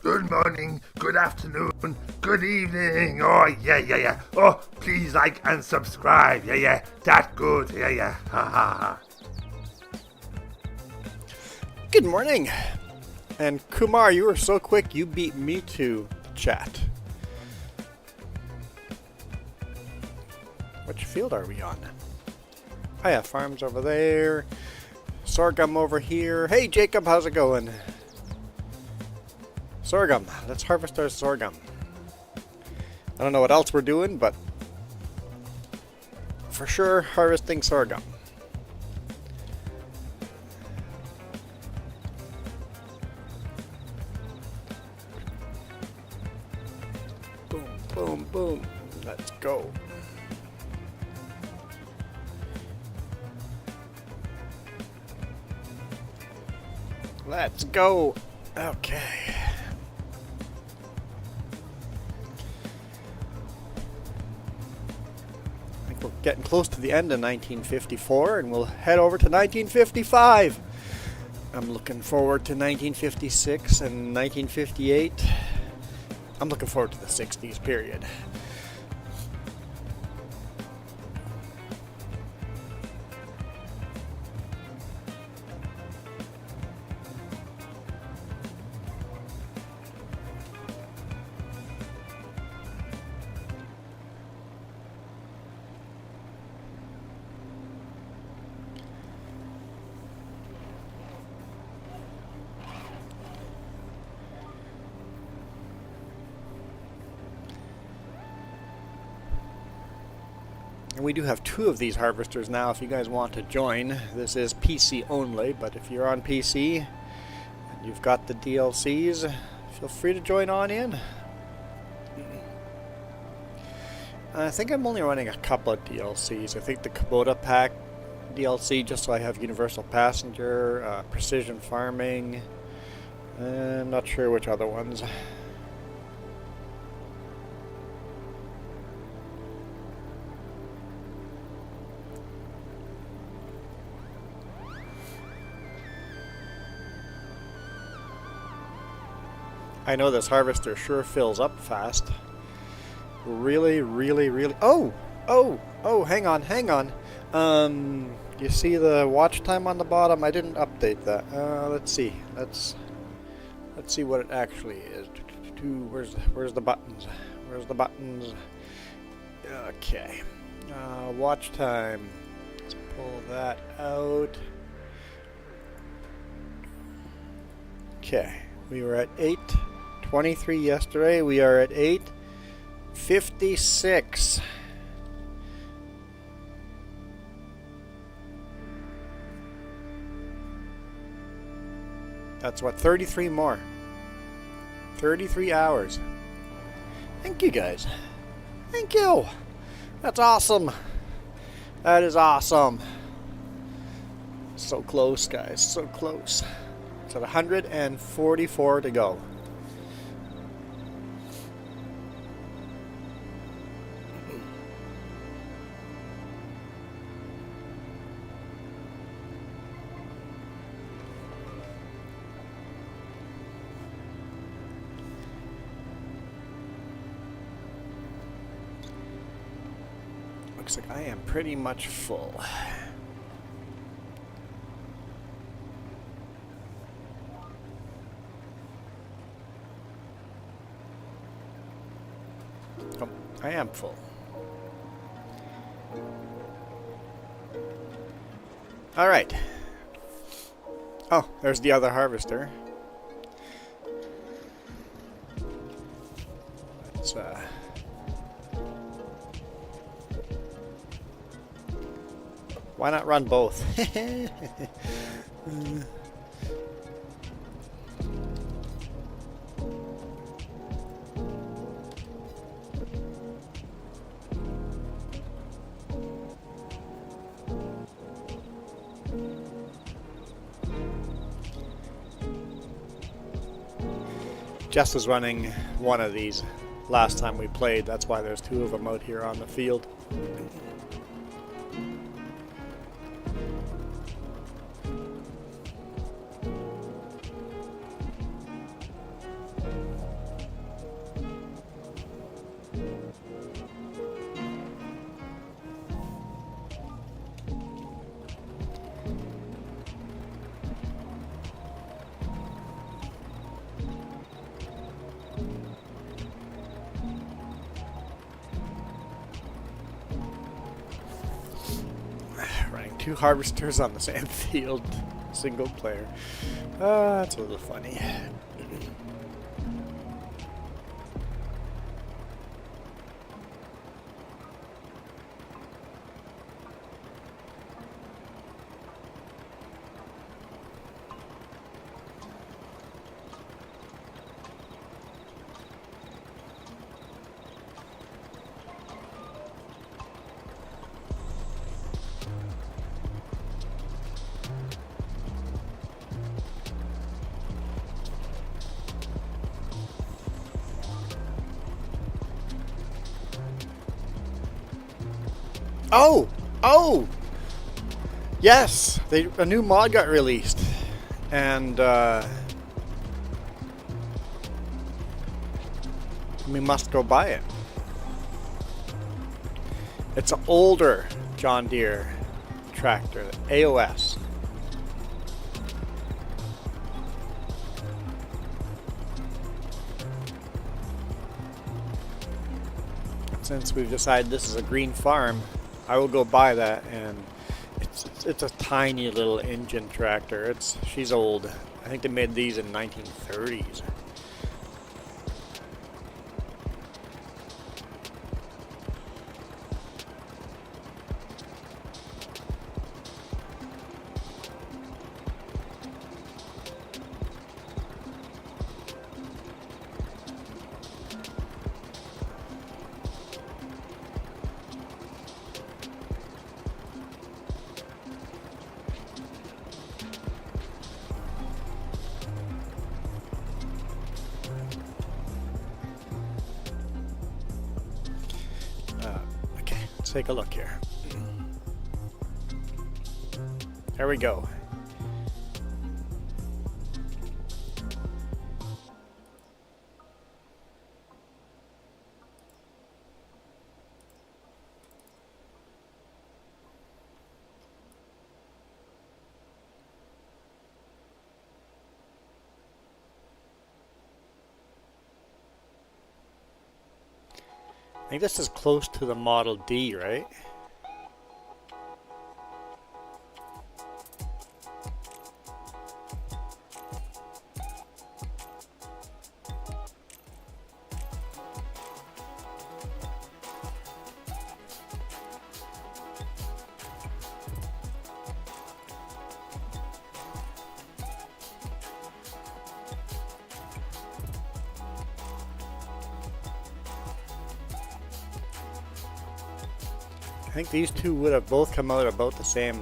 good morning, good afternoon, good evening. Oh, yeah. Oh, please like and subscribe. Yeah. That good. Yeah. Ha. Good morning. And Kumar, you were so quick, you beat me to chat. Which field are we on? Oh yeah, farms over there. Sorghum over here. Hey Jacob, how's it going? Sorghum. Let's harvest our sorghum. I don't know what else we're doing, but for sure harvesting sorghum. Boom. Let's go. Let's go. Okay. I think we're getting close to the end of 1954 and we'll head over to 1955. I'm looking forward to 1956 and 1958. I'm looking forward to the 60s period. And we do have 2 of these harvesters now if you guys want to join. This is PC only, but if you're on PC and you've got the DLCs, feel free to join on in. I think I'm only running a couple of DLCs. I think the Kubota Pack DLC, just so I have Universal Passenger, Precision Farming, and I'm not sure which other ones. I know this harvester sure fills up fast. Really. Oh, hang on. You see the watch time on the bottom? I didn't update that. Let's see. Let's see what it actually is. Where's the buttons? Where's the buttons? Okay. Watch time. Let's pull that out. Okay. We were at 8:23 yesterday. We are at 8:56. That's what, 33 more. 33 hours. Thank you guys. Thank you. That's awesome. That is awesome. So close, guys. So close. It's at 144 to go. Looks like I am pretty much full. Oh, I am full. All right. Oh, there's the other harvester. Let's why not run both? Jess was running one of these last time we played. That's why there's 2 of them out here on the field. 2 harvesters on the same field, single player. That's a little funny. Oh! Oh! Yes! A new mod got released. And, we must go buy it. It's an older John Deere tractor, the AOS. Since we've decided this is a green farm, I will go buy that, and it's a tiny little engine tractor. She's old. I think they made these in 1930s. Take a look here. There we go. I think this is close to the Model D, right? I think these two would have both come out about the same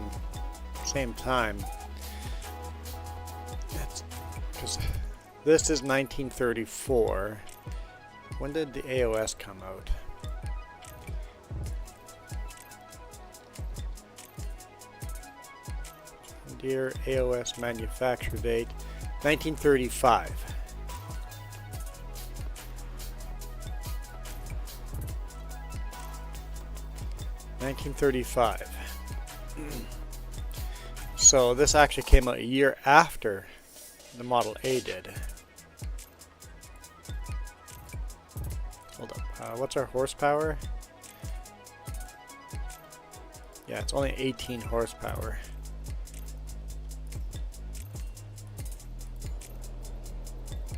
time. Because this is 1934. When did the AOS come out? Deere AOS manufacture date 1935. So this actually came out a year after the Model A did. Hold up. What's our horsepower? Yeah, it's only 18 horsepower.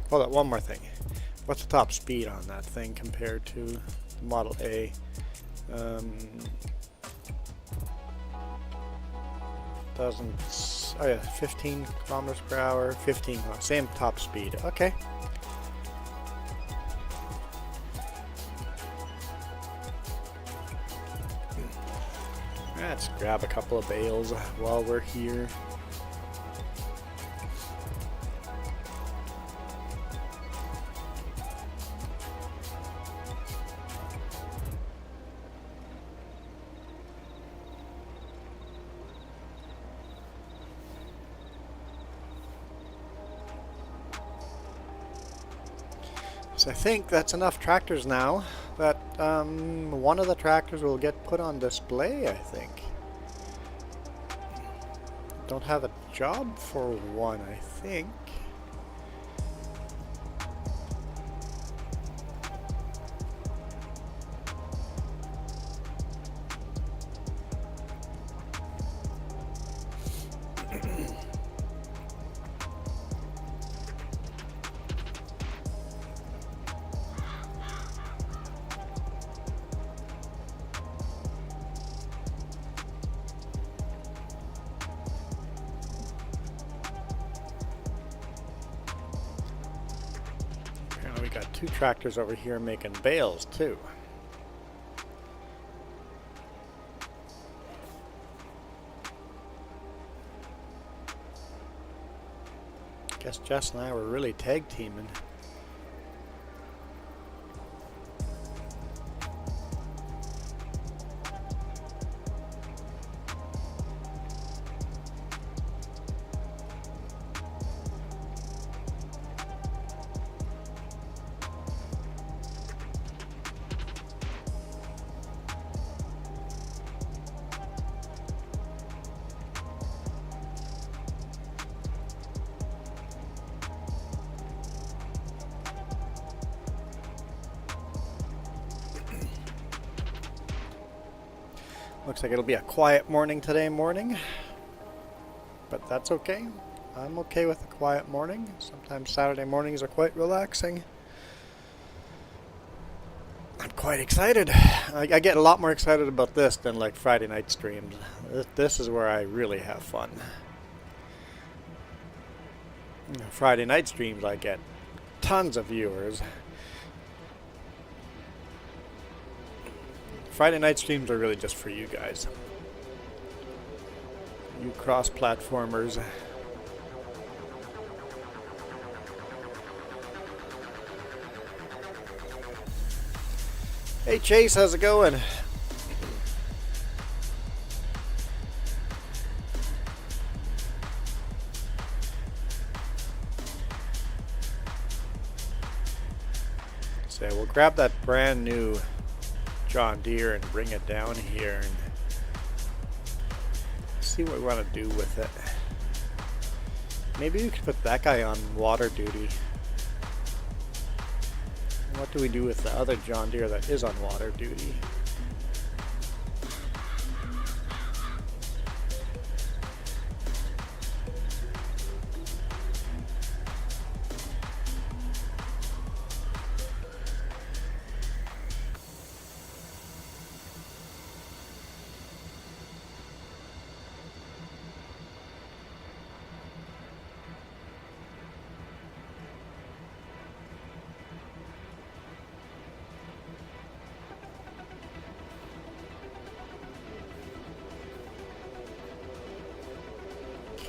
Hold up, one more thing. What's the top speed on that thing compared to the Model A? Oh yeah, 15 kilometers per hour, 15, same top speed. Okay. Let's grab a couple of bales while we're here. So I think that's enough tractors now. That one of the tractors will get put on display, I think. Don't have a job for one, I think. two tractors over here making bales too. Guess Jess and I were really tag teaming. Looks like it'll be a quiet morning today morning, but that's okay. I'm okay with a quiet morning. Sometimes Saturday mornings are quite relaxing. I'm quite excited. I get a lot more excited about this than like Friday night streams. This is where I really have fun. Friday night streams I get tons of viewers. Friday night streams are really just for you guys. You cross-platformers. Hey Chase, how's it going? So we'll grab that brand new John Deere and bring it down here and see what we want to do with it. Maybe we could put that guy on water duty. What do we do with the other John Deere that is on water duty?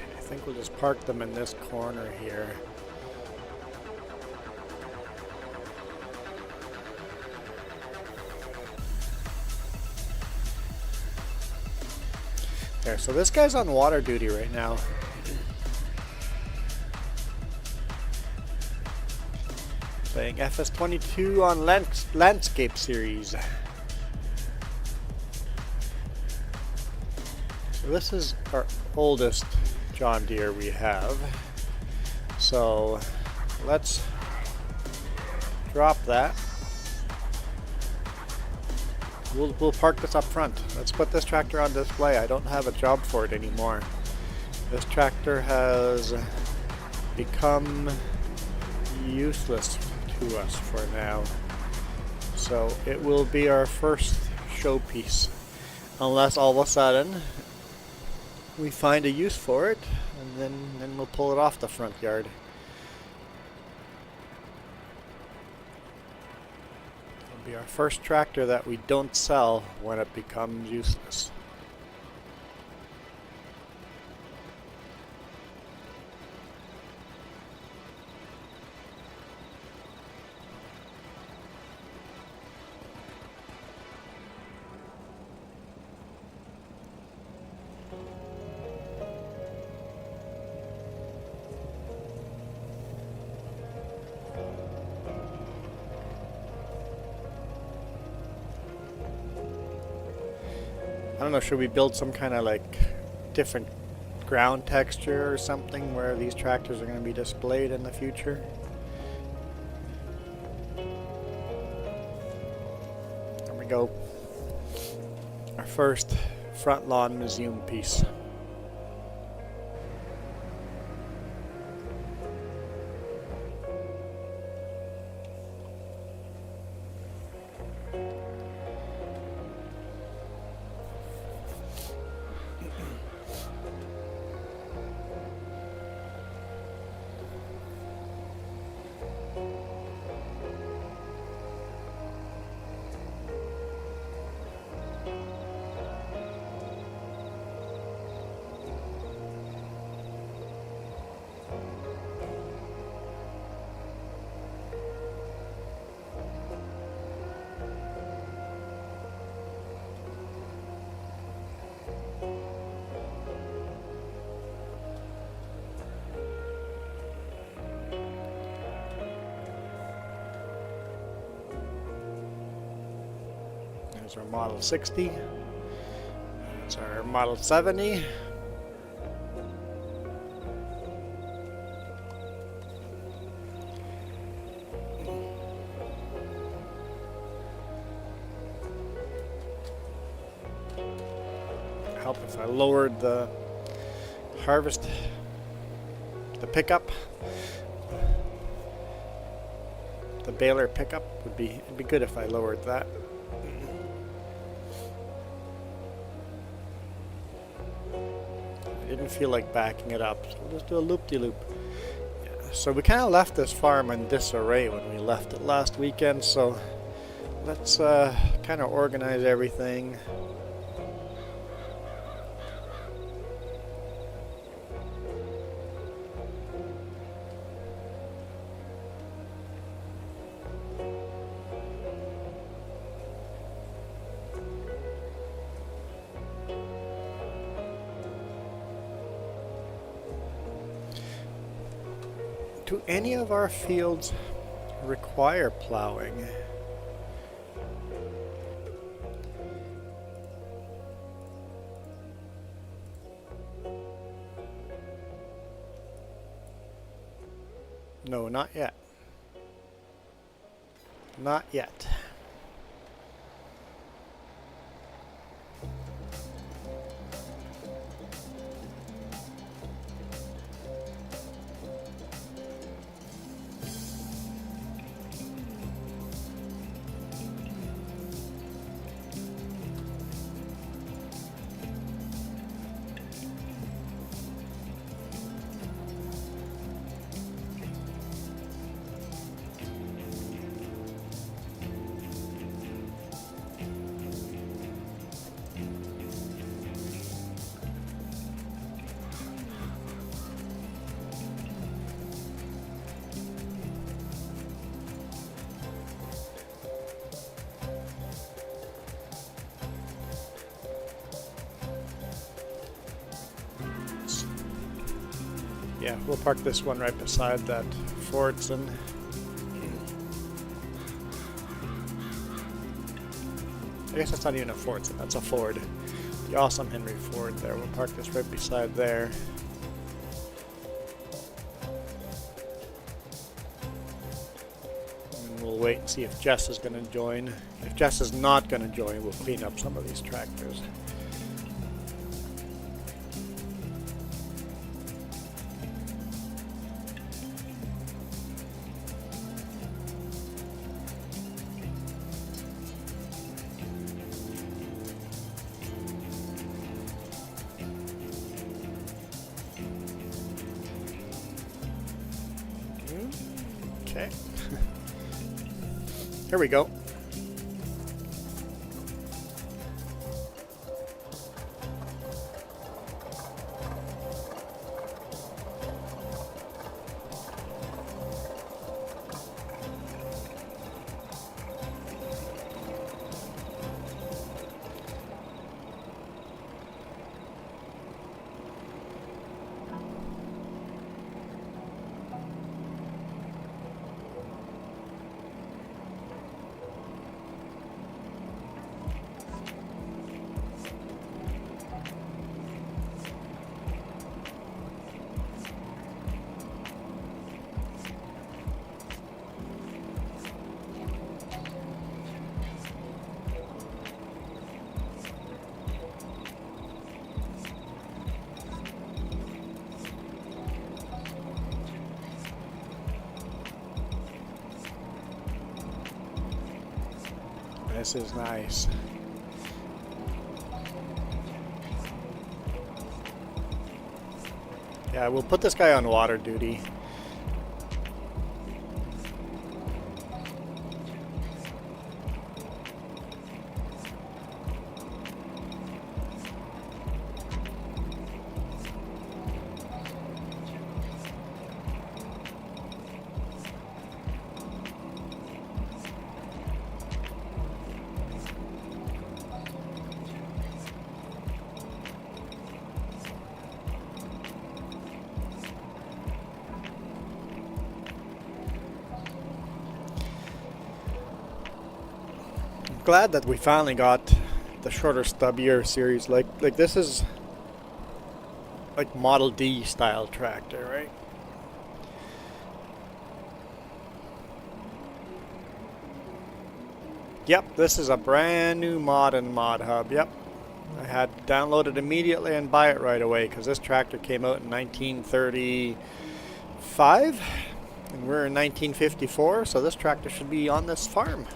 I think we'll just park them in this corner here. There, so this guy's on water duty right now. Playing FS22 on Landscape Series. So this is our oldest John Deere we have. So let's drop that. We'll park this up front. Let's put this tractor on display. I don't have a job for it anymore. This tractor has become useless to us for now. So it will be our first showpiece. Unless all of a sudden we find a use for it, and then we'll pull it off the front yard. It'll be our first tractor that we don't sell when it becomes useless. I don't know, should we build some kind of like different ground texture or something where these tractors are going to be displayed in the future? There we go. Our first front lawn museum piece. There's our Model 60. That's our Model 70. Help if I lowered the harvest, the pickup, the baler pickup it'd be good if I lowered that. I didn't feel like backing it up, so we'll just do a loop-de-loop. Yeah, so we kind of left this farm in disarray when we left it last weekend, so let's kind of organize everything. Do any of our fields require plowing? No, not yet. Not yet. Yeah, we'll park this one right beside that Fordson. I guess that's not even a Fordson, that's a Ford. The awesome Henry Ford there. We'll park this right beside there. And we'll wait and see if Jess is going to join. If Jess is not going to join, we'll clean up some of these tractors. Okay. Here we go. This is nice. Yeah, we'll put this guy on water duty. glad that we finally got the shorter stubbier series. Like this is like Model D style tractor, right? Yep, this is a brand new mod in Mod Hub. Yep, I had to download it immediately and buy it right away because this tractor came out in 1935 and we're in 1954, so this tractor should be on this farm.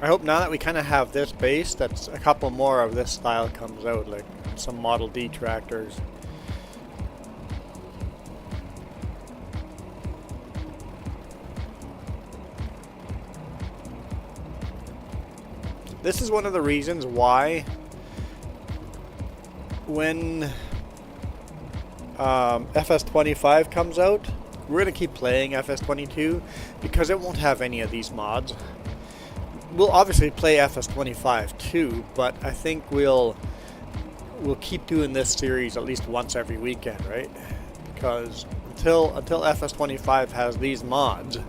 I hope now that we kind of have this base, that a couple more of this style comes out, like some Model D tractors. This is one of the reasons why when FS25 comes out, we're going to keep playing FS22 because it won't have any of these mods. We'll obviously play FS25 too, but I think we'll keep doing this series at least once every weekend, right? Because until FS25 has these mods,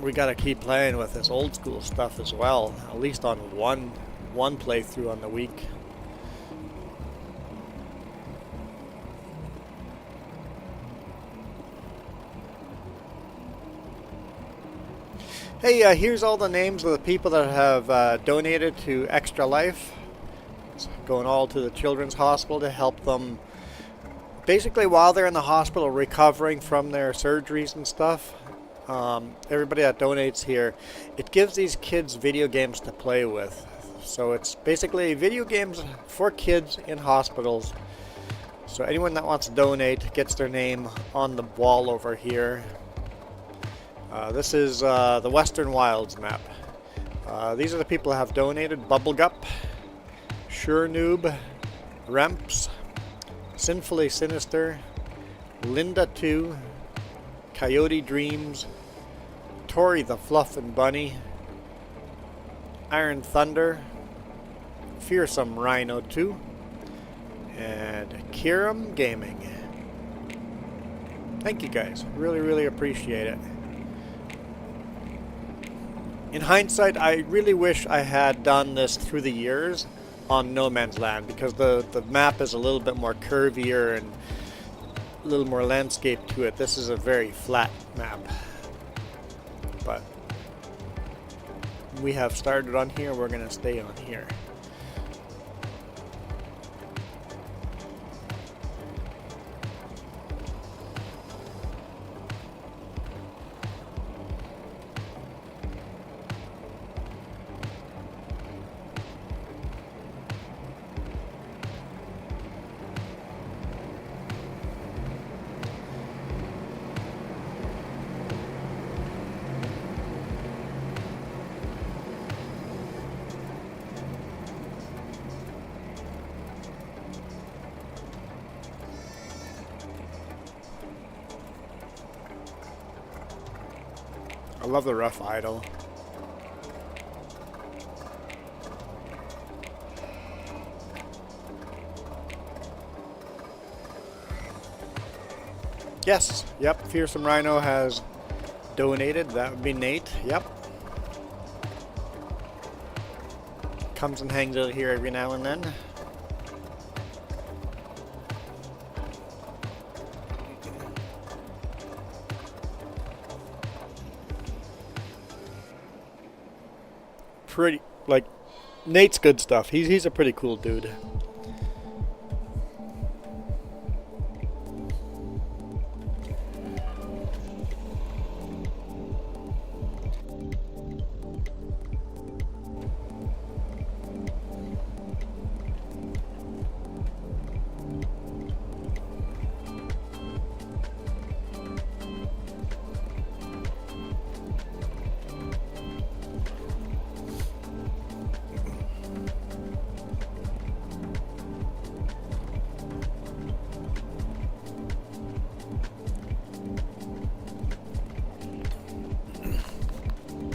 we gotta keep playing with this old school stuff as well, at least on one playthrough on the week. Hey, here's all the names of the people that have donated to Extra Life. It's going all to the Children's Hospital to help them basically while they're in the hospital recovering from their surgeries and stuff. Everybody that donates here, it gives these kids video games to play with. So it's basically video games for kids in hospitals. So anyone that wants to donate gets their name on the wall over here. This is the Western Wilds map. These are the people that have donated: Bubblegup, Sure Noob, Remps, Sinfully Sinister, Linda 2, Coyote Dreams, Tori the Fluffin' Bunny, Iron Thunder, Fearsome Rhino 2, and Kiram Gaming. Thank you guys. Really, really appreciate it. In hindsight, I really wish I had done this through the years on No Man's Land because the map is a little bit more curvier and a little more landscape to it. This is a very flat map. But we have started on here, we're going to stay on here. I love the rough idle. Yes, yep, Fearsome Rhino has donated. That would be Nate, yep. Comes and hangs out here every now and then. Pretty, like, Nate's good stuff. He's a pretty cool dude.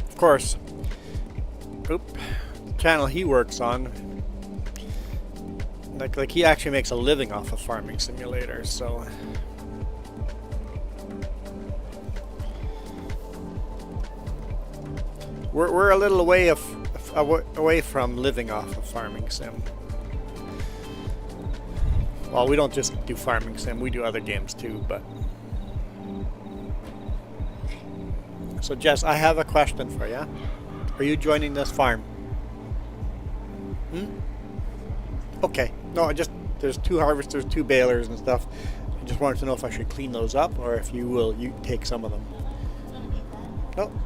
Of course, the channel he works on Like he actually makes a living off of Farming Simulator, so. We're a little away from living off of Farming Sim. Well, we don't just do Farming Sim, we do other games too, but. So Jess, I have a question for you. Are you joining this farm? Okay. No, there's 2 harvesters, 2 balers and stuff. I just wanted to know if I should clean those up or if you take some of them.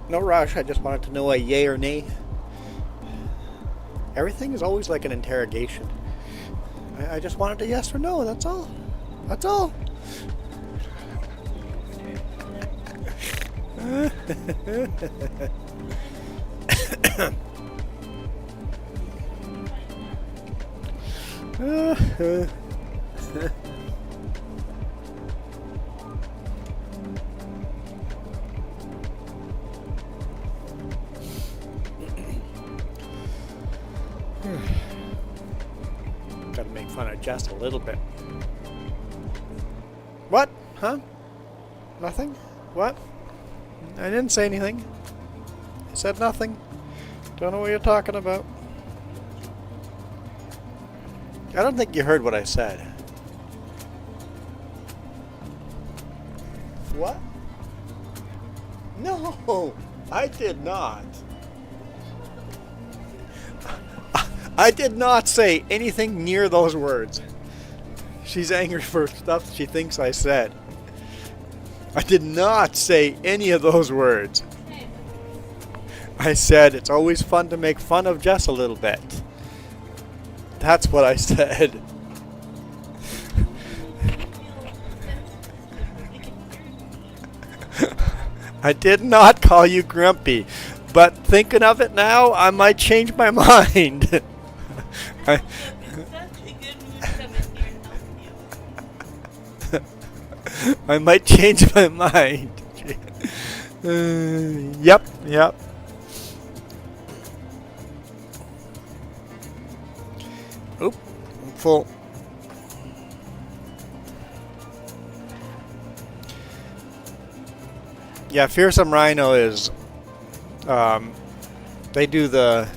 No rush. I just wanted to know a yay or nay. Everything is always like an interrogation. I just wanted a yes or no. That's all. That's all. Gotta make fun of Jess a little bit. What? Huh? Nothing? What? I didn't say anything. I said nothing. Don't know what you're talking about. I don't think you heard what I said. What? No, I did not. I did not say anything near those words. She's angry for stuff she thinks I said. I did not say any of those words. I said it's always fun to make fun of Jess a little bit. That's what I said. I did not call you grumpy, but thinking of it now, I might change my mind. I might change my mind. Yep. Oop, I'm full. Yeah, Fearsome Rhino is. They do the.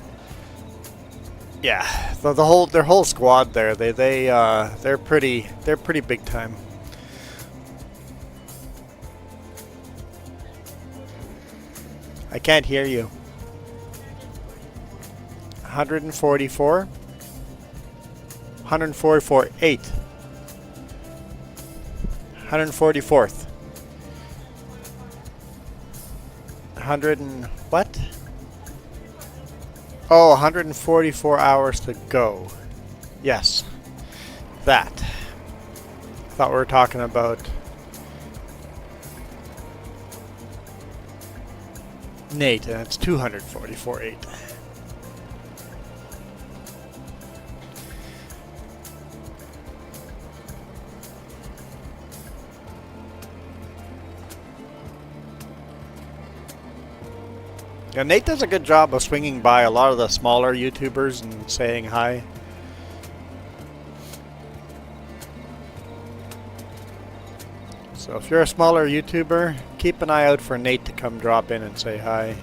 Yeah, their whole squad there. They're pretty big time. I can't hear you. 144. 144. 8. 144th. 100 and what? Oh, 144 hours to go. Yes. That. I thought we were talking about Nate, and it's 244.8. Yeah, Nate does a good job of swinging by a lot of the smaller YouTubers and saying hi. So if you're a smaller YouTuber, keep an eye out for Nate to come drop in and say hi.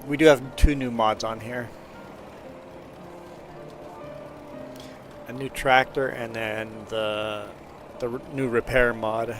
We do have 2 new mods on here. A new tractor and then the new repair mod.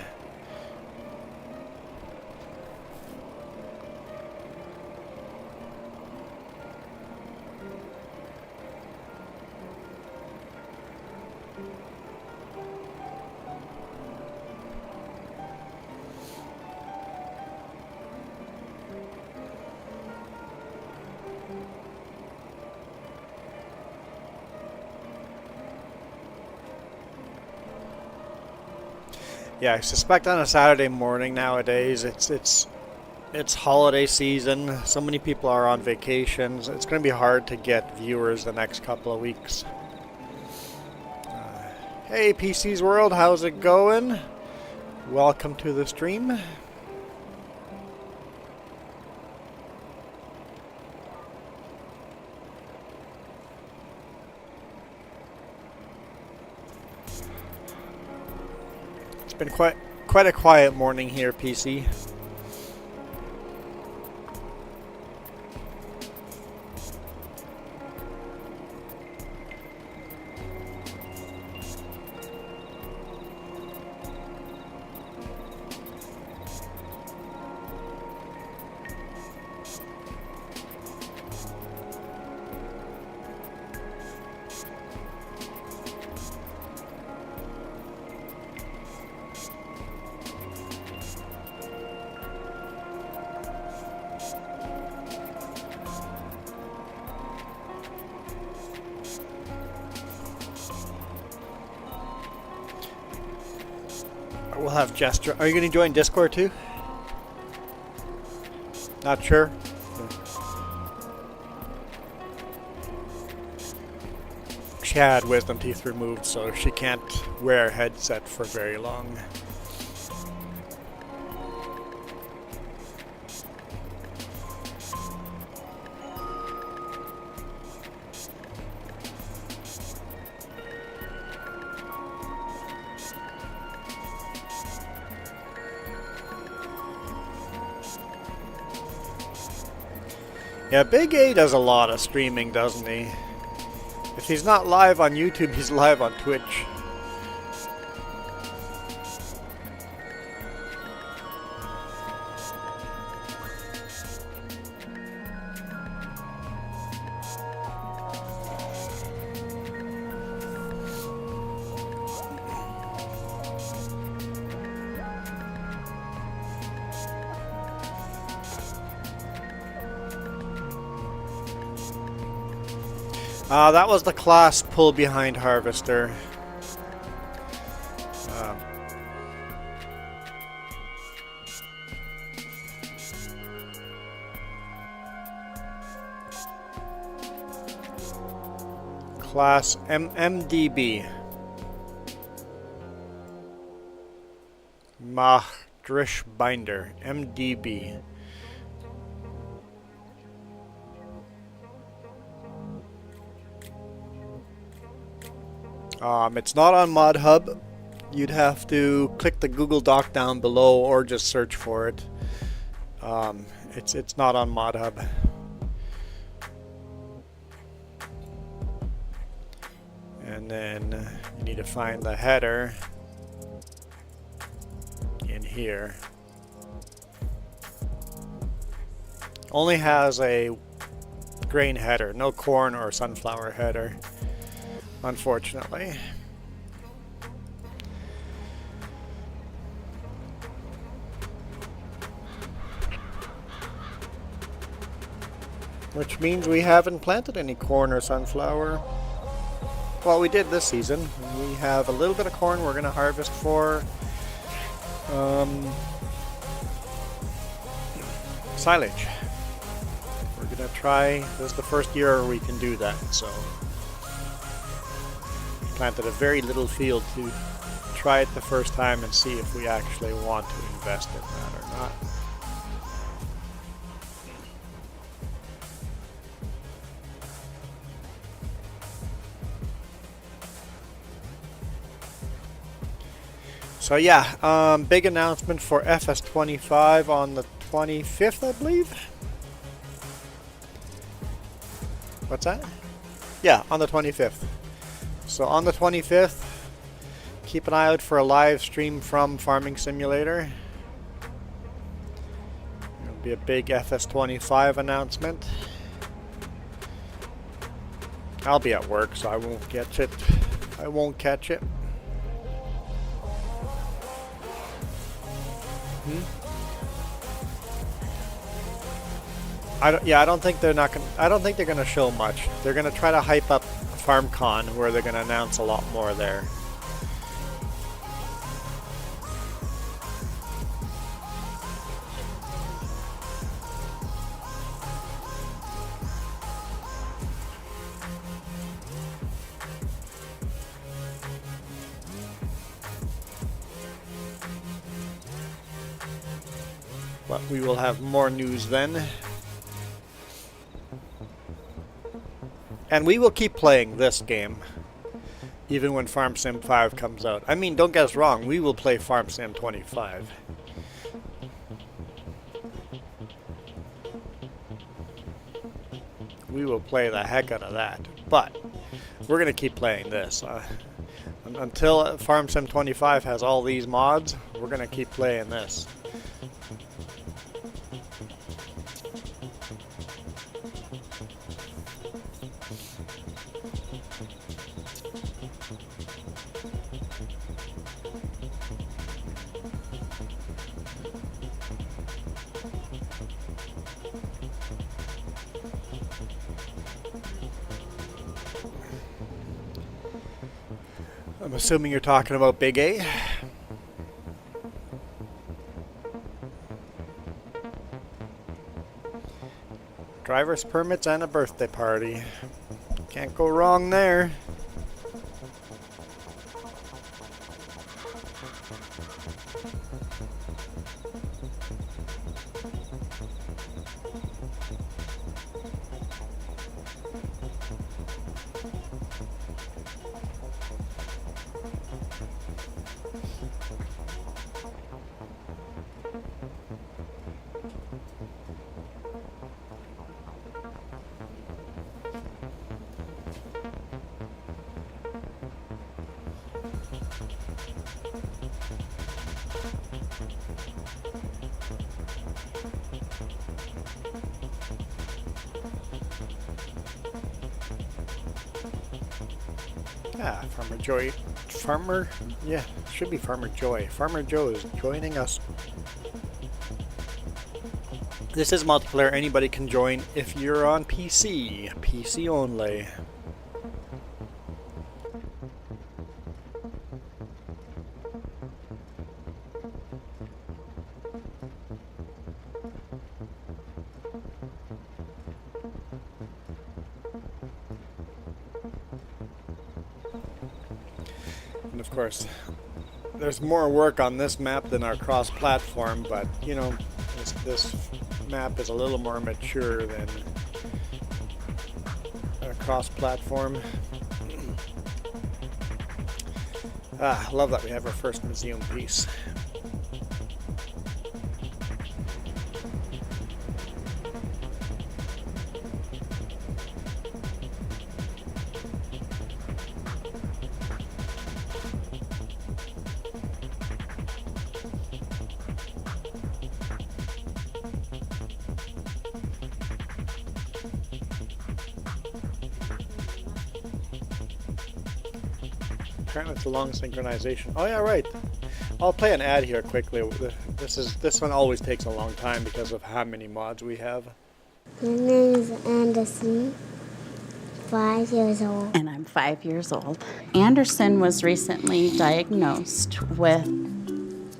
Yeah, I suspect on a Saturday morning nowadays, it's holiday season. So many people are on vacations. It's going to be hard to get viewers the next couple of weeks. Hey, PC's World, how's it going? Welcome to the stream. It's been quite a quiet morning here, PC. We'll have Jester. Are you going to join Discord too? Not sure. She had wisdom teeth removed, so she can't wear a headset for very long. Yeah, Big A does a lot of streaming, doesn't he? If he's not live on YouTube, he's live on Twitch. That was the class pull behind harvester. Class MDB. Mahdrish Binder. MDB. It's not on ModHub. You'd have to click the Google Doc down below or just search for it. It's not on ModHub. And then you need to find the header in here. Only has a grain header, no corn or sunflower header. Unfortunately. Which means we haven't planted any corn or sunflower. Well, we did this season. We have a little bit of corn we're going to harvest for silage. We're going to try, this is the first year we can do that, so planted a very little field to try it the first time and see if we actually want to invest in that or not. So yeah, big announcement for FS25 on the 25th, I believe. What's that? Yeah, on the 25th. So on the 25th, keep an eye out for a live stream from Farming Simulator. It'll be a big FS25 announcement. I'll be at work, so I won't catch it. I won't catch it. I don't think they're gonna show much. They're gonna try to hype up FarmCon, where they're gonna announce a lot more there. but we will have more news then. And we will keep playing this game, even when Farm Sim 5 comes out. I mean, don't get us wrong, we will play Farm Sim 25. We will play the heck out of that. But we're going to keep playing this. Until Farm Sim 25 has all these mods, we're going to keep playing this. I'm assuming you're talking about Big A. Driver's permits and a birthday party. Can't go wrong there. Ah, Farmer Joy. Yeah, should be Farmer Joy. Farmer Joe is joining us. This is multiplayer. Anybody can join if you're on PC. PC only. And of course, there's more work on this map than our cross-platform, but you know, this map is a little more mature than a cross-platform. Ah, I love that we have our first museum piece. Apparently it's a long synchronization. Oh yeah, right. I'll play an ad here quickly. This one always takes a long time because of how many mods we have. My name is Anderson, 5 years old. And I'm 5 years old. Anderson was recently diagnosed with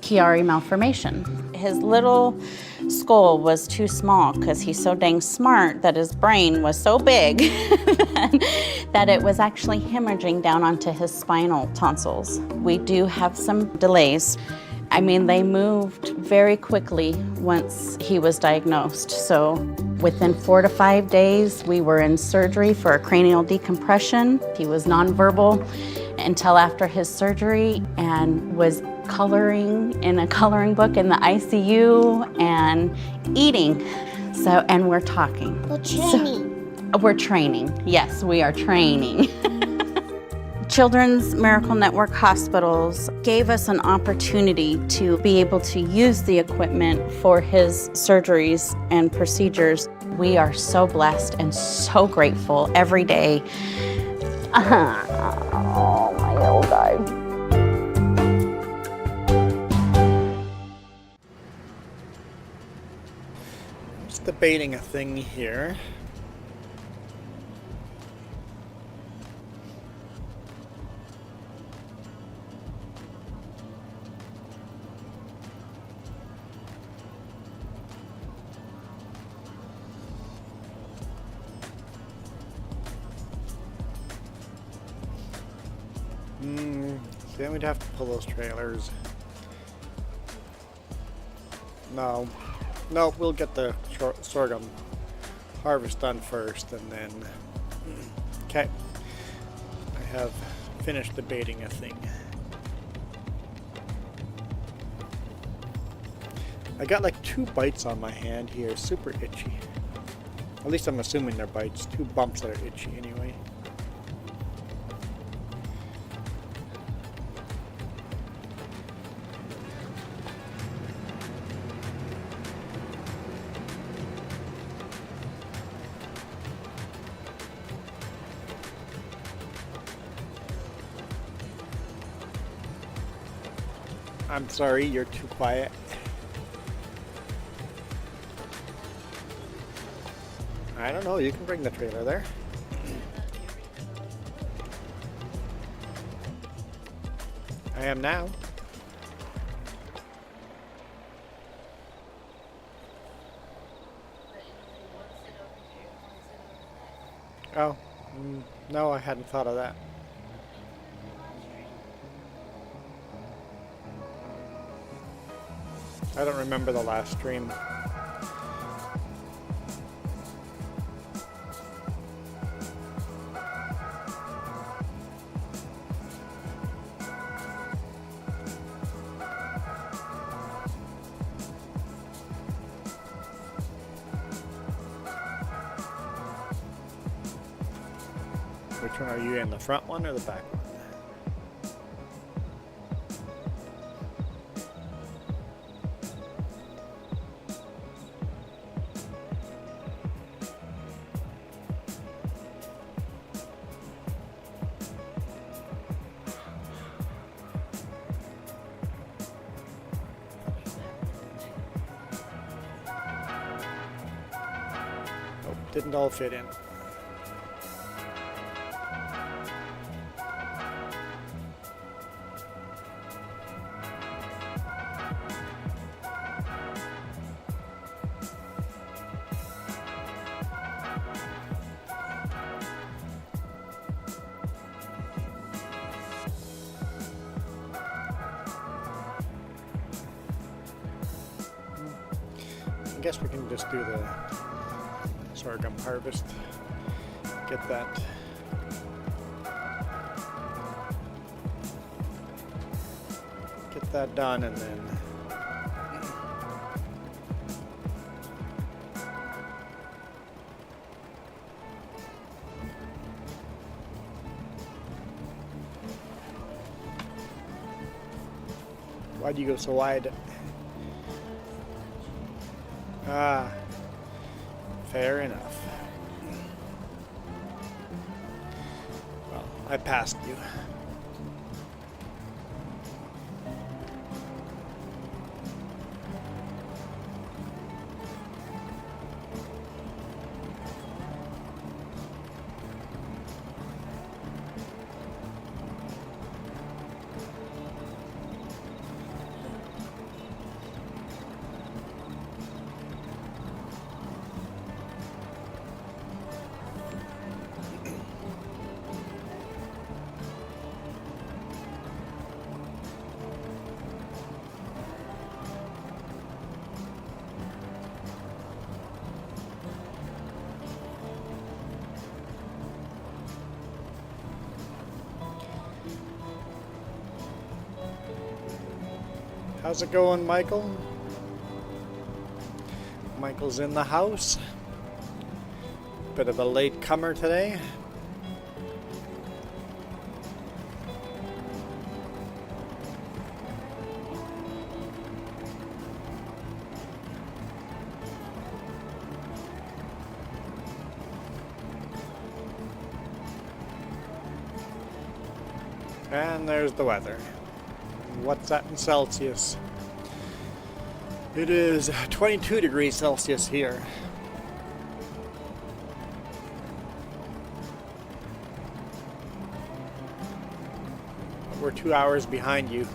Chiari malformation. His little skull was too small because he's so dang smart that his brain was so big that it was actually hemorrhaging down onto his spinal tonsils. We do have some delays. I mean, they moved very quickly once he was diagnosed. So within 4 to 5 days, we were in surgery for a cranial decompression. He was nonverbal until after his surgery and was coloring in a coloring book in the ICU and eating. So, and we're talking. We're training. We're training. Yes, we are training. Children's Miracle Network hospitals gave us an opportunity to be able to use the equipment for his surgeries and procedures. We are so blessed and so grateful every day. Oh, my little guy. Just debating a thing here. Then we'd have to pull those trailers. No. No, we'll get the sorghum harvest done first, and then... Okay. I have finished debating a thing. I got like 2 bites on my hand here, super itchy. At least I'm assuming they're bites. 2 bumps that are itchy anyway. I'm sorry, you're too quiet. I don't know, you can bring the trailer there. I am now. Oh, no, I hadn't thought of that. I don't remember the last stream. Which one are you in, the front one or the back one? Oh, didn't all fit in. I guess we can just do the sorghum harvest. Get that done, and then why'd you go so wide? Ah, fair enough. Well, I passed you. How's it going, Michael? Michael's in the house. Bit of a late comer today. And there's the weather. What's that in Celsius? It is 22 degrees Celsius here. We're 2 hours behind you.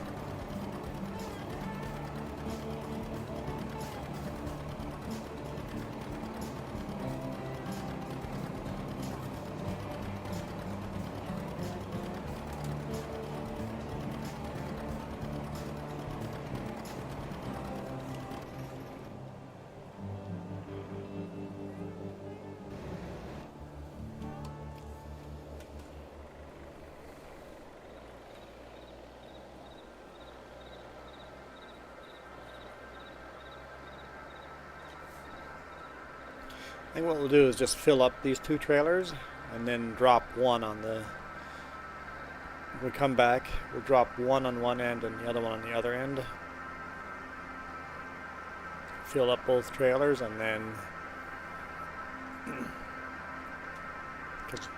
I think what we'll do is just fill up these 2 trailers and then drop one on the... When we come back, we'll drop one on one end and the other one on the other end. Fill up both trailers and then... Because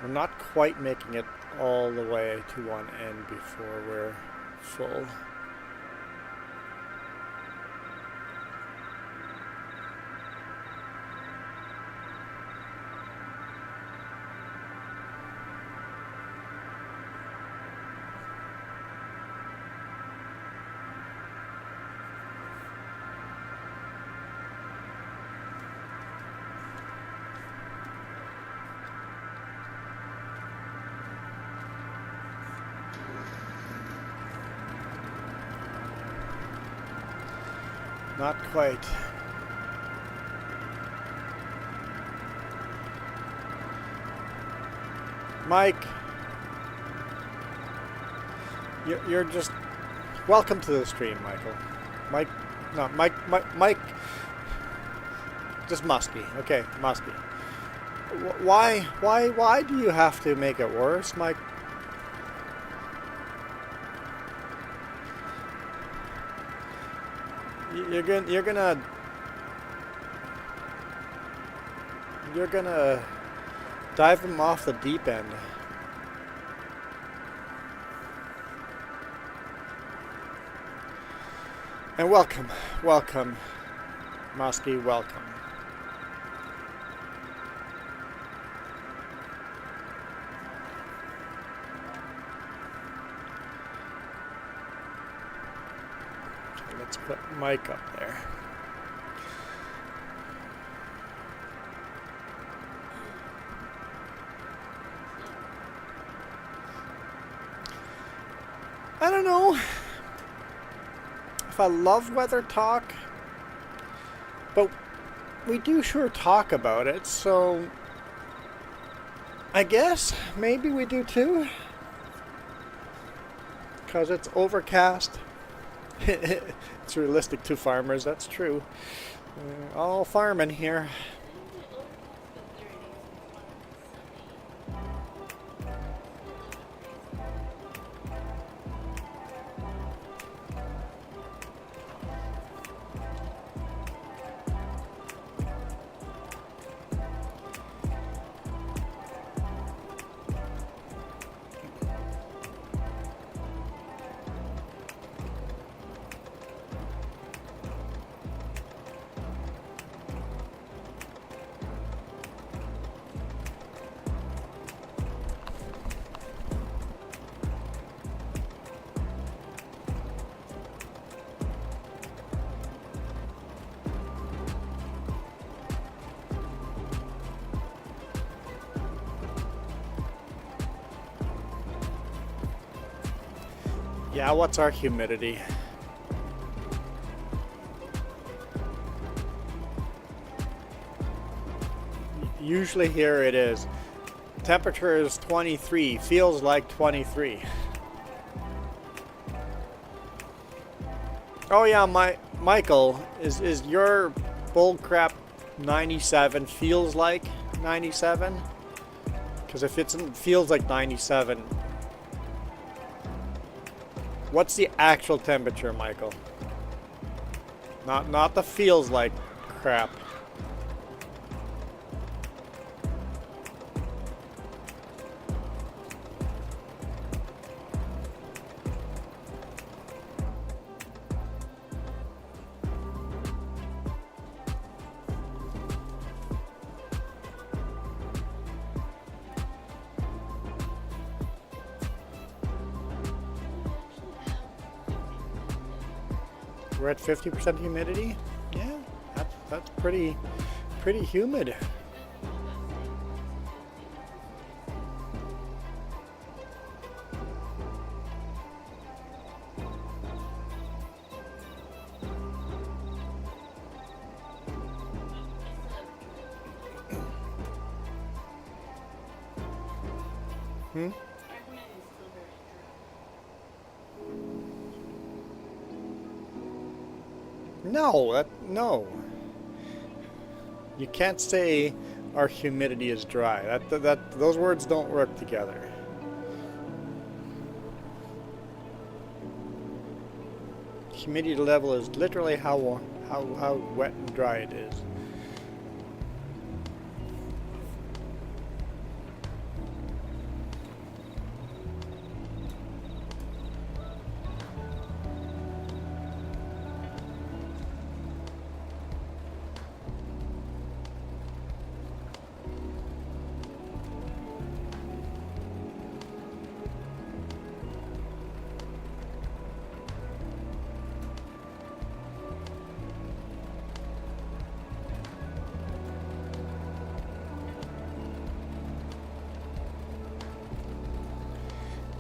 we're not quite making it all the way to one end before we're full. Not quite. Mike, you're just welcome to the stream, Michael. Mike, just Muskie. Okay, Muskie. Why do you have to make it worse, Mike? You're gonna dive him off the deep end. And welcome, Muskie, welcome. Let's put Mike up there. I don't know if I love weather talk, but we do sure talk about it, so I guess maybe we do too, because it's overcast. It's realistic to farmers, that's true. All farming here. Yeah, what's our humidity? Usually here it is. Temperature is 23, feels like 23. Oh yeah, Michael, is your bullcrap 97 feels like 97? Because if it feels like 97, what's the actual temperature, Michael? Not the feels like crap. We're at 50% humidity. Yeah, that's pretty humid. No. You can't say our humidity is dry. Those words don't work together. Humidity level is literally how wet and dry it is.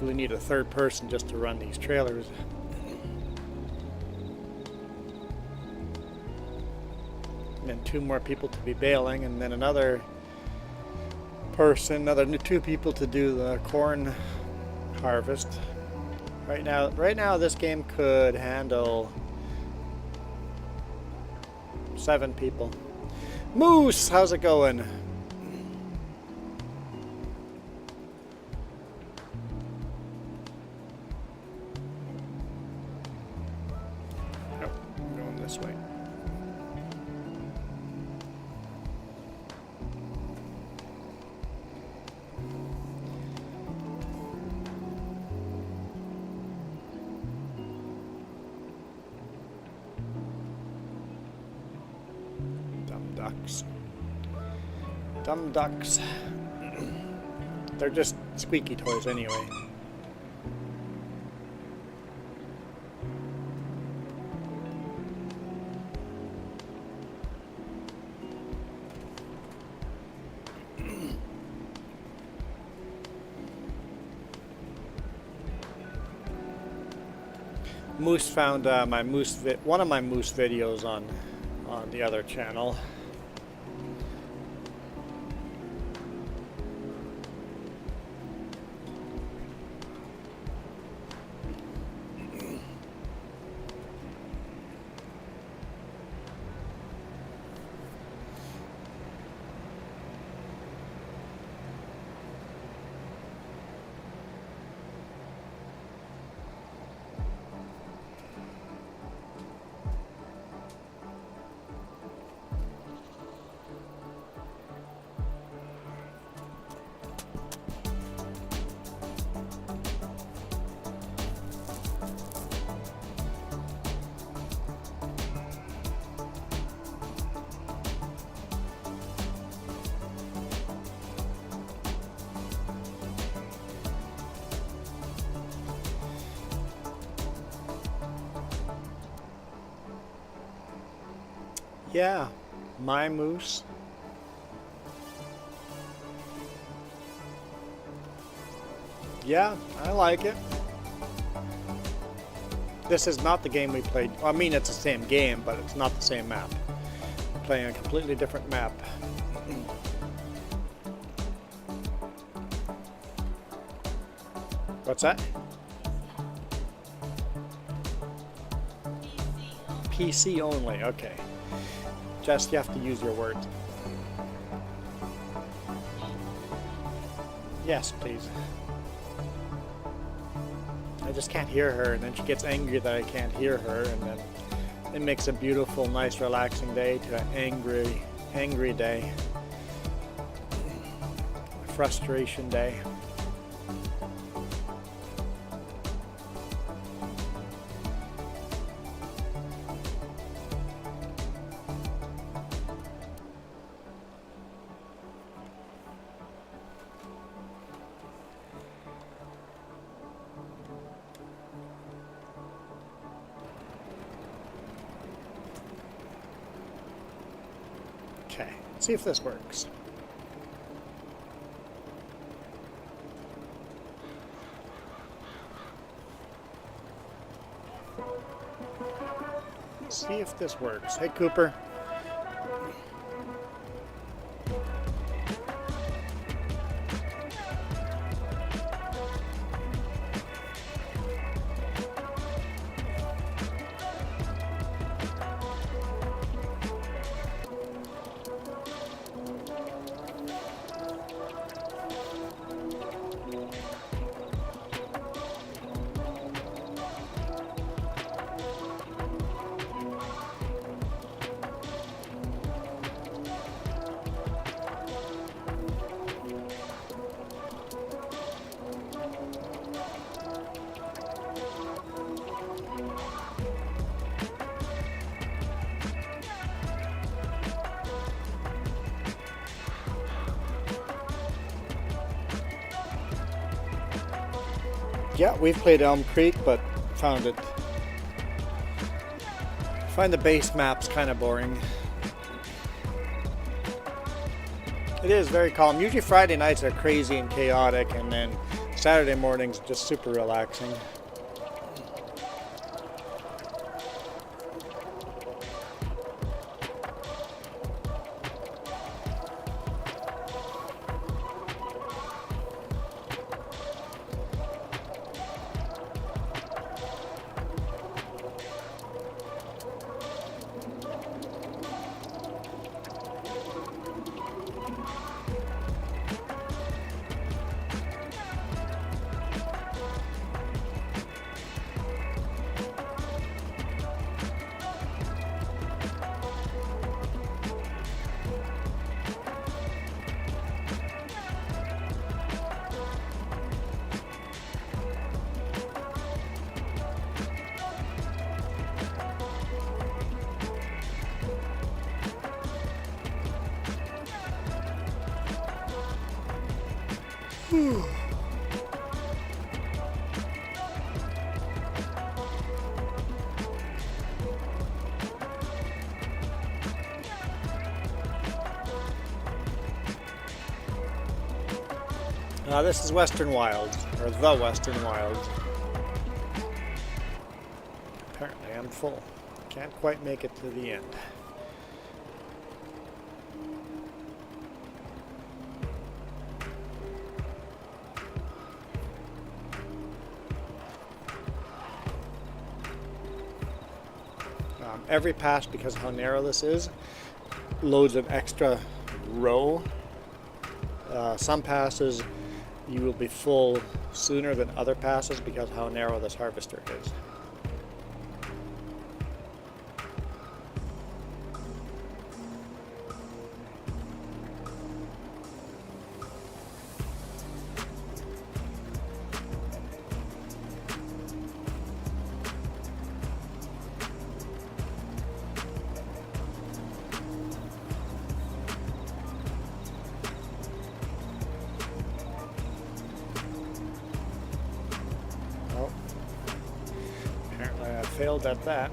Really need a third person just to run these trailers. And then 2 more people to be baling, and then another person, another 2 people to do the corn harvest. Right now this game could handle 7 people. Moose, how's it going? This way. Dumb ducks. Dumb ducks. They're just squeaky toys anyway. Moose found one of my moose videos on the other channel. Yeah, my moose. Yeah, I like it. This is not the game we played. I mean, it's the same game, but it's not the same map. We're playing a completely different map. What's that? PC only, okay. Jess, you have to use your words. Yes, please. I just can't hear her, and then she gets angry that I can't hear her, and then it makes a beautiful, nice, relaxing day to an angry day. A frustration day. Okay, let's see if this works. Let's see if this works. Hey, Cooper. Yeah, we've played Elm Creek, but find the base maps kind of boring. It is very calm. Usually Friday nights are crazy and chaotic, and then Saturday mornings just super relaxing. This is Western Wilds, or the Western Wilds. Apparently I'm full. Can't quite make it to the end. Every pass, because of how narrow this is, loads an extra row. Some passes you will be full sooner than other passes because of how narrow this harvester is. Failed at that.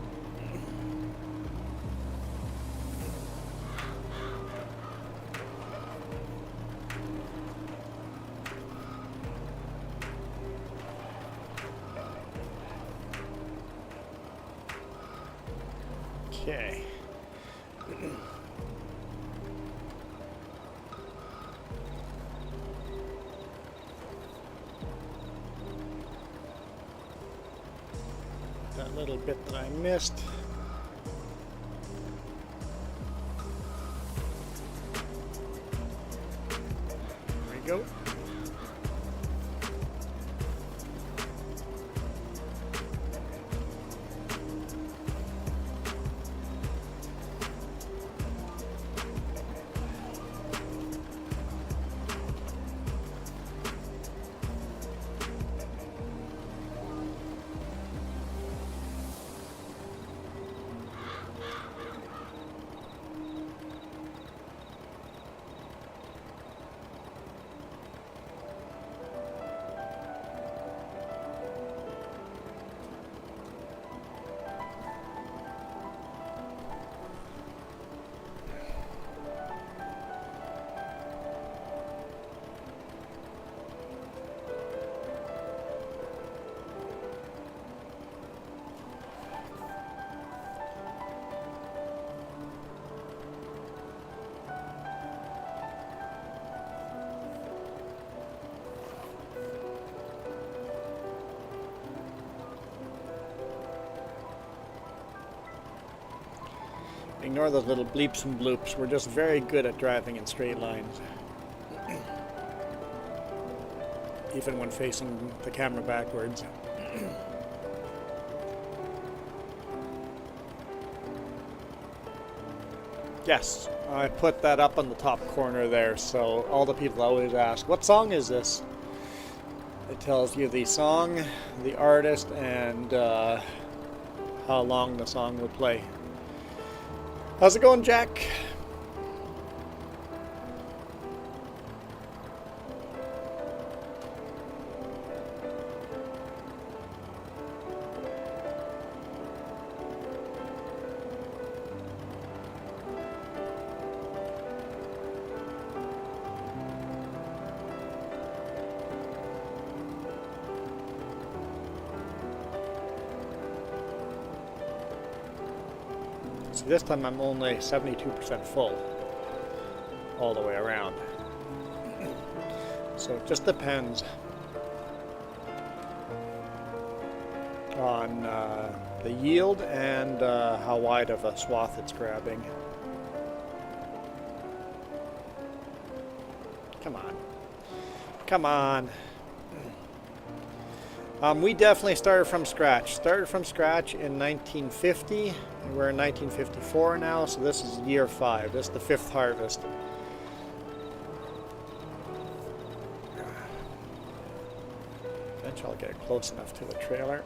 Okay. That little bit that I missed. There we go. Ignore those little bleeps and bloops. We're just very good at driving in straight lines. Even when facing the camera backwards. Yes, I put that up on the top corner there, so all the people always ask, what song is this? It tells you the song, the artist, and how long the song will play. How's it going, Jack? See, this time I'm only 72% full all the way around. So it just depends on the yield and how wide of a swath it's grabbing. Come on. Come on. We definitely started from scratch. Started from scratch in 1950. We're in 1954 now, so this is year 5. This is the 5th harvest. Eventually I'll get close enough to the trailer.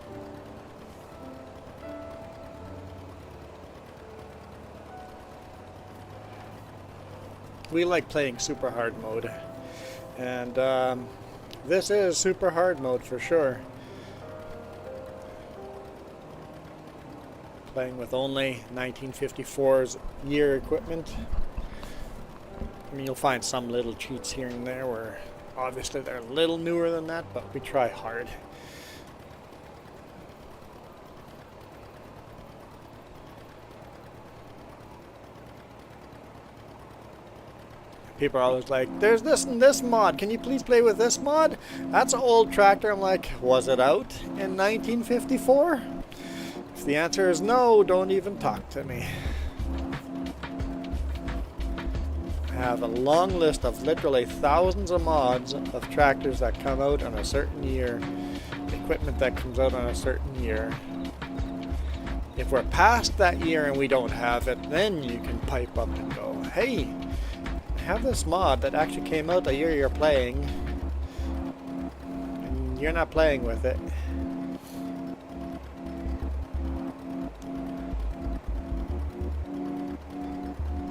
We like playing super hard mode, and this is super hard mode for sure. Playing with only 1954's year equipment. I mean, you'll find some little cheats here and there where obviously they're a little newer than that, but we try hard. People are always like, there's this and this mod, can you please play with this mod? That's an old tractor. I'm like, was it out in 1954? If the answer is no, don't even talk to me. I have a long list of literally thousands of mods of tractors that come out on a certain year, equipment that comes out on a certain year. If we're past that year and we don't have it, then you can pipe up and go, hey, I have this mod that actually came out the year you're playing, and you're not playing with it.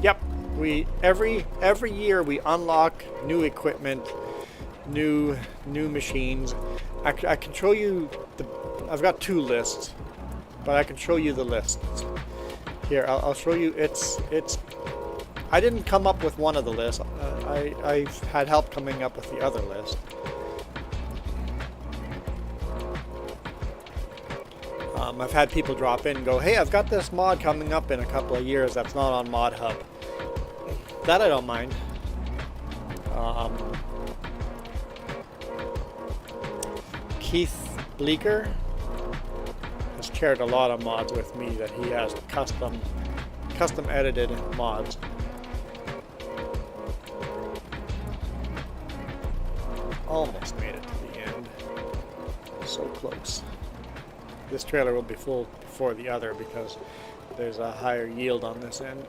Yep, every year we unlock new equipment, new machines. I can show you I've got 2 lists, but I can show you the lists. Here, I'll show you. It's. I didn't come up with one of the lists. I had help coming up with the other list. I've had people drop in and go, hey, I've got this mod coming up in a couple of years that's not on Mod Hub. That I don't mind. Keith Bleeker has shared a lot of mods with me that he has custom edited mods. Almost made it to the end. So close. This trailer will be full before the other because there's a higher yield on this end.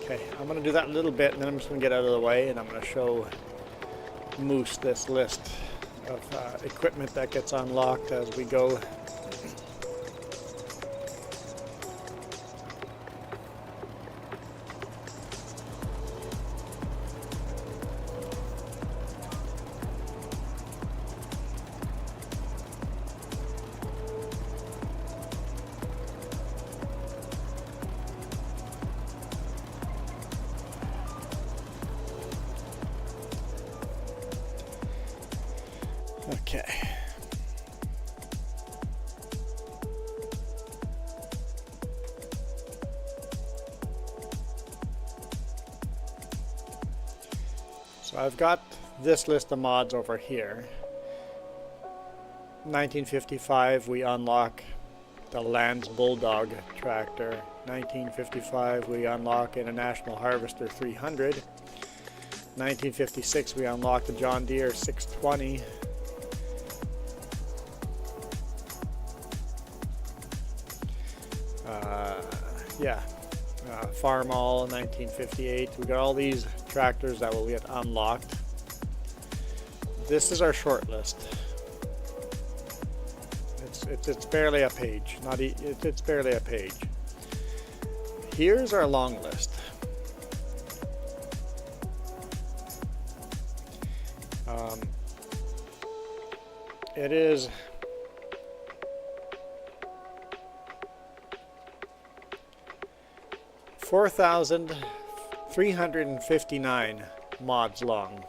Okay, I'm going to do that a little bit and then I'm just going to get out of the way and I'm going to show Moose this list of equipment that gets unlocked as we go. Okay. So I've got this list of mods over here. 1955 we unlock the Lance Bulldog tractor. 1955 we unlock International Harvester 300. 1956 we unlock the John Deere 620. Farmall 1958. We got all these tractors that will get unlocked. This is our short list. It's barely a page. It's barely a page. Here's our long list. It is 4,000 359 mods long.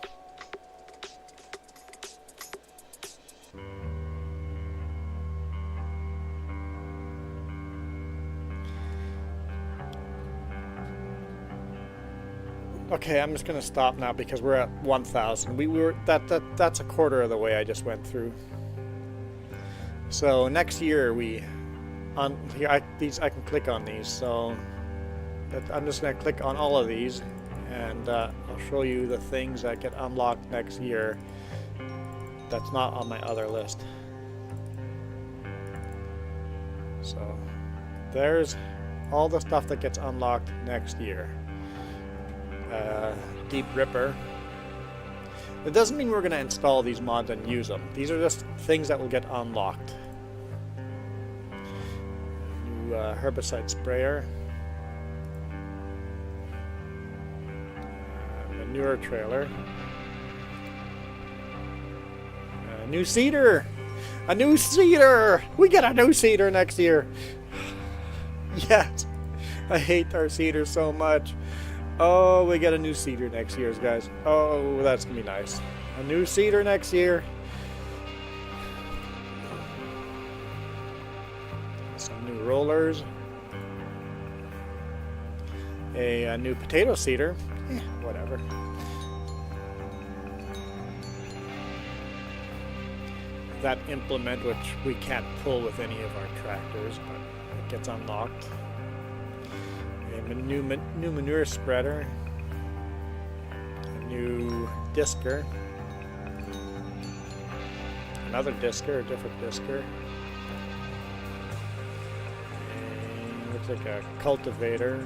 Okay, I'm just gonna stop now because we're at 1,000. That's a quarter of the way I just went through. So next year I can click on these. So I'm just gonna click on all of these, and I'll show you the things that get unlocked next year. That's not on my other list. So there's all the stuff that gets unlocked next year. Deep Ripper. It doesn't mean we're going to install these mods and use them. These are just things that will get unlocked. New herbicide sprayer. Manure trailer. New seeder! A new seeder! We get a new seeder next year! Yes! I hate our seeder so much. Oh, we get a new seeder next year, guys. Oh, that's gonna be nice. A new seeder next year. Some new rollers. A new potato seeder. Whatever. That implement, which we can't pull with any of our tractors, but it gets unlocked. A new manure spreader, a new disker, another disker, a different disker, and looks like a cultivator,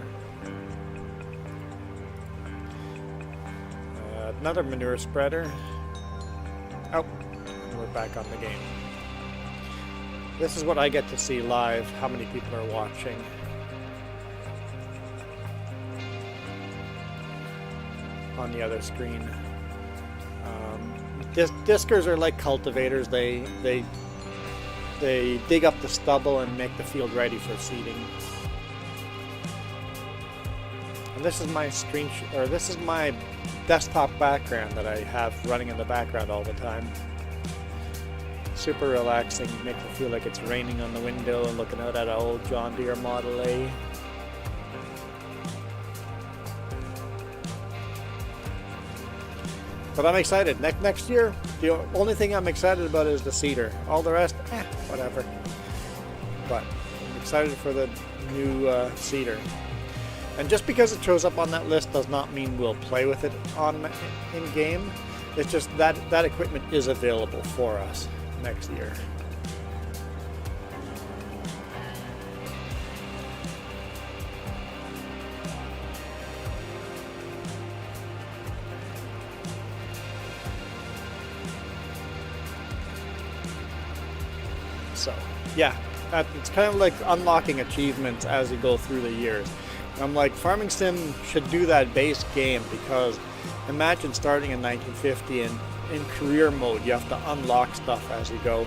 another manure spreader. Oh, we're back on the game. This is what I get to see live, how many people are watching. On the other screen. Diskers are like cultivators. They dig up the stubble and make the field ready for seeding. And this is my this is my desktop background that I have running in the background all the time. Super relaxing. Makes it feel like it's raining on the window and looking out at an old John Deere Model A. But I'm excited. Next year, the only thing I'm excited about is the seeder. All the rest, whatever. But I'm excited for the new seeder. And just because it shows up on that list does not mean we'll play with it in game. It's just that equipment is available for us next year. So, yeah, it's kind of like unlocking achievements as you go through the years. I'm like, Farming Sim should do that base game, because imagine starting in 1950 and in career mode you have to unlock stuff as you go.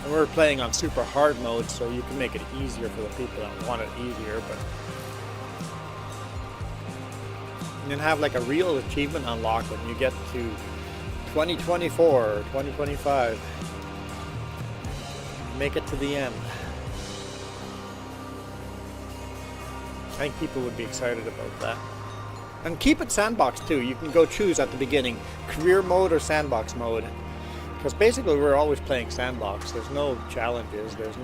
And we're playing on super hard mode, so you can make it easier for the people that want it easier, but and then have like a real achievement unlock when you get to 2024 or 2025. Make it to the end. I think people would be excited about that. And keep it sandbox too. You can go choose at the beginning, career mode or sandbox mode. Because basically we're always playing sandbox. There's no challenges. There's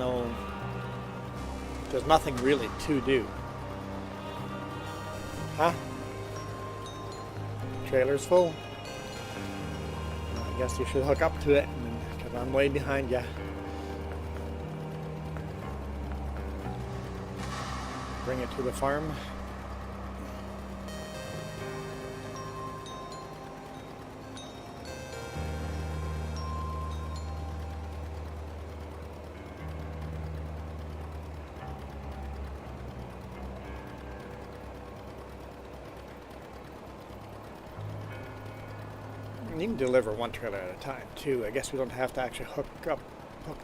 nothing really to do. Huh? Trailer's full. I guess you should hook up to it, because I'm way behind you. Bring it to the farm. You can deliver one trailer at a time too. I guess we don't have to actually hook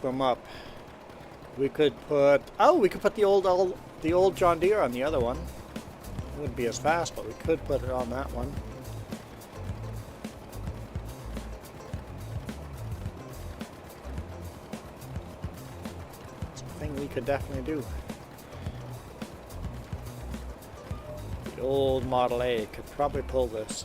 them up. We could put, oh, we could put the old John Deere on the other one. It wouldn't be as fast, but we could put it on that one. It's a thing we could definitely do. The old Model A could probably pull this.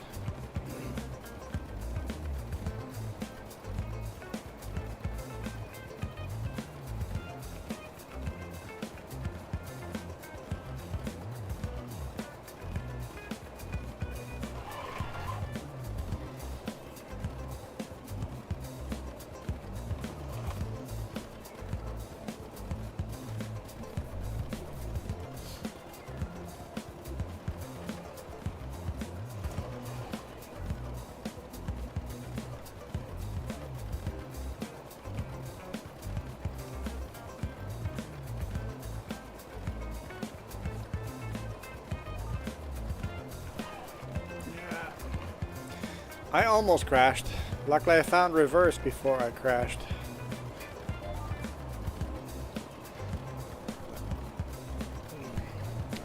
I almost crashed. Luckily I found reverse before I crashed.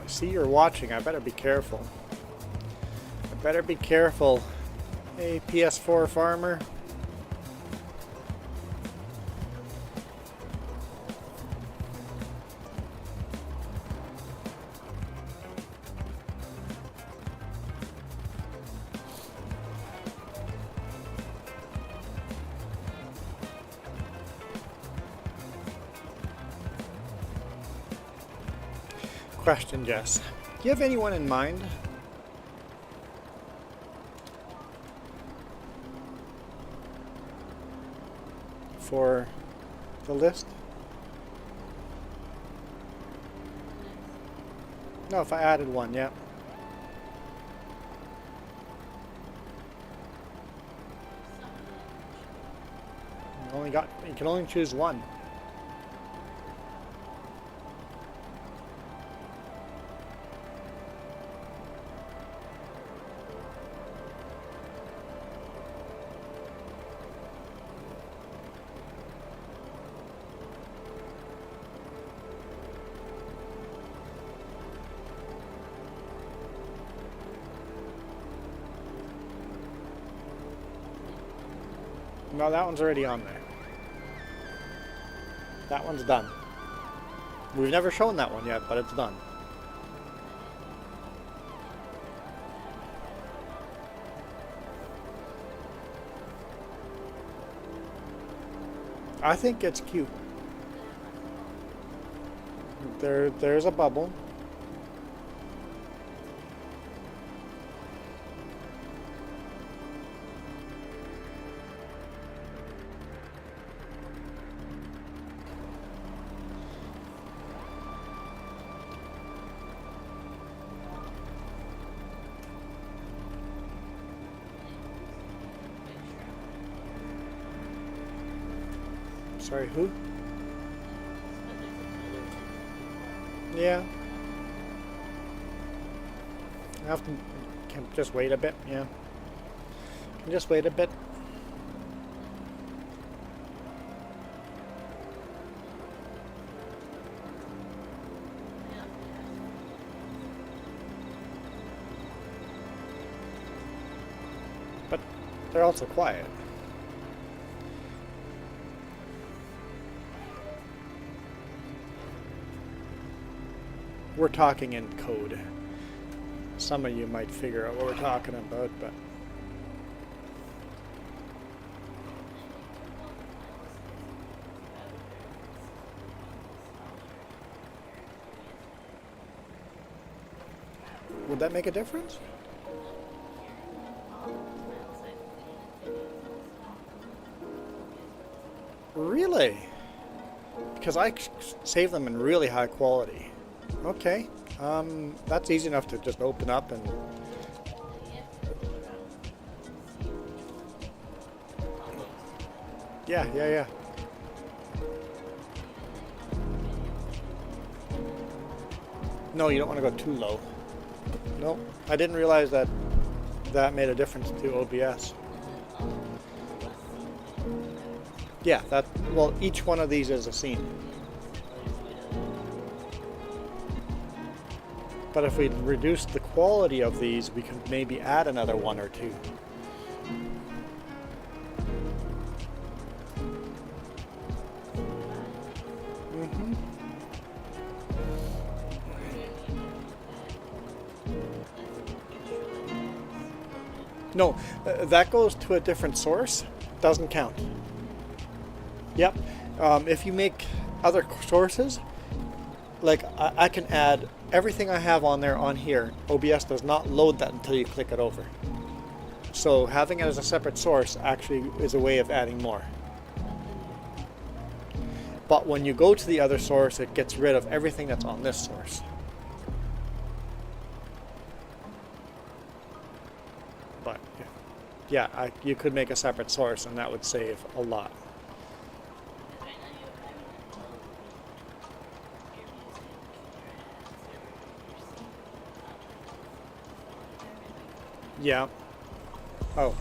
I see you're watching. I better be careful. I better be careful. Hey, PS4 farmer. Question, Jess. Do you have anyone in mind? For the list? No, if I added one, yeah. You can only choose one. No, that one's already on there. That one's done. We've never shown that one yet, but it's done. I think it's cute. There's a bubble. Sorry, who? Yeah. I have to. Can just wait a bit. Yeah. Can just wait a bit. But they're also quiet. We're talking in code. Some of you might figure out what we're talking about, but would that make a difference? Really? Because I save them in really high quality. Okay, that's easy enough to just open up and yeah. No, you don't want to go too low. No, I didn't realize that made a difference to OBS. Yeah, well, each one of these is a scene. But if we reduce the quality of these, we can maybe add another one or two. No, that goes to a different source. Doesn't count. Yep. If you make other sources, like I can add everything I have on there on here. OBS does not load that until you click it over. So having it as a separate source actually is a way of adding more. But when you go to the other source, it gets rid of everything that's on this source. But yeah, you could make a separate source and that would save a lot. Yeah. Oh,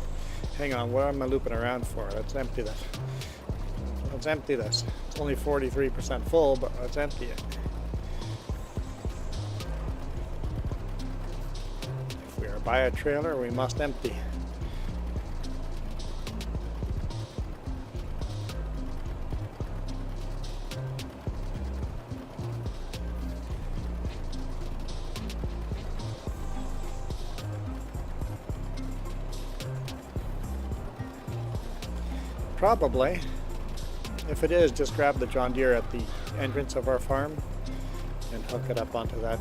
hang on. What am I looping around for? Let's empty this. Let's empty this. It's only 43% full, but let's empty it. If we are by a trailer, we must empty. Probably. If it is, just grab the John Deere at the entrance of our farm and hook it up onto that.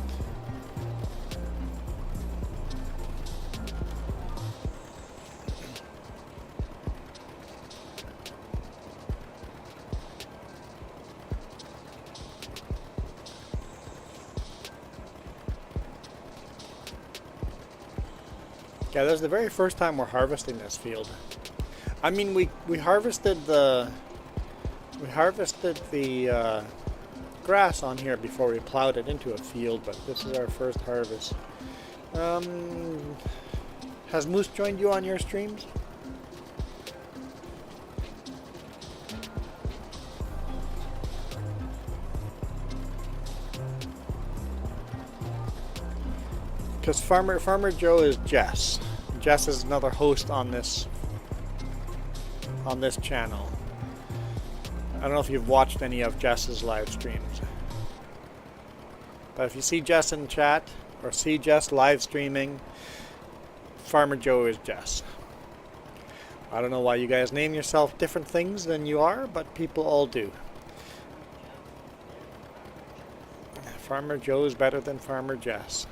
Yeah, this is the very first time we're harvesting this field. I mean, we harvested the grass on here before we plowed it into a field, but this is our first harvest. Has Moose joined you on your streams? Because Farmer Joe is Jess. Jess is another host on this channel. I don't know if you've watched any of Jess's live streams, but if you see Jess in chat or see Jess live streaming, Farmer Joe is Jess. I don't know why you guys name yourself different things than you are, but people all do. Farmer Joe is better than Farmer Jess.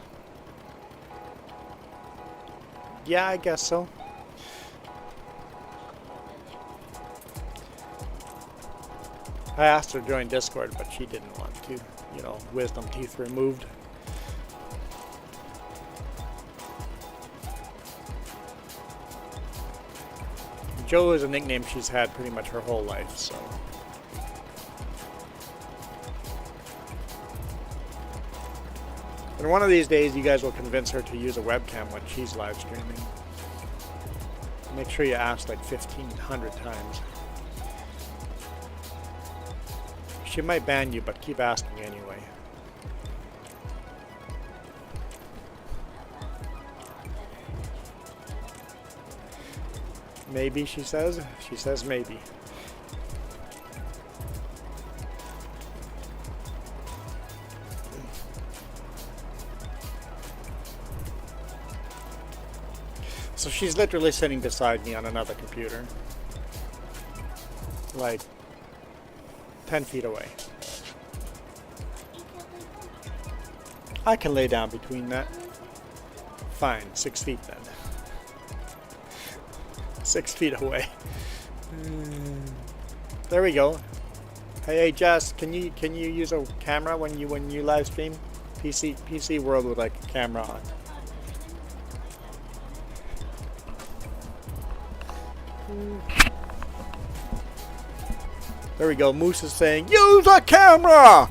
Yeah, I guess so. I asked her to join Discord, but she didn't want to. You know, wisdom teeth removed. Joe is a nickname she's had pretty much her whole life, so. And one of these days, you guys will convince her to use a webcam when she's live streaming. Make sure you ask like 1,500 times. She might ban you, but keep asking anyway. Maybe, she says. She says maybe. So she's literally sitting beside me on another computer. Like 10 feet away. I can lay down between that. Fine, 6 feet then. 6 feet away. There we go. Hey Jess, can you use a camera when you live stream? PC World would like a camera on. There we go. Moose is saying, use a camera!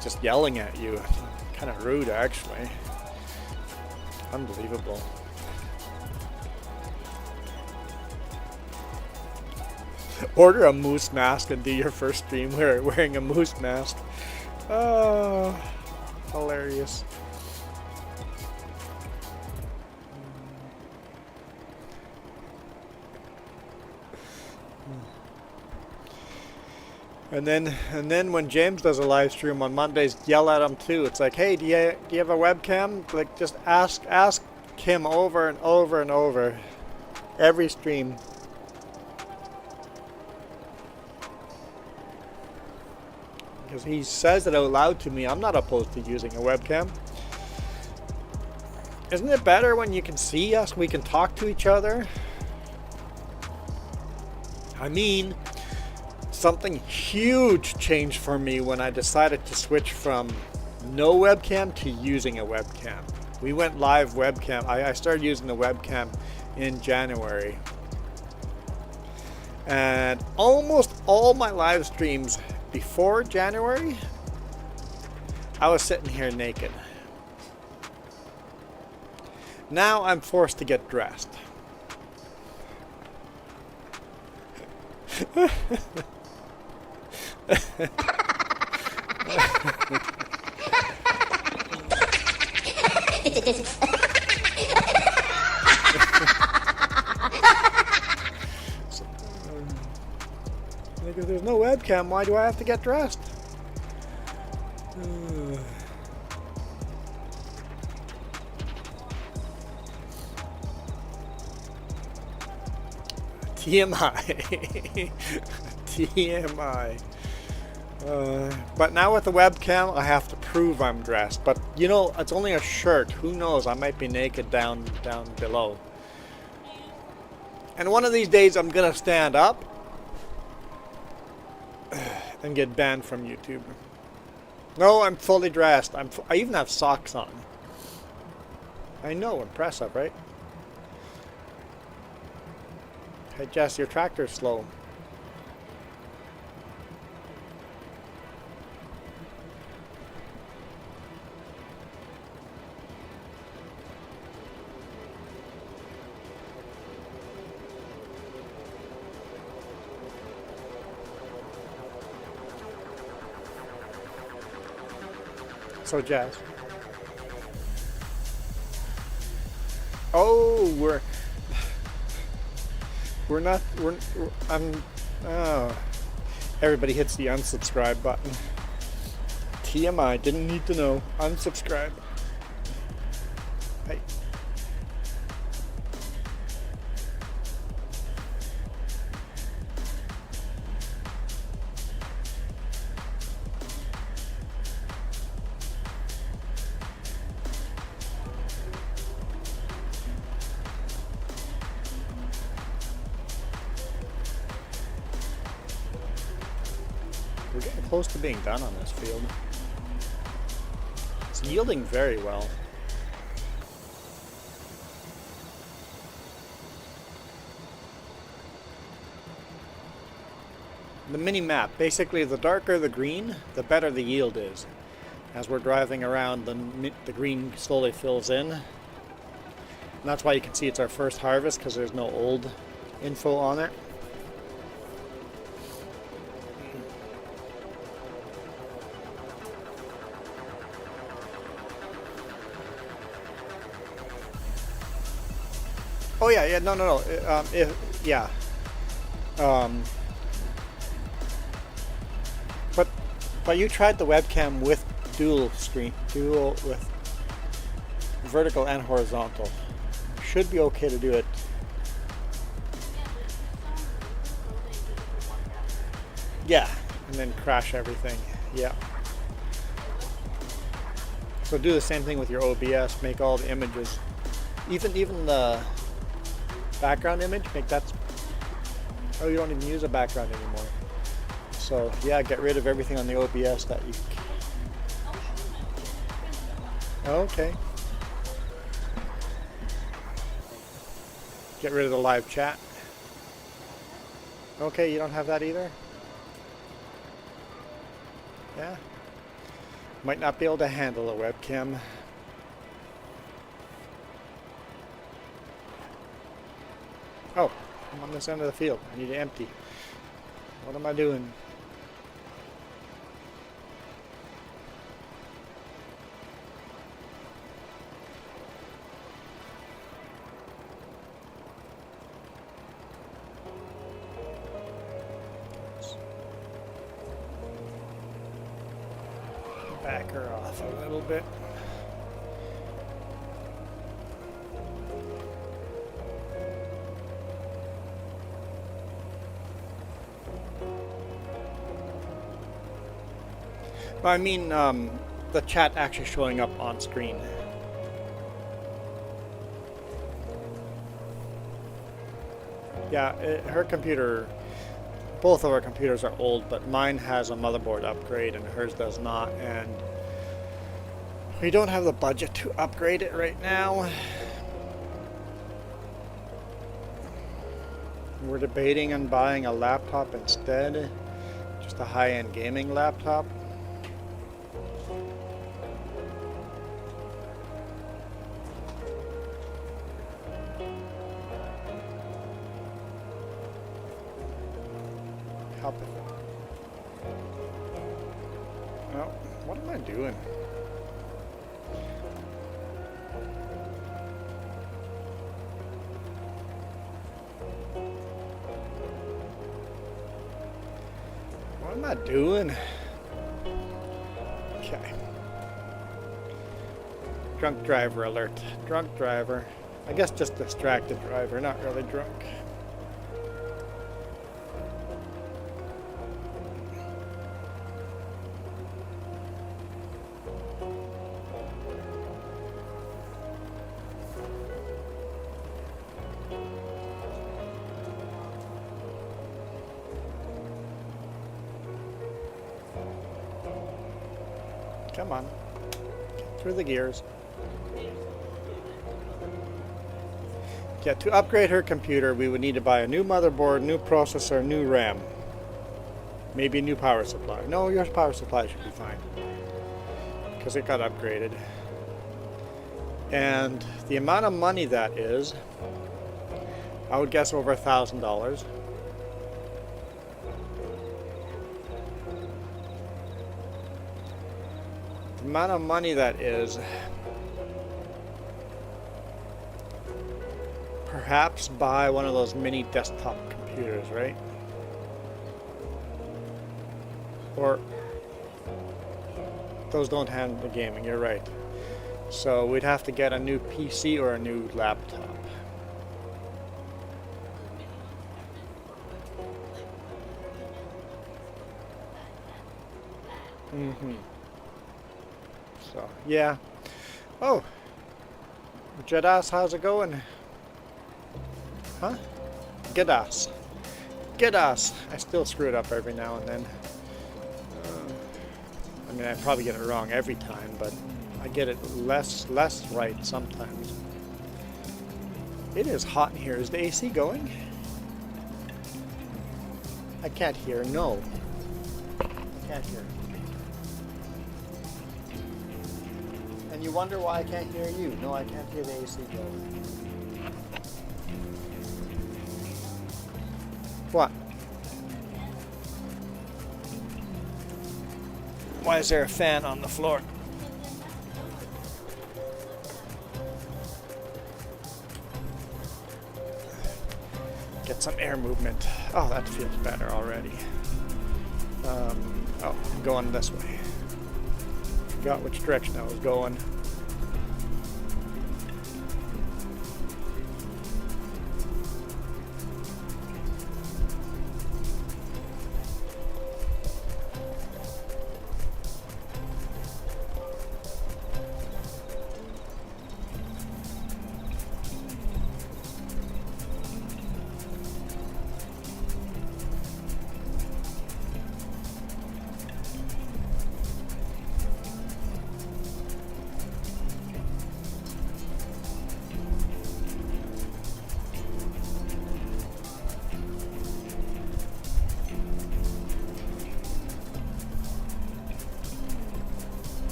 Just yelling at you. Kind of rude, actually. Unbelievable. Order a moose mask and do your first stream wearing a moose mask. Oh, hilarious. And then when James does a live stream on Mondays, yell at him too. It's like, hey, do you have a webcam? Like, just ask him over and over and over, every stream. Because he says it out loud to me. I'm not opposed to using a webcam. Isn't it better when you can see us? We can talk to each other. I mean, something huge changed for me when I decided to switch from no webcam to using a webcam. We went live webcam. I started using the webcam in January. And almost all my live streams before January, I was sitting here naked. Now I'm forced to get dressed. If there's no webcam, why do I have to get dressed? TMI. TMI. But now with the webcam, I have to prove I'm dressed. But you know, it's only a shirt. Who knows? I might be naked down below. And one of these days, I'm gonna stand up and get banned from YouTube. No, I'm fully dressed. I even have socks on. I know, impressive, right? Hey Jess, your tractor's slow. So Jazz. Oh, everybody hits the unsubscribe button. TMI, didn't need to know. Unsubscribe. Hey. We're getting close to being done on this field. It's yielding very well. The mini map, basically the darker the green, the better the yield is. As we're driving around, the green slowly fills in. And that's why you can see it's our first harvest, because there's no old info on it. Oh yeah, no. But you tried the webcam with dual with vertical and horizontal. Should be okay to do it. Yeah, and then crash everything. Yeah. So do the same thing with your OBS. Make all the images, even the background image, make that. Oh, you don't even use a background anymore. So yeah, get rid of everything on the OBS that you. Okay. Get rid of the live chat. Okay, you don't have that either? Yeah. Might not be able to handle a webcam. Oh, I'm on this end of the field. I need to empty. What am I doing? back her off a little bit. I mean, the chat actually showing up on screen. Yeah, her computer, both of our computers are old, but mine has a motherboard upgrade and hers does not, and we don't have the budget to upgrade it right now. We're debating on buying a laptop instead, just a high-end gaming laptop. Oh, what am I doing? What am I doing? Okay. Drunk driver alert. Drunk driver. I guess just distracted driver, not really drunk. Come on. Get through the gears. Yeah, to upgrade her computer, we would need to buy a new motherboard, new processor, new RAM. Maybe a new power supply. No, your power supply should be fine, because it got upgraded. And the amount of money that is, I would guess over $1,000. The amount of money that is, perhaps buy one of those mini desktop computers, right? Or those don't handle the gaming, you're right. So we'd have to get a new PC or a new laptop. So, yeah. Oh! Jedas, how's it going? Huh? Gedas. Gedas! I still screw it up every now and then. I mean, I probably get it wrong every time, but I get it less right sometimes. It is hot in here. Is the AC going? I can't hear. No. I can't hear. And you wonder why I can't hear you. No, I can't hear the AC going. What? Why is there a fan on the floor? Get some air movement. Oh, that feels better already. Oh, going this way. Forgot which direction I was going.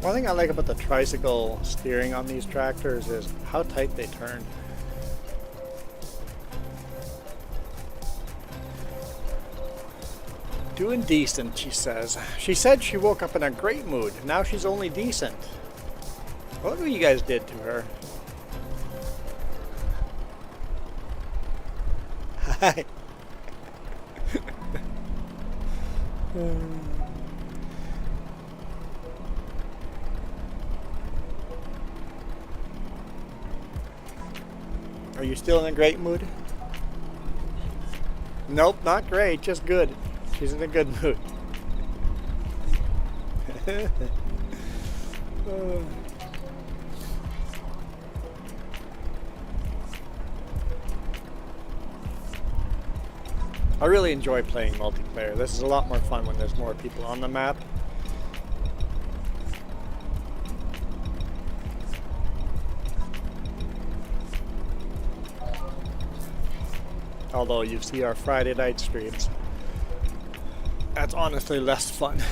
One thing I like about the tricycle steering on these tractors is how tight they turn. Doing decent, she says. She said she woke up in a great mood. Now she's only decent. Look what you guys did to her. Hi. Are you still in a great mood? Nope, not great, just good. She's in a good mood. I really enjoy playing multiplayer. This is a lot more fun when there's more people on the map. Although you see our Friday night streams, that's honestly less fun.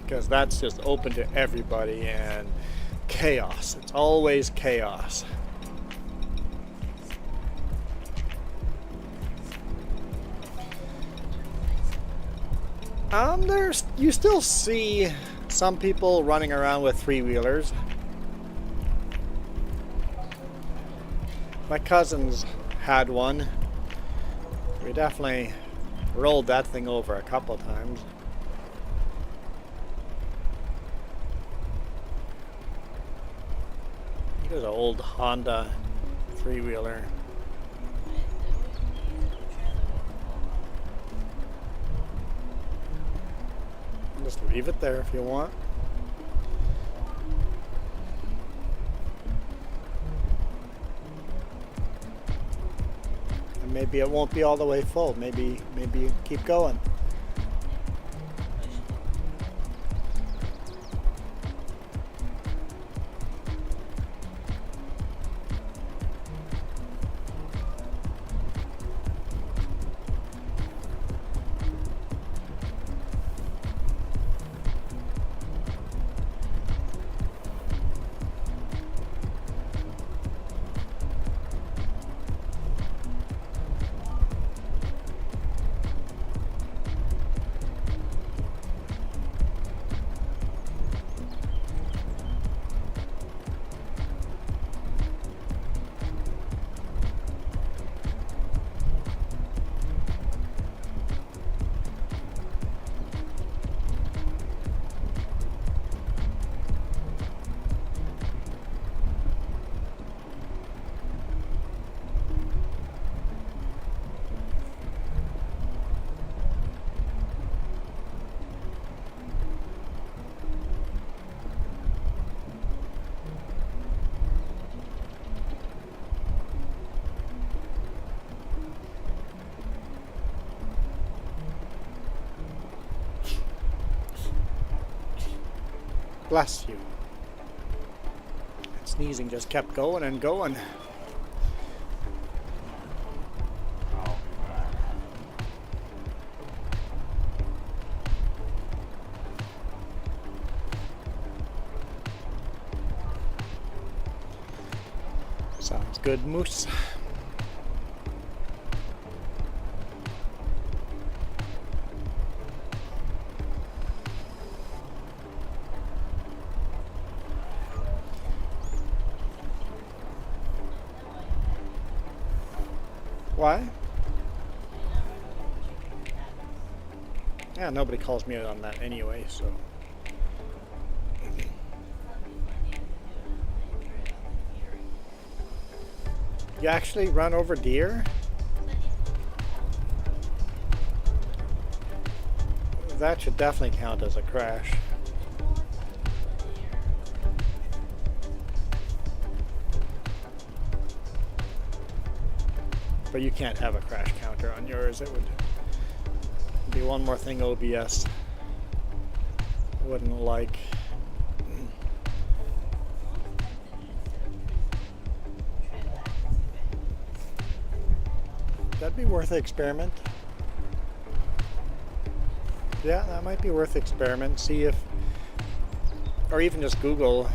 Because that's just open to everybody and chaos. It's always chaos. You still see some people running around with three-wheelers. My cousins had one. We definitely rolled that thing over a couple times. It was an old Honda three-wheeler. Just leave it there if you want. And maybe it won't be all the way full. Maybe you keep going. Bless you. That sneezing just kept going and going. Sounds good, Moose. Why? Yeah, nobody calls me out on that anyway, so. You actually run over deer? That should definitely count as a crash. But you can't have a crash counter on yours. It would be one more thing OBS wouldn't like. That'd be worth an experiment. Yeah, that might be worth experiment. See if, or even just Google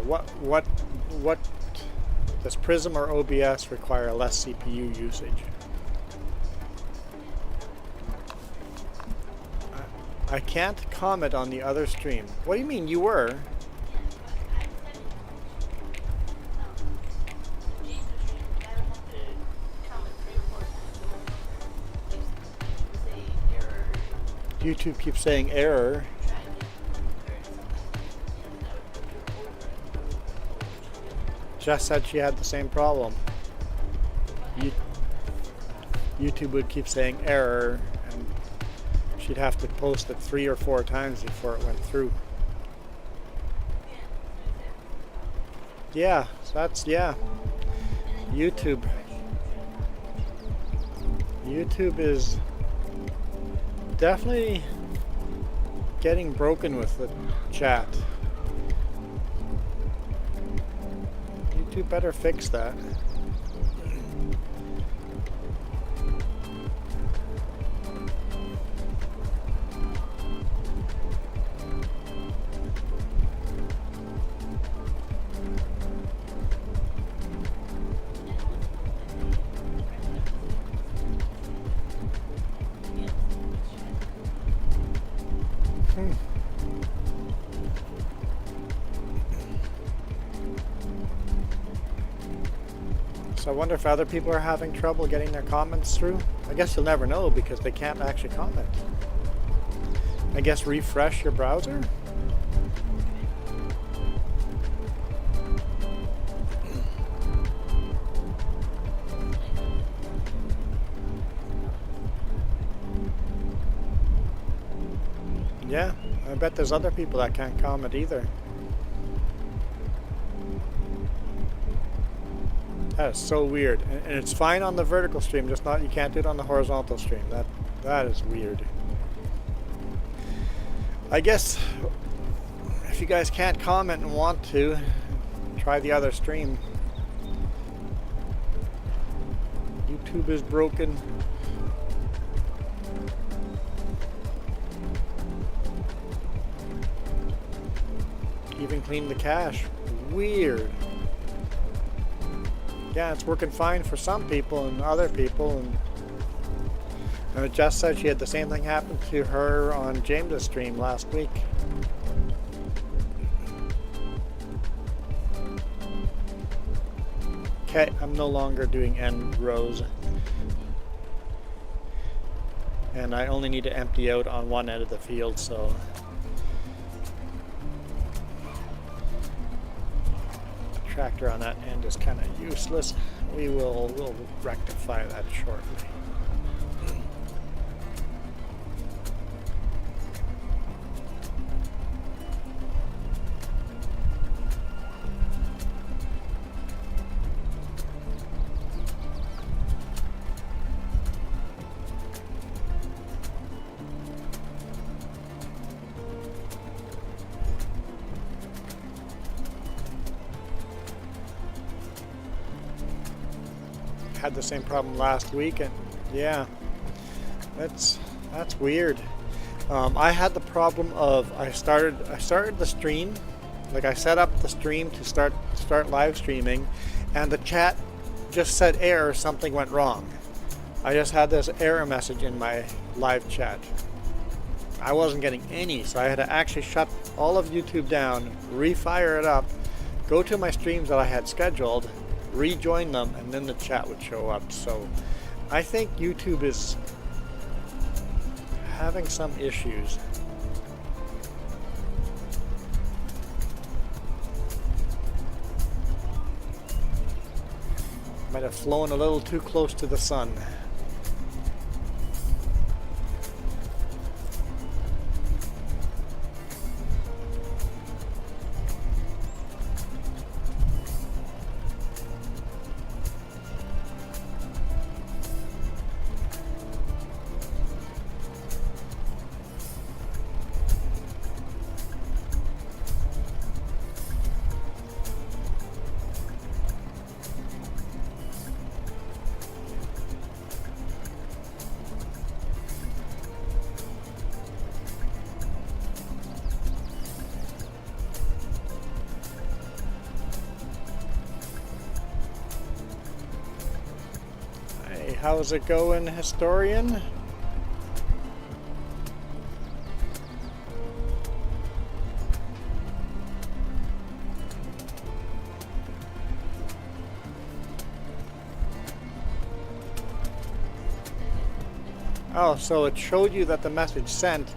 what does Prism or OBS require less CPU usage? I can't comment on the other stream. What do you mean you were? YouTube keeps saying error. Jess said she had the same problem. YouTube would keep saying error, and she'd have to post it 3 or 4 times before it went through. Yeah, so that's, yeah. YouTube is definitely getting broken with the chat. YouTube better fix that. So I wonder if other people are having trouble getting their comments through. I guess you'll never know because they can't actually comment. I guess refresh your browser? Yeah, I bet there's other people that can't comment either. That is so weird, and it's fine on the vertical stream, just not, you can't do it on the horizontal stream. That is weird. I guess if you guys can't comment and want to, try the other stream. YouTube is broken. Even clean the cache. Weird. Yeah, it's working fine for some people and other people, and Jess said she had the same thing happen to her on James's stream last week. Okay, I'm no longer doing end rows, and I only need to empty out on one end of the field, so tractor on that end is kind of useless. We'll rectify that shortly. Had the same problem last week, and yeah, that's weird. I had the problem of I started the stream, like I set up the stream to start live streaming, and the chat just said error, something went wrong. I just had this error message in my live chat. I wasn't getting any, so I had to actually shut all of YouTube down, refire it up, go to my streams that I had scheduled, rejoin them, and then the chat would show up. So I think YouTube is having some issues. Might have flown a little too close to the sun. How's it going, historian? Oh, so it showed you that the message sent,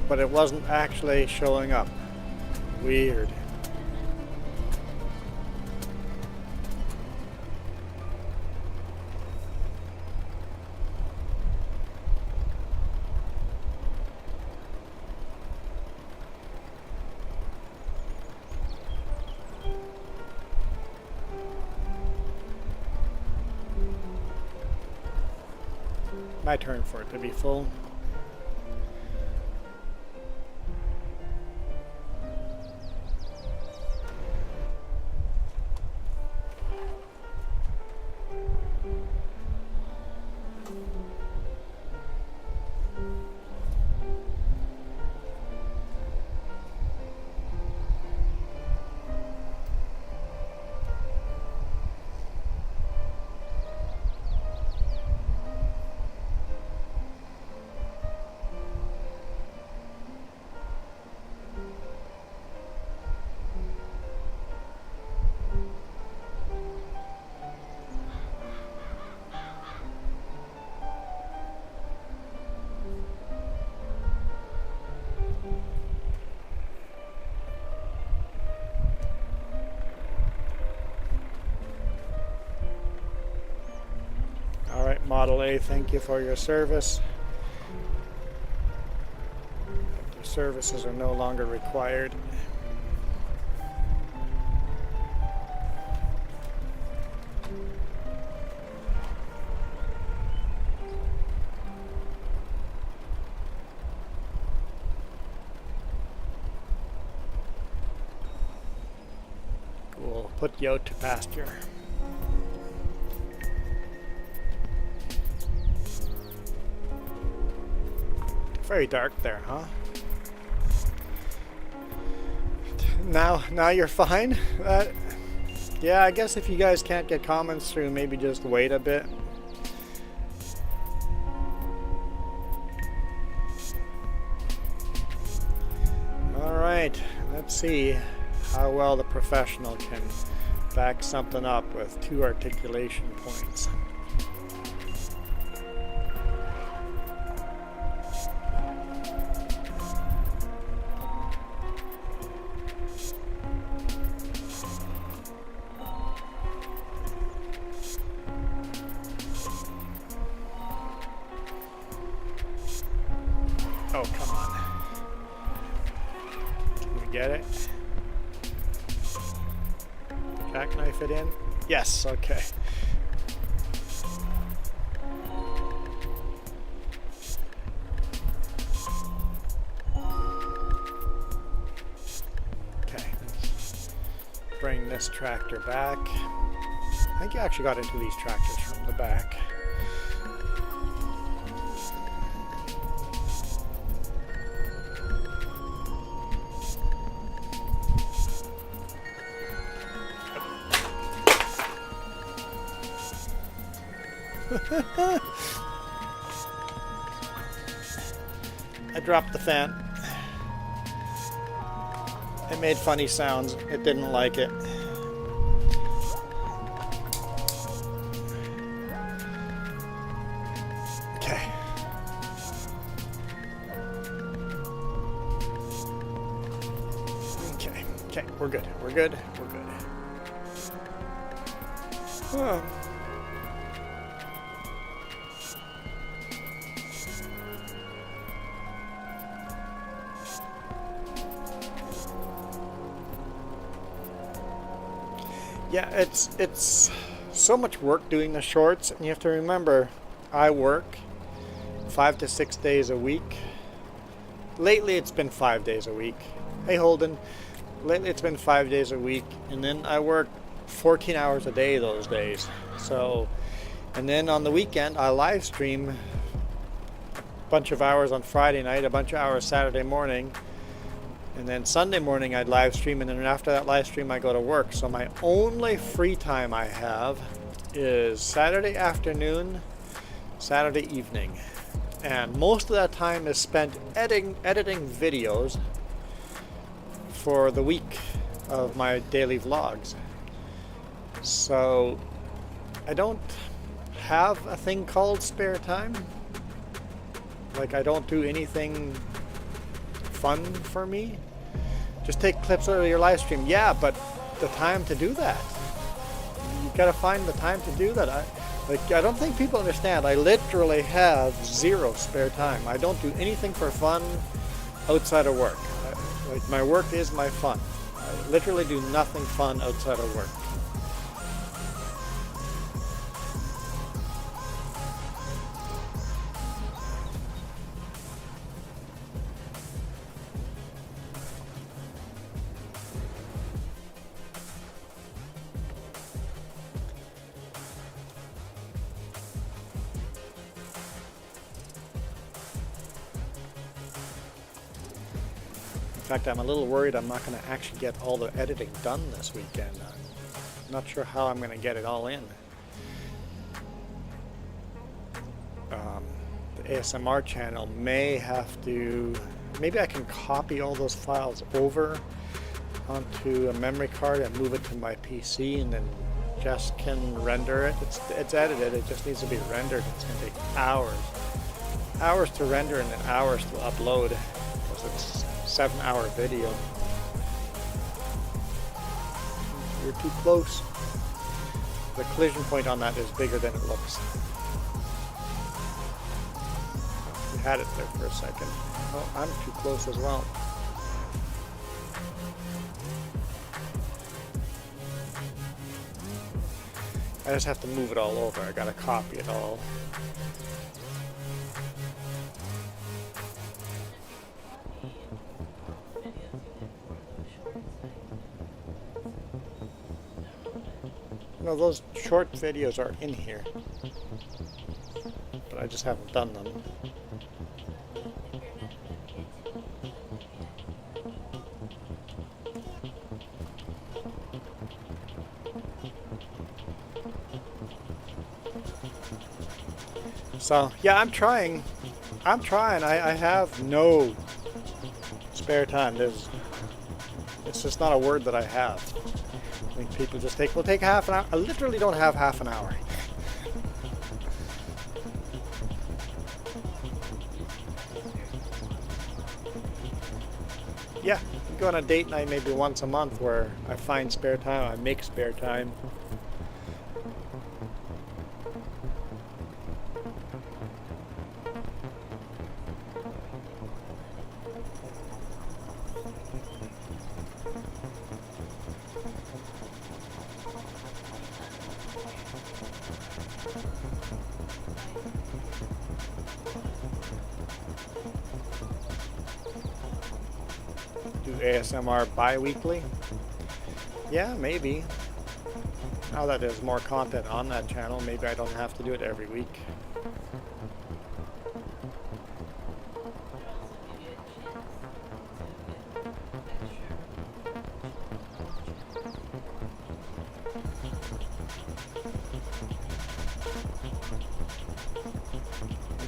but it wasn't actually showing up. Weird. My turn for it to be full. Alright, Model A, thank you for your service. Your services are no longer required. We'll put you out to pasture. Very dark there, huh? Now you're fine? Yeah, I guess if you guys can't get comments through, maybe just wait a bit. Alright, let's see how well the professional can back something up with 2 articulation points. Oh, come on. Can we get it? Jackknife it in? Yes, okay. Okay. Bring this tractor back. I think you actually got into these tractors from the back. I dropped the fan. It made funny sounds. It didn't like it. Okay. Okay, we're good. We're good. We're good. Oh. Yeah, it's so much work doing the shorts, and you have to remember, I work 5 to 6 days a week. Lately, it's been 5 days a week. Hey, Holden. Lately, it's been 5 days a week, and then I work 14 hours a day those days. So, and then on the weekend, I live stream a bunch of hours on Friday night, a bunch of hours Saturday morning. And then Sunday morning I'd live stream, and then after that live stream I go to work. So my only free time I have is Saturday afternoon, Saturday evening. And most of that time is spent editing videos for the week of my daily vlogs. So I don't have a thing called spare time. Like, I don't do anything fun for me. Just take clips out of your live stream. Yeah, but the time to do that. You gotta find the time to do that. I don't think people understand. I literally have zero spare time. I don't do anything for fun outside of work. Like, my work is my fun. I literally do nothing fun outside of work. In fact, I'm a little worried I'm not going to actually get all the editing done this weekend. I'm not sure how I'm going to get it all in. The ASMR channel may have to... Maybe I can copy all those files over onto a memory card and move it to my PC, and then Jess can render it. It's edited, it just needs to be rendered. It's going to take hours. Hours to render and then hours to upload, because it's 7-hour video. You're too close. The collision point on that is bigger than it looks. You had it there for a second. Oh, I'm too close as well. I just have to move it all over. I gotta copy it all. No, those short videos are in here, but I just haven't done them. So, yeah, I'm trying. I have no spare time. It's just not a word that I have. I think people just we'll take half an hour. I literally don't have half an hour. Yeah, I go on a date night maybe once a month where I find spare time, I make spare time. ASMR bi-weekly? Yeah, maybe. Now that there's more content on that channel, maybe I don't have to do it every week.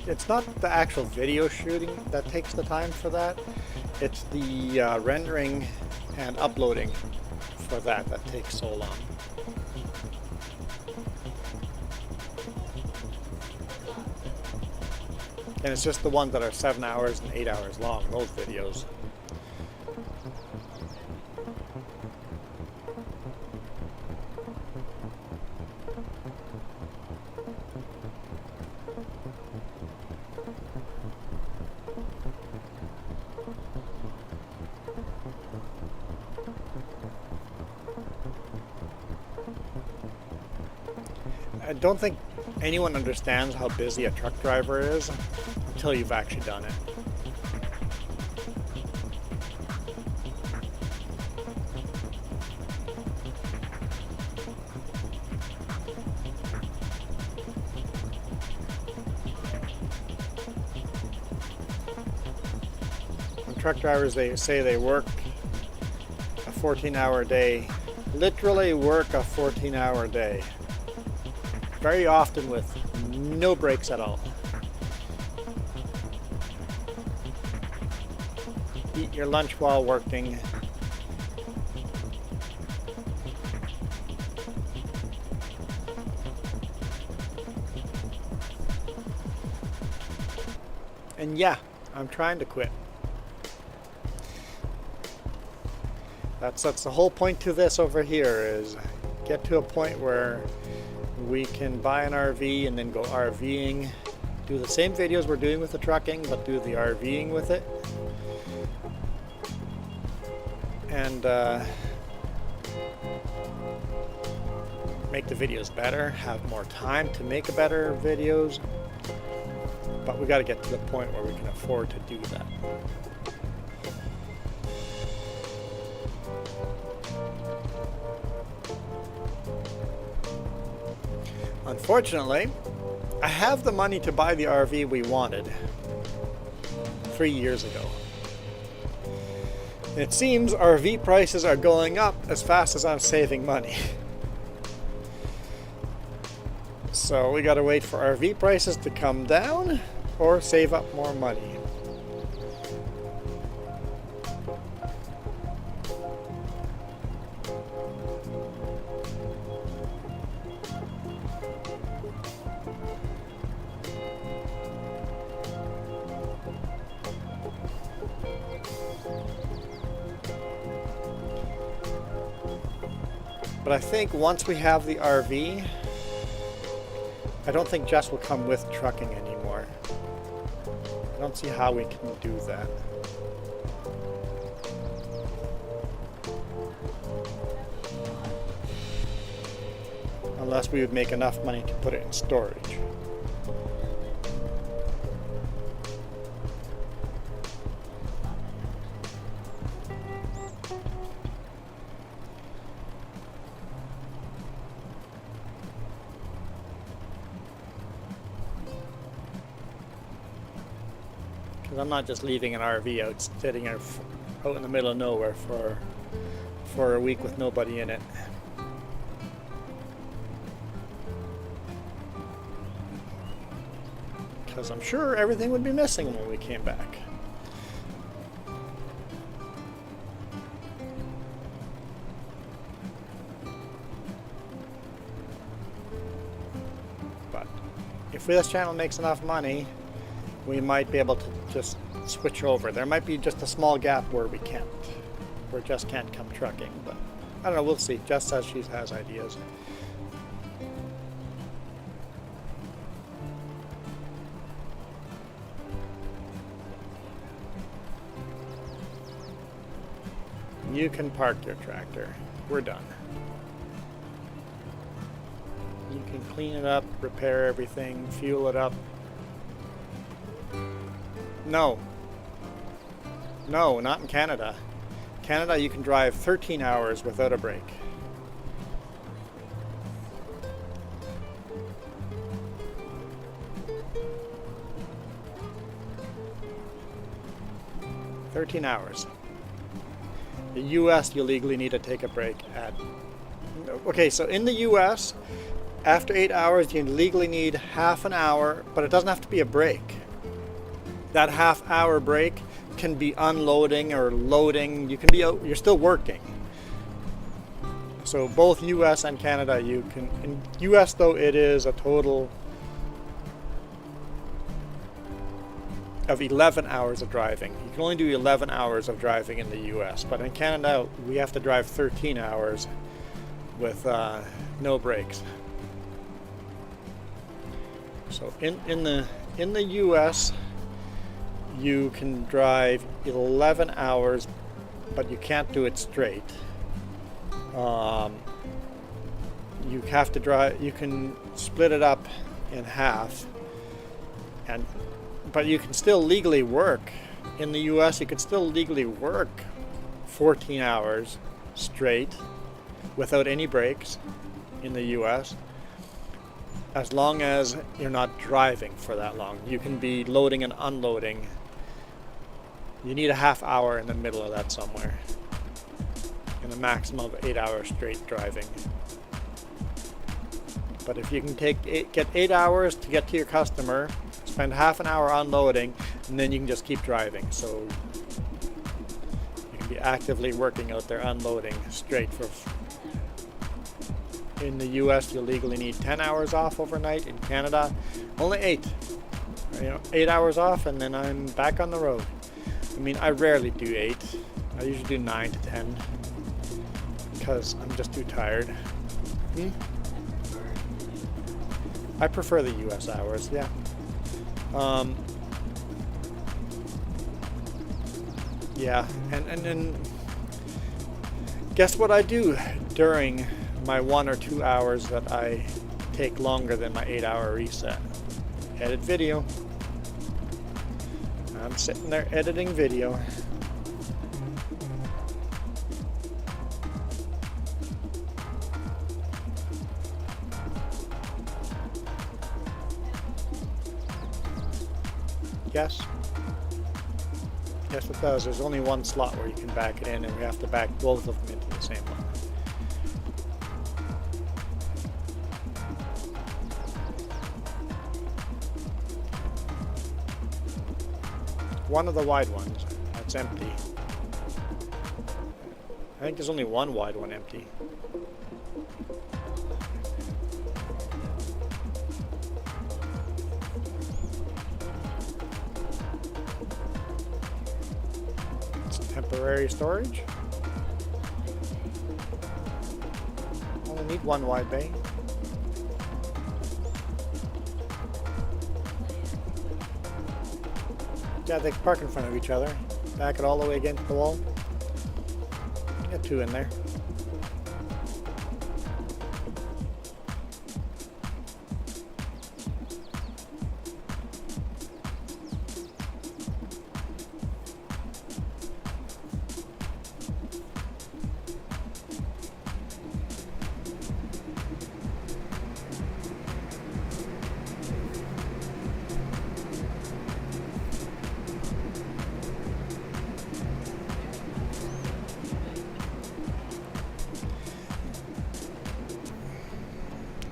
It's not the actual video shooting that takes the time for that. It's the rendering and uploading for that takes so long. And it's just the ones that are 7 hours and 8 hours long, those videos. I don't think anyone understands how busy a truck driver is until you've actually done it. When truck drivers, they say they work a 14-hour day, literally work a 14-hour day. Very often with no breaks at all. Eat your lunch while working. And And yeah, I'm trying to quit. That's the whole point to this over here, is get to a point where we can buy an RV and then go RVing, do the same videos we're doing with the trucking, but do the RVing with it. And make the videos better, have more time to make better videos, but we got to get to the point where we can afford to do that. Unfortunately, I have the money to buy the RV we wanted 3 years ago. And it seems RV prices are going up as fast as I'm saving money. So we gotta wait for RV prices to come down or save up more money. But I think once we have the RV, I don't think Jess will come with trucking anymore. I don't see how we can do that. Unless we would make enough money to put it in storage. I'm not just leaving an RV out sitting out in the middle of nowhere for a week with nobody in it. Because I'm sure everything would be missing when we came back. But if this channel makes enough money, we might be able to just switch over. There might be just a small gap where we can't, where Jess can't come trucking, but I don't know, we'll see. Jess says she has ideas. You can park your tractor. We're done. You can clean it up, repair everything, fuel it up. No, not in Canada. Canada, you can drive 13 hours without a break. "13 hours. The US, you legally need to take a break at... Okay, so in the US, after 8 hours, you legally need half an hour, but it doesn't have to be a break. That half-hour break can be unloading or loading. You can be out, you're still working. So both US and Canada, you can. In US though, it is a total of 11 hours of driving. You can only do 11 hours of driving in the US, but in Canada we have to drive 13 hours with no breaks. So in the US, you can drive 11 hours, but you can't do it straight. You have to drive. You can split it up in half, but you can still legally work. In the U.S., you can still legally work 14 hours straight without any breaks in the U.S. as long as you're not driving for that long. You can be loading and unloading. You need a half hour in the middle of that somewhere, and a maximum of 8 hours straight driving. But if you can get 8 hours to get to your customer, spend half an hour unloading, and then you can just keep driving. So you can be actively working out there unloading straight for... In the US, you'll legally need 10 hours off overnight. In Canada, only 8. 8 hours off, and then I'm back on the road. I mean, I rarely do 8. I usually do 9 to 10 because I'm just too tired. I prefer the US hours, yeah. Yeah, and guess what I do during my 1 or 2 hours that I take longer than my 8-hour reset? Edit video. I'm sitting there editing video. Yes. Yes, it does. There's only one slot where you can back it in, and we have to back both of them into the same one. One of the wide ones. That's empty. I think there's only one wide one empty. It's temporary storage. Only need one wide bay. Yeah, they can park in front of each other. Back it all the way against the wall. Get 2 in there.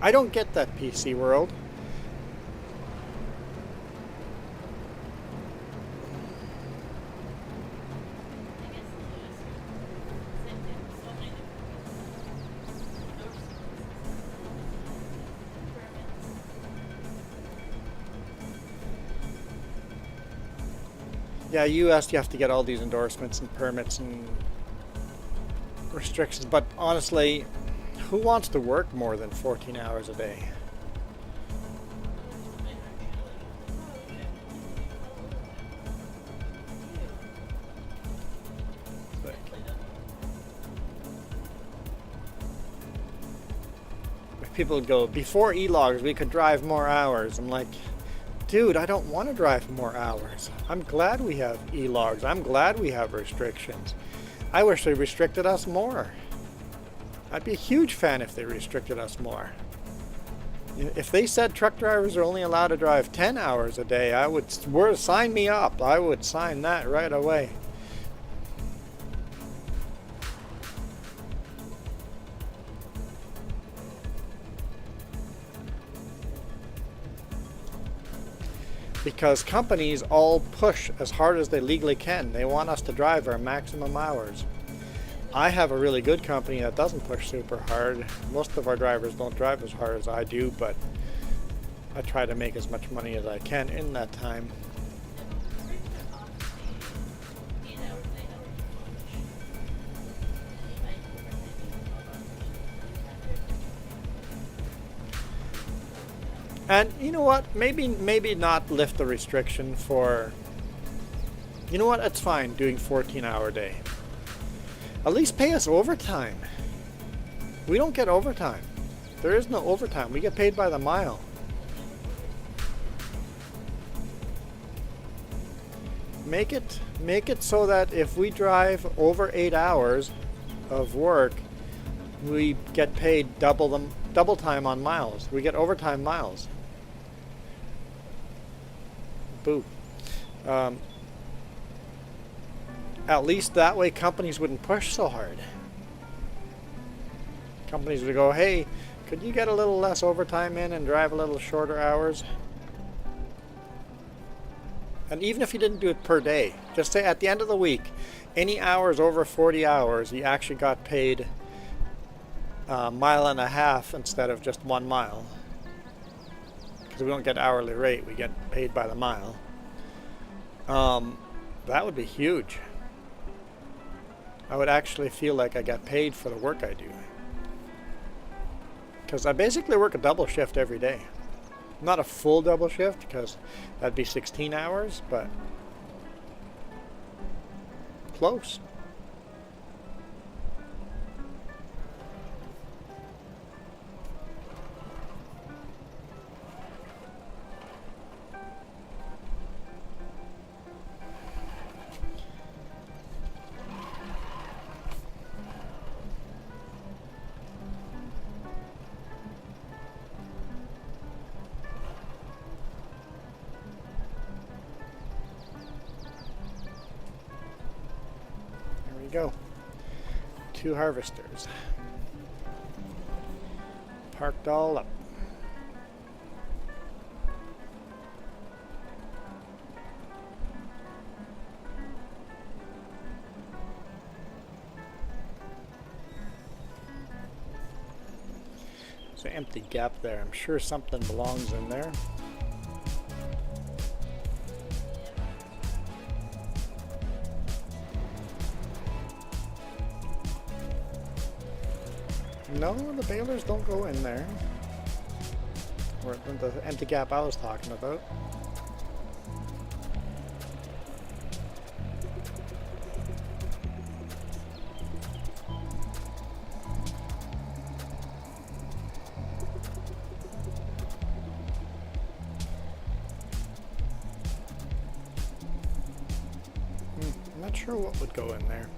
I don't get that, PC World. Yeah, US, you have to get all these endorsements and permits and restrictions, but honestly, who wants to work more than 14 hours a day? If people would go, before e-logs we could drive more hours. I'm like, dude, I don't want to drive more hours. I'm glad we have e-logs. I'm glad we have restrictions. I wish they restricted us more. I'd be a huge fan if they restricted us more. If they said truck drivers are only allowed to drive 10 hours a day, sign me up. I would sign that right away. Because companies all push as hard as they legally can. They want us to drive our maximum hours. I have a really good company that doesn't push super hard. Most of our drivers don't drive as hard as I do, but I try to make as much money as I can in that time. And you know what? Maybe not lift the restriction for... You know what? It's fine doing 14-hour day. At least pay us overtime. We don't get overtime. There is no overtime. We get paid by the mile. Make it so that if we drive over 8 hours of work, we get paid double time on miles. We get overtime miles. Boo. At least that way companies wouldn't push so hard. Companies would go, hey, could you get a little less overtime in and drive a little shorter hours? And even if you didn't do it per day, just say at the end of the week, any hours over 40 hours, you actually got paid a mile and a half instead of just 1 mile. because we don't get hourly rate, we get paid by the mile. That would be huge. I would actually feel like I got paid for the work I do. Because I basically work a double shift every day. Not a full double shift, because that'd be 16 hours, but close. Go. 2 harvesters. Parked all up. There's an empty gap there. I'm sure something belongs in there. No, the balers don't go in there. Or the empty gap I was talking about. I'm not sure what would go in there.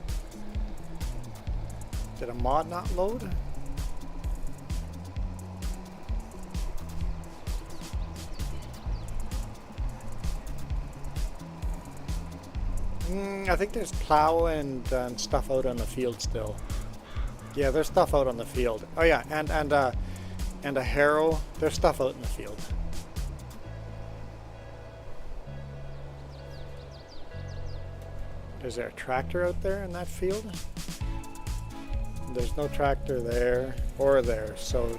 Did a mod not load? I think there's plow and stuff out on the field still. Yeah, there's stuff out on the field. Oh yeah, and a harrow. There's stuff out in the field. Is there a tractor out there in that field? There's no tractor there or there, so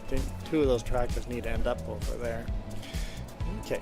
2 of those tractors need to end up over there. Okay.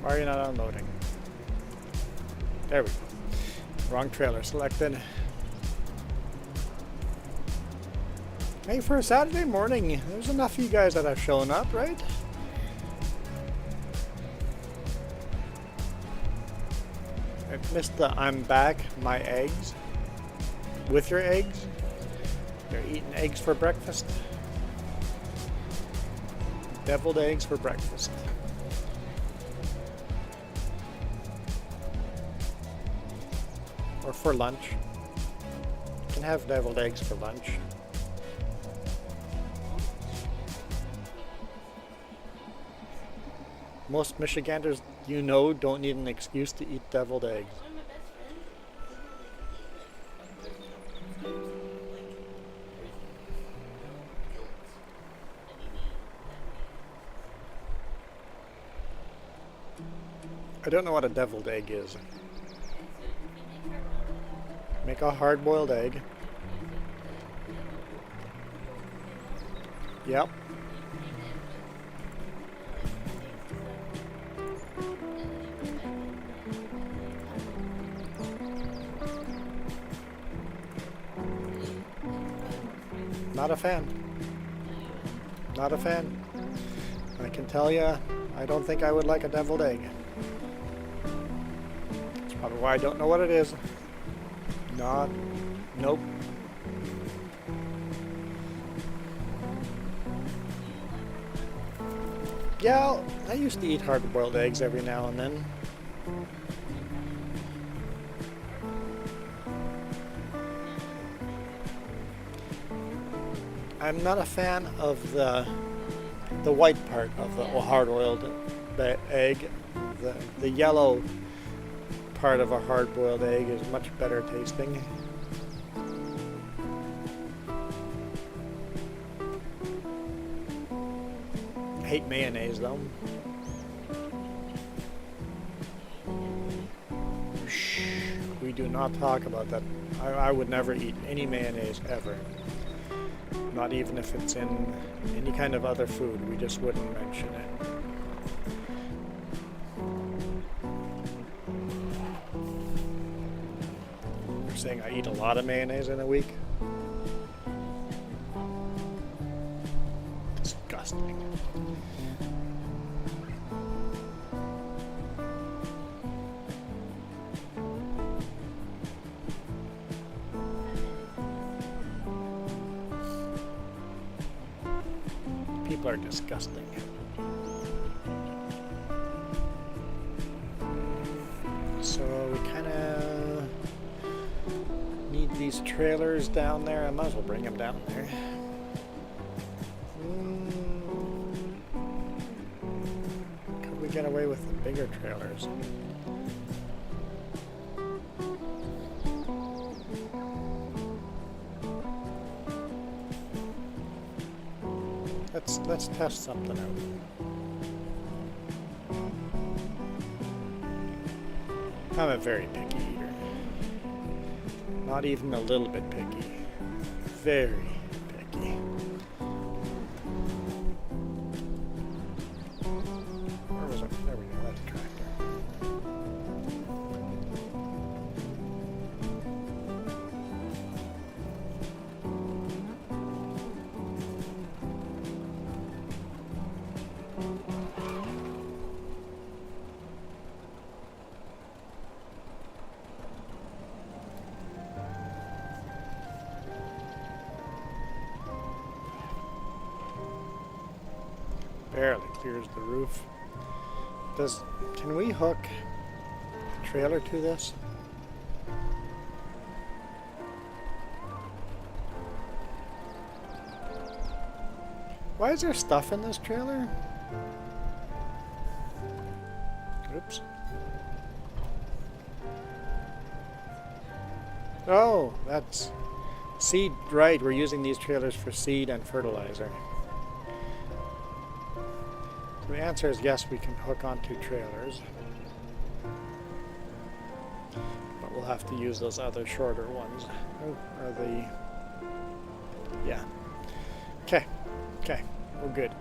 Why are you not unloading? There we go. Wrong trailer selected. Hey, for a Saturday morning, there's enough of you guys that have shown up, right? I missed the I'm back, my eggs. With your eggs? You're eating eggs for breakfast? Deviled eggs for breakfast. Or for lunch. You can have deviled eggs for lunch. Most Michiganders you know don't need an excuse to eat deviled eggs. I don't know what a deviled egg is. Make a hard-boiled egg. Yep. Not a fan. Not a fan. I can tell you, I don't think I would like a deviled egg. That's probably why I don't know what it is. Not. Nope. Yeah, I used to eat hard-boiled eggs every now and then. I'm not a fan of the white part of the hard-boiled egg. The yellow part of a hard-boiled egg is much better tasting. I hate mayonnaise though. Shh, we do not talk about that. I would never eat any mayonnaise ever. Not even if it's in any kind of other food. We just wouldn't mention it. You're saying I eat a lot of mayonnaise in a week? Disgusting. People are disgusting. So we kind of need these trailers down there. I might as well bring them down there. Could we get away with the bigger trailers? Let's test something out. I'm a very picky eater. Not even a little bit picky. Very picky. Where was it? There we go. That's a tractor. Barely clears the roof. Can we hook a trailer to this? Why is there stuff in this trailer? Oops. Oh, that's seed, right, we're using these trailers for seed and fertilizer. So the answer is yes, we can hook onto trailers. But we'll have to use those other shorter ones. Oh, are the... yeah. Okay, we're good.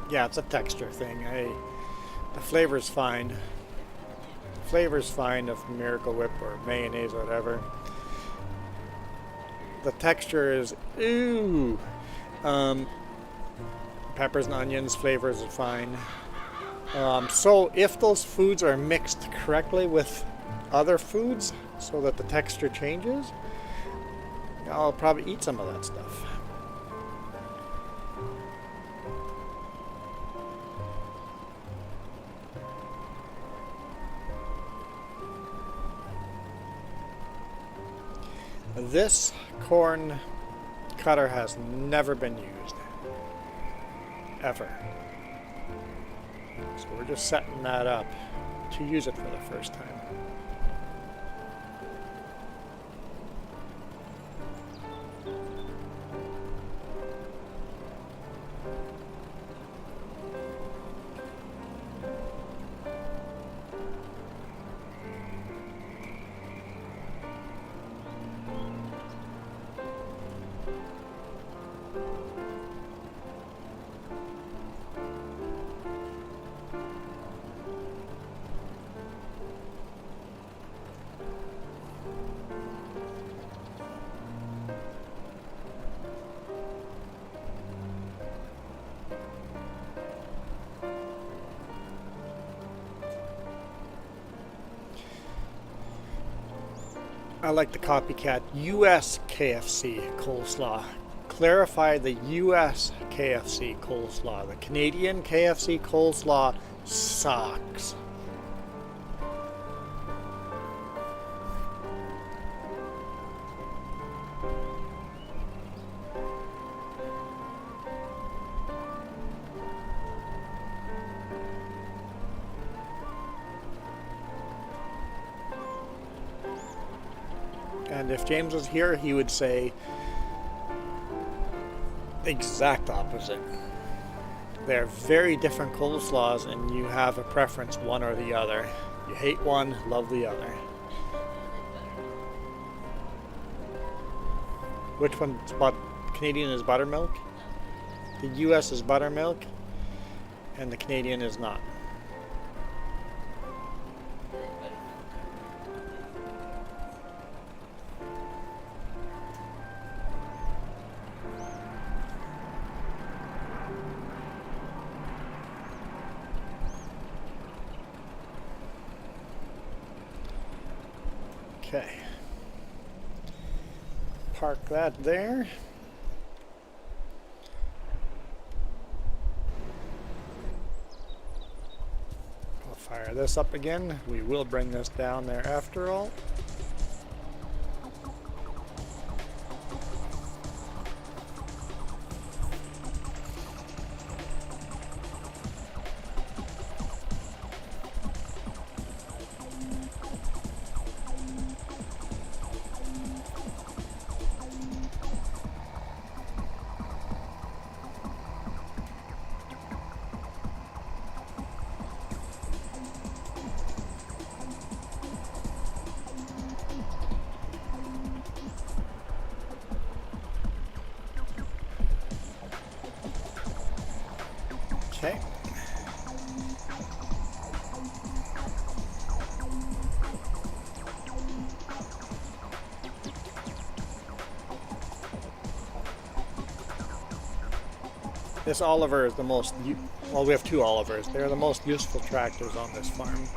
Yeah, it's a texture thing. The flavor's fine. The flavor's fine of Miracle Whip or mayonnaise or whatever. The texture is ooh. Peppers and onions, flavors are fine. So if those foods are mixed correctly with other foods so that the texture changes, I'll probably eat some of that stuff. This corn cutter has never been used, ever. So we're just setting that up to use it for the first time. I like the copycat US KFC coleslaw. Clarify the US KFC coleslaw. The Canadian KFC coleslaw sucks. And if James was here, he would say exact opposite. They're very different coleslaws, and you have a preference, one or the other. You hate one, love the other. Which one's Canadian is buttermilk? The US is buttermilk, and the Canadian is not. Okay, park that there. I'll fire this up again. We will bring this down there after all. Okay. This Oliver is the most, well, we have two Olivers. They're the most useful tractors on this farm.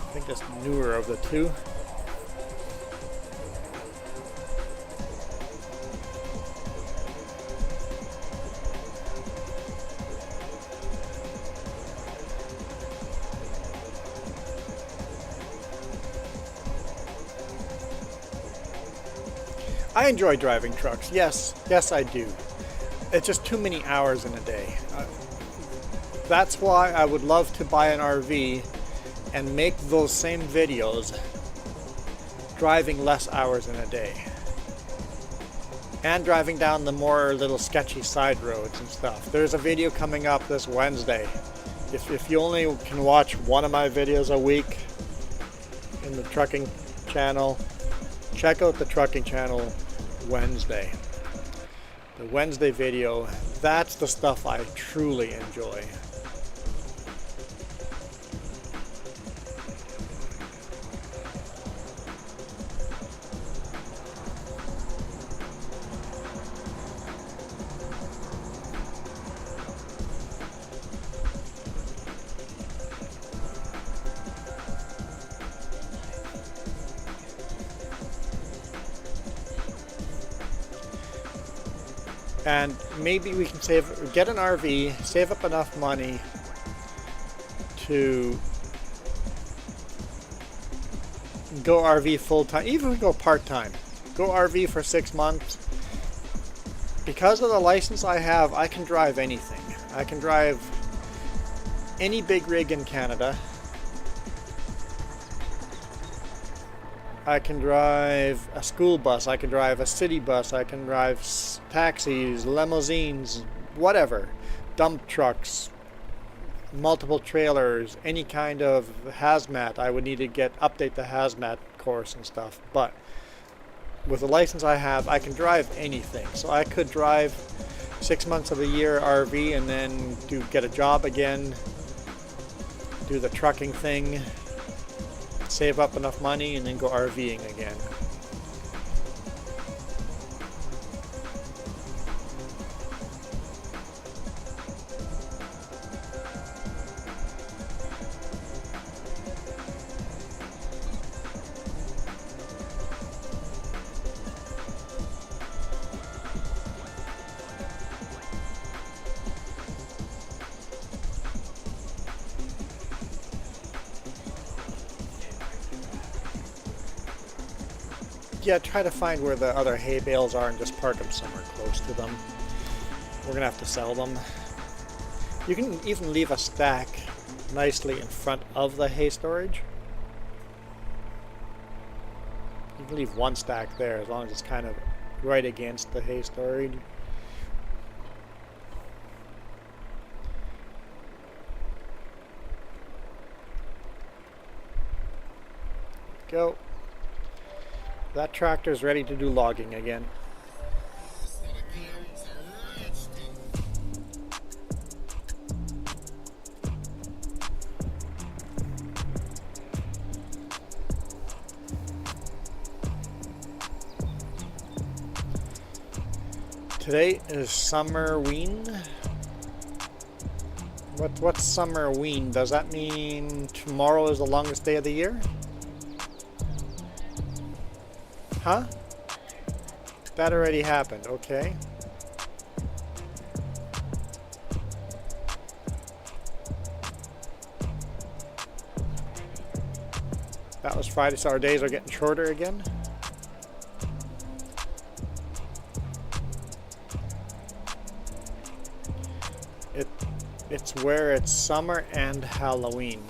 I think that's newer of the two. I enjoy driving trucks. Yes, I do. It's just too many hours in a day. That's why I would love to buy an RV and make those same videos driving less hours in a day. And driving down the more little sketchy side roads and stuff. There's a video coming up this Wednesday. If you only can watch one of my videos a week in the trucking channel, check out the trucking channel Wednesday. The Wednesday video, that's the stuff I truly enjoy. And maybe we can get an RV, save up enough money to go RV full-time, even if we go part-time. Go RV for 6 months. Because of the license I have, I can drive anything. I can drive any big rig in Canada. I can drive a school bus, I can drive a city bus, I can drive taxis, limousines, whatever. Dump trucks, multiple trailers, any kind of hazmat. I would need to update the hazmat course and stuff. But with the license I have, I can drive anything. So I could drive 6 months of the year RV and then get a job again, do the trucking thing, save up enough money, and then go RVing again. Yeah, try to find where the other hay bales are and just park them somewhere close to them. We're gonna have to sell them. You can even leave a stack nicely in front of the hay storage. You can leave one stack there as long as it's kind of right against the hay storage. Go. That tractor's ready to do logging again. Today is Summerween. What's Summerween? Does that mean tomorrow is the longest day of the year? Huh? That already happened, okay. That was Friday, so our days are getting shorter again. It's where it's summer and Halloween.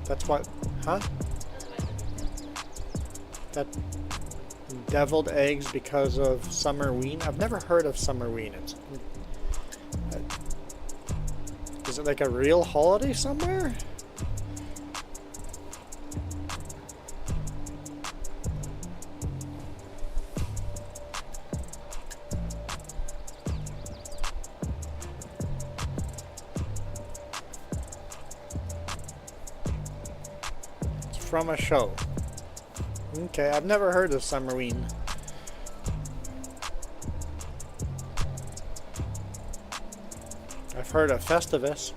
That's what, huh? That deviled eggs because of Summerween? I've never heard of Summerween. Is it like a real holiday somewhere? From a show. Okay, I've never heard of Summerween. I've heard of Festivus.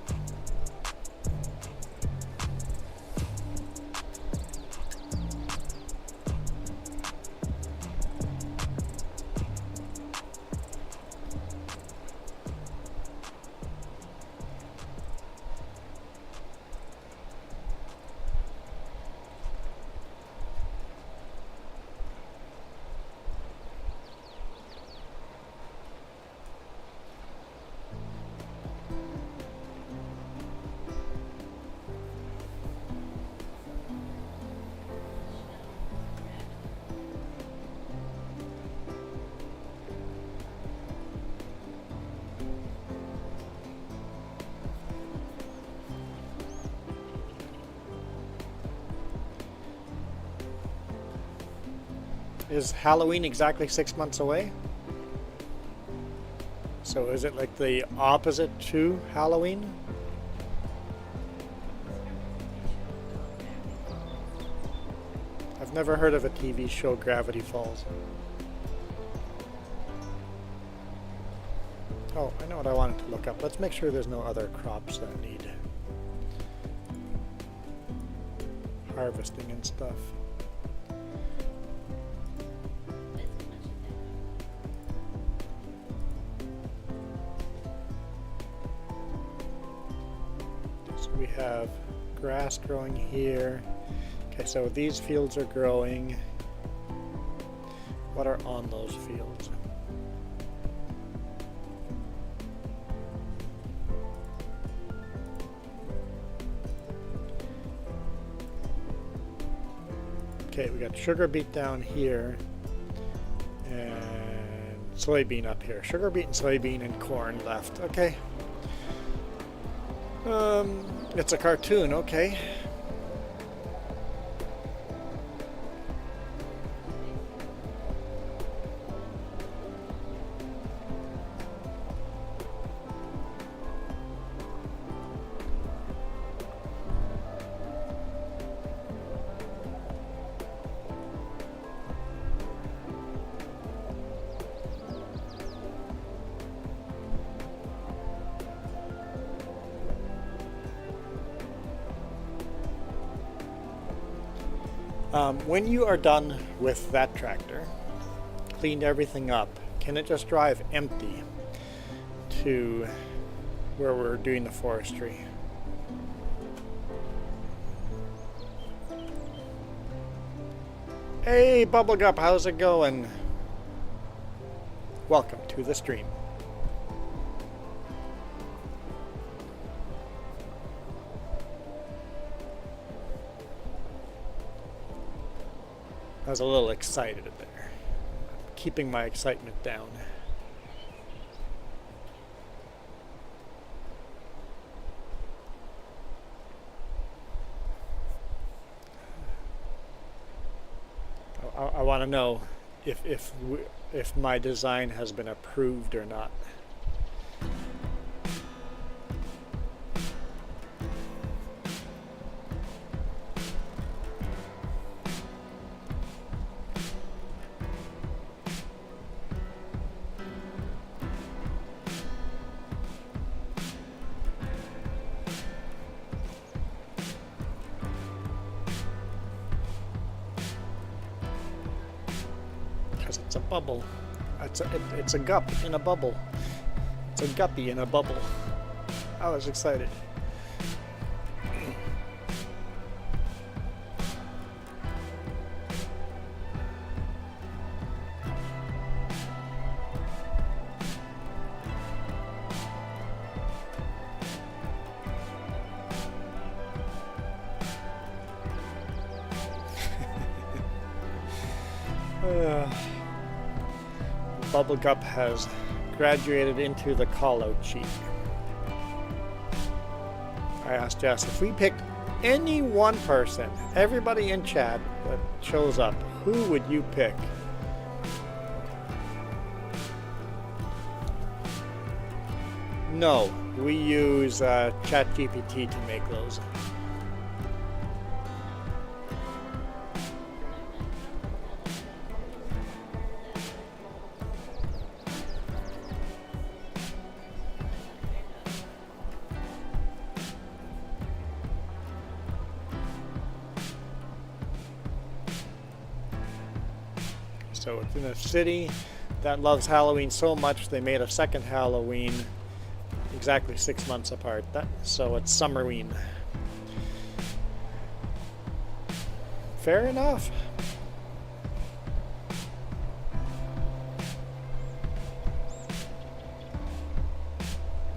Is Halloween exactly 6 months away? So is it like the opposite to Halloween? I've never heard of a TV show, Gravity Falls. Oh, I know what I wanted to look up. Let's make sure there's no other crops that need harvesting and stuff. We have grass growing here. Okay, so these fields are growing. What are on those fields? Okay, we got sugar beet down here and soybean up here. Sugar beet and soybean and corn left. Okay. It's a cartoon, okay. When you are done with that tractor, cleaned everything up, can it just drive empty to where we're doing the forestry? Hey, Bubblegup, how's it going? Welcome to the stream. I was a little excited there. Keeping my excitement down. I want to know if my design has been approved or not. It's a bubble. It's a gup in a bubble. It's a guppy in a bubble. I was excited. Bubblegup has graduated into the call-out sheet. I asked Jess, if we picked any one person, everybody in chat that shows up, who would you pick? No, we use ChatGPT to make those. So it's in a city that loves Halloween so much they made a second Halloween exactly 6 months apart. So it's Summerween. Fair enough.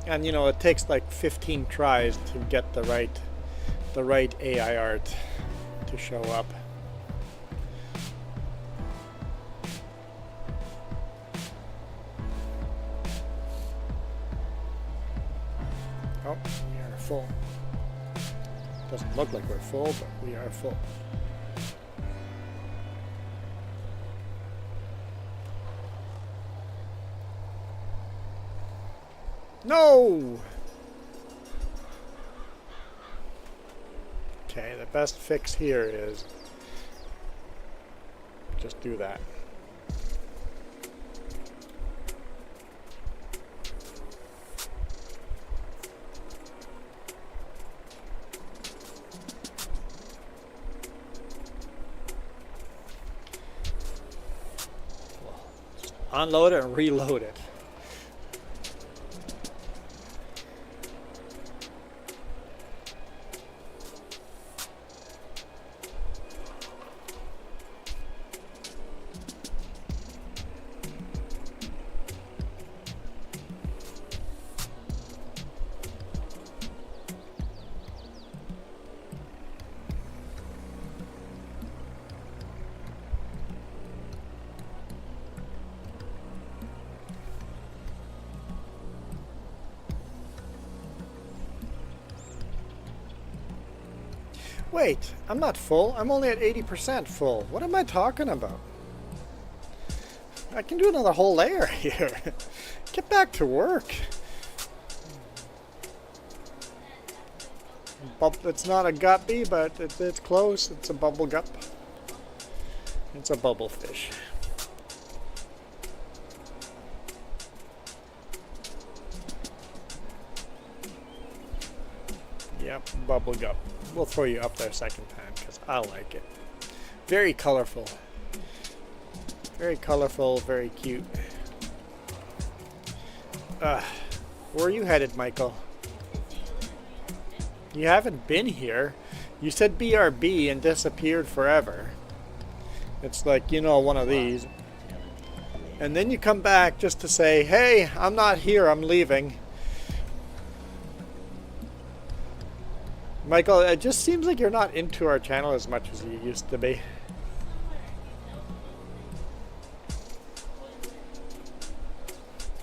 And you know, it takes like 15 tries to get the right AI art to show up. Oh, we are full. Doesn't look like we're full, but we are full. No! Okay, the best fix here is just do that. Unload it and reload it. Wait, I'm not full. I'm only at 80% full. What am I talking about? I can do another whole layer here. Get back to work. It's not a guppy, but it's close. It's a bubble gup. It's a bubble fish. Yep, bubble gup. We'll throw you up there second time because I like it. Very colorful. Very colorful, very cute. Where are you headed, Michael? You haven't been here. You said BRB and disappeared forever. It's like, you know, one of these. And then you come back just to say, hey, I'm not here, I'm leaving. Michael, it just seems like you're not into our channel as much as you used to be.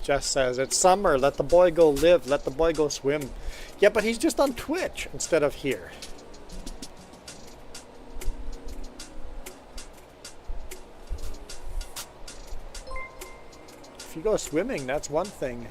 Jess says, it's summer, let the boy go live, let the boy go swim. Yeah, but he's just on Twitch instead of here. If you go swimming, that's one thing.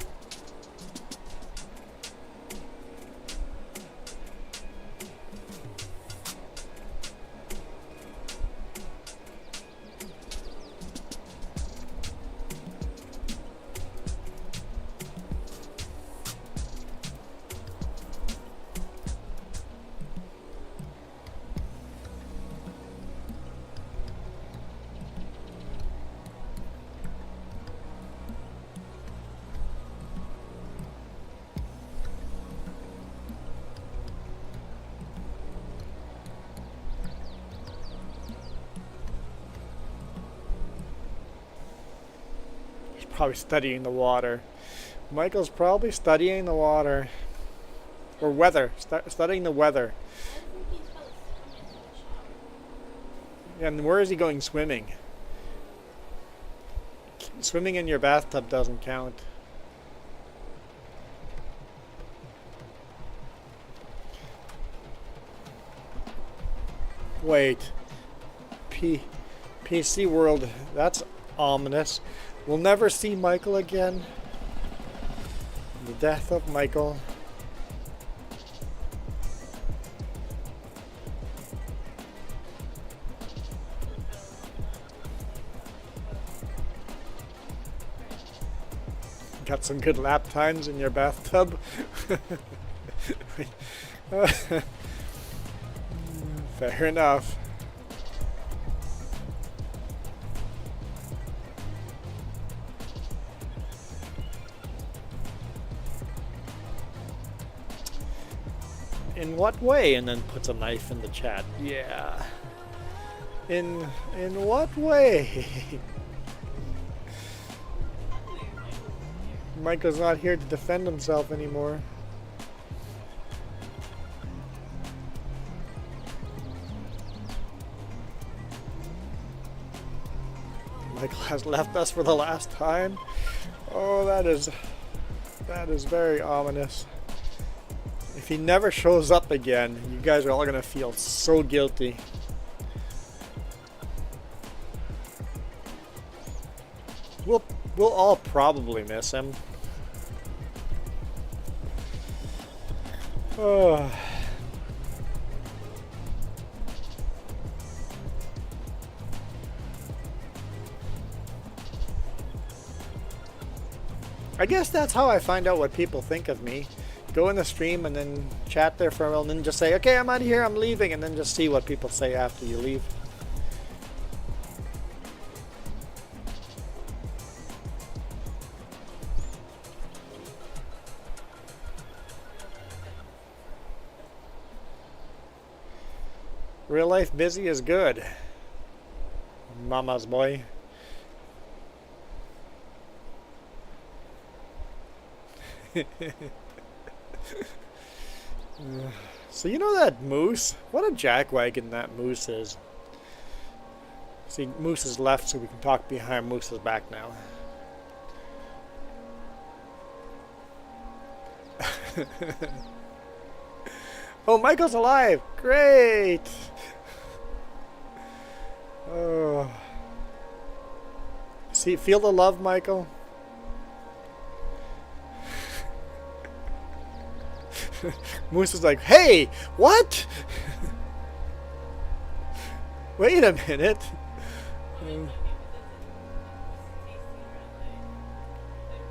Probably studying the water. Michael's probably studying the water. Or weather. Studying the weather. And where is he going swimming? Swimming in your bathtub doesn't count. Wait. PC World. That's ominous. We'll never see Michael again. The death of Michael. Got some good lap times in your bathtub. Fair enough. In what way? And then puts a knife in the chat. Yeah. In what way? Michael's not here to defend himself anymore. Michael has left us for the last time. Oh, that is very ominous. If he never shows up again, you guys are all gonna feel so guilty. We'll all probably miss him. Oh. I guess that's how I find out what people think of me. Go in the stream and then chat there for a while and then just say, okay, I'm out of here, I'm leaving, and then just see what people say after you leave. Real life busy is good. Mama's boy. So you know that moose? What a jackwagon that moose is. See, Moose is left so we can talk behind Moose's back now. Oh, Michael's alive! Great! Oh. See, feel the love, Michael? Moose is like, hey, what? Wait a minute.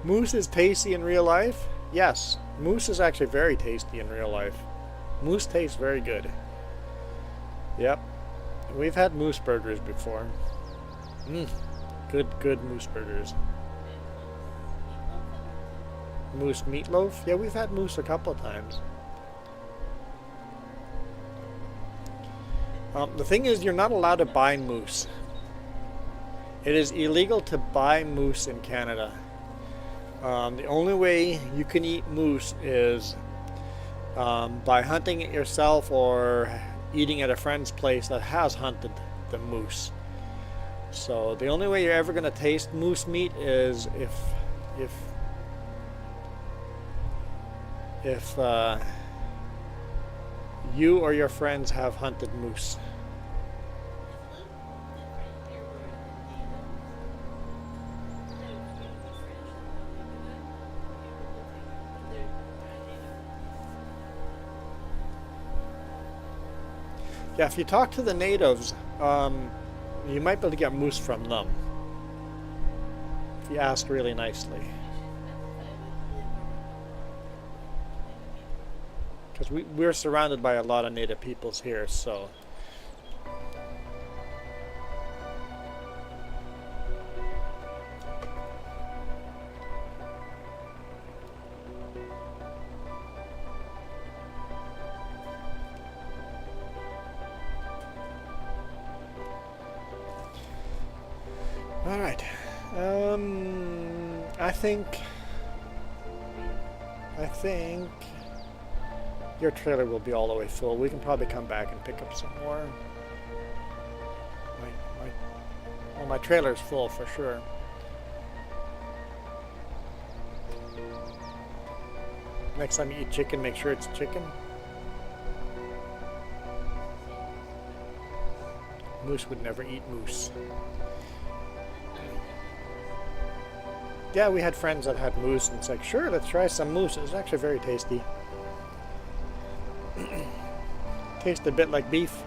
Moose is tasty in real life? Yes, moose is actually very tasty in real life. Moose tastes very good. Yep. We've had moose burgers before. Good moose burgers. Moose meatloaf? Yeah, we've had moose a couple of times. The thing is, you're not allowed to buy moose. It is illegal to buy moose in Canada. The only way you can eat moose is by hunting it yourself or eating at a friend's place that has hunted the moose. So the only way you're ever going to taste moose meat is if you or your friends have hunted moose. Yeah, if you talk to the natives, you might be able to get moose from them. If you ask really nicely. Because we're surrounded by a lot of native peoples here, so. All right. I think your trailer will be all the way full. We can probably come back and pick up some more. Well, my trailer's full for sure. Next time you eat chicken, make sure it's chicken. Moose would never eat moose. Yeah, we had friends that had moose, and it's like, sure, let's try some moose. It was actually very tasty. Tastes a bit like beef.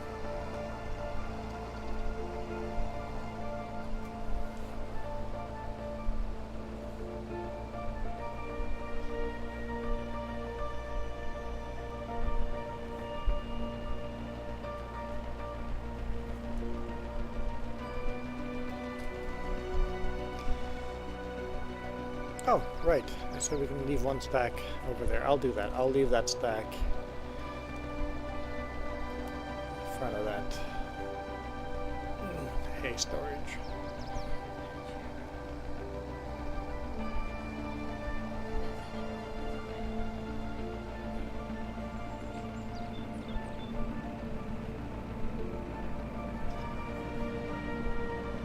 Oh, right. So we can leave one stack over there. I'll do that. I'll leave that stack in front of that hay storage.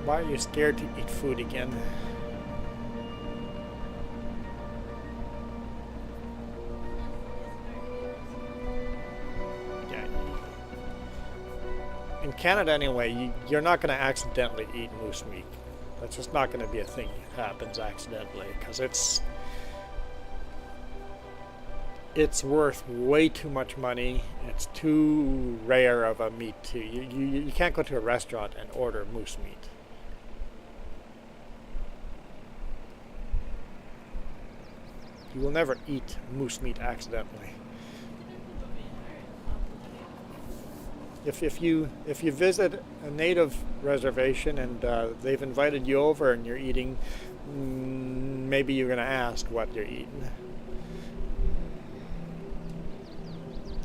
Why are you scared to eat food again? In Canada anyway, you're not going to accidentally eat moose meat. That's just not going to be a thing that happens accidentally, because it's worth way too much money. It's too rare of a meat too. You can't go to a restaurant and order moose meat. You will never eat moose meat accidentally. If you visit a native reservation and they've invited you over and you're eating, maybe you're going to ask what you're eating.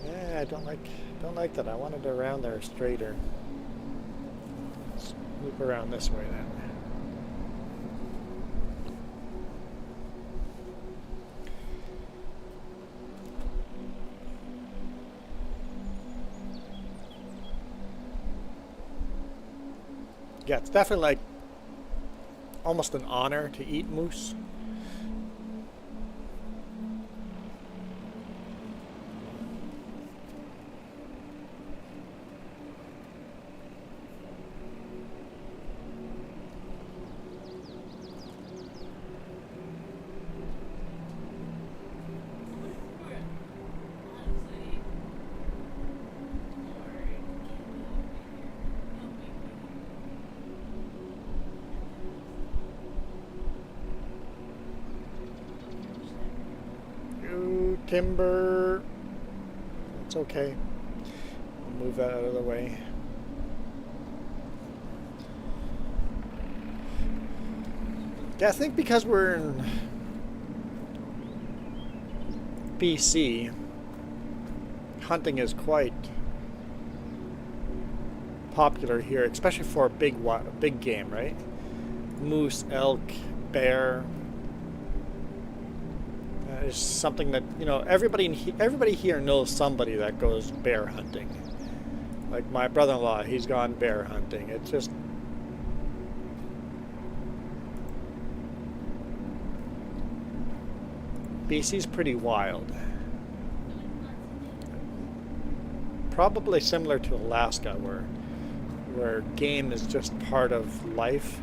Yeah, I don't like that. I wanted it around there straighter. Let's loop around this way then. Yeah, it's definitely like almost an honor to eat moose. Timber. It's okay. I'll move that out of the way. Yeah, I think because we're in BC, hunting is quite popular here, especially for big game, right? Moose, elk, bear. Is something that, you know, everybody here knows somebody that goes bear hunting. Like my brother-in-law, he's gone bear hunting. It's just BC's pretty wild. Probably similar to Alaska, where game is just part of life.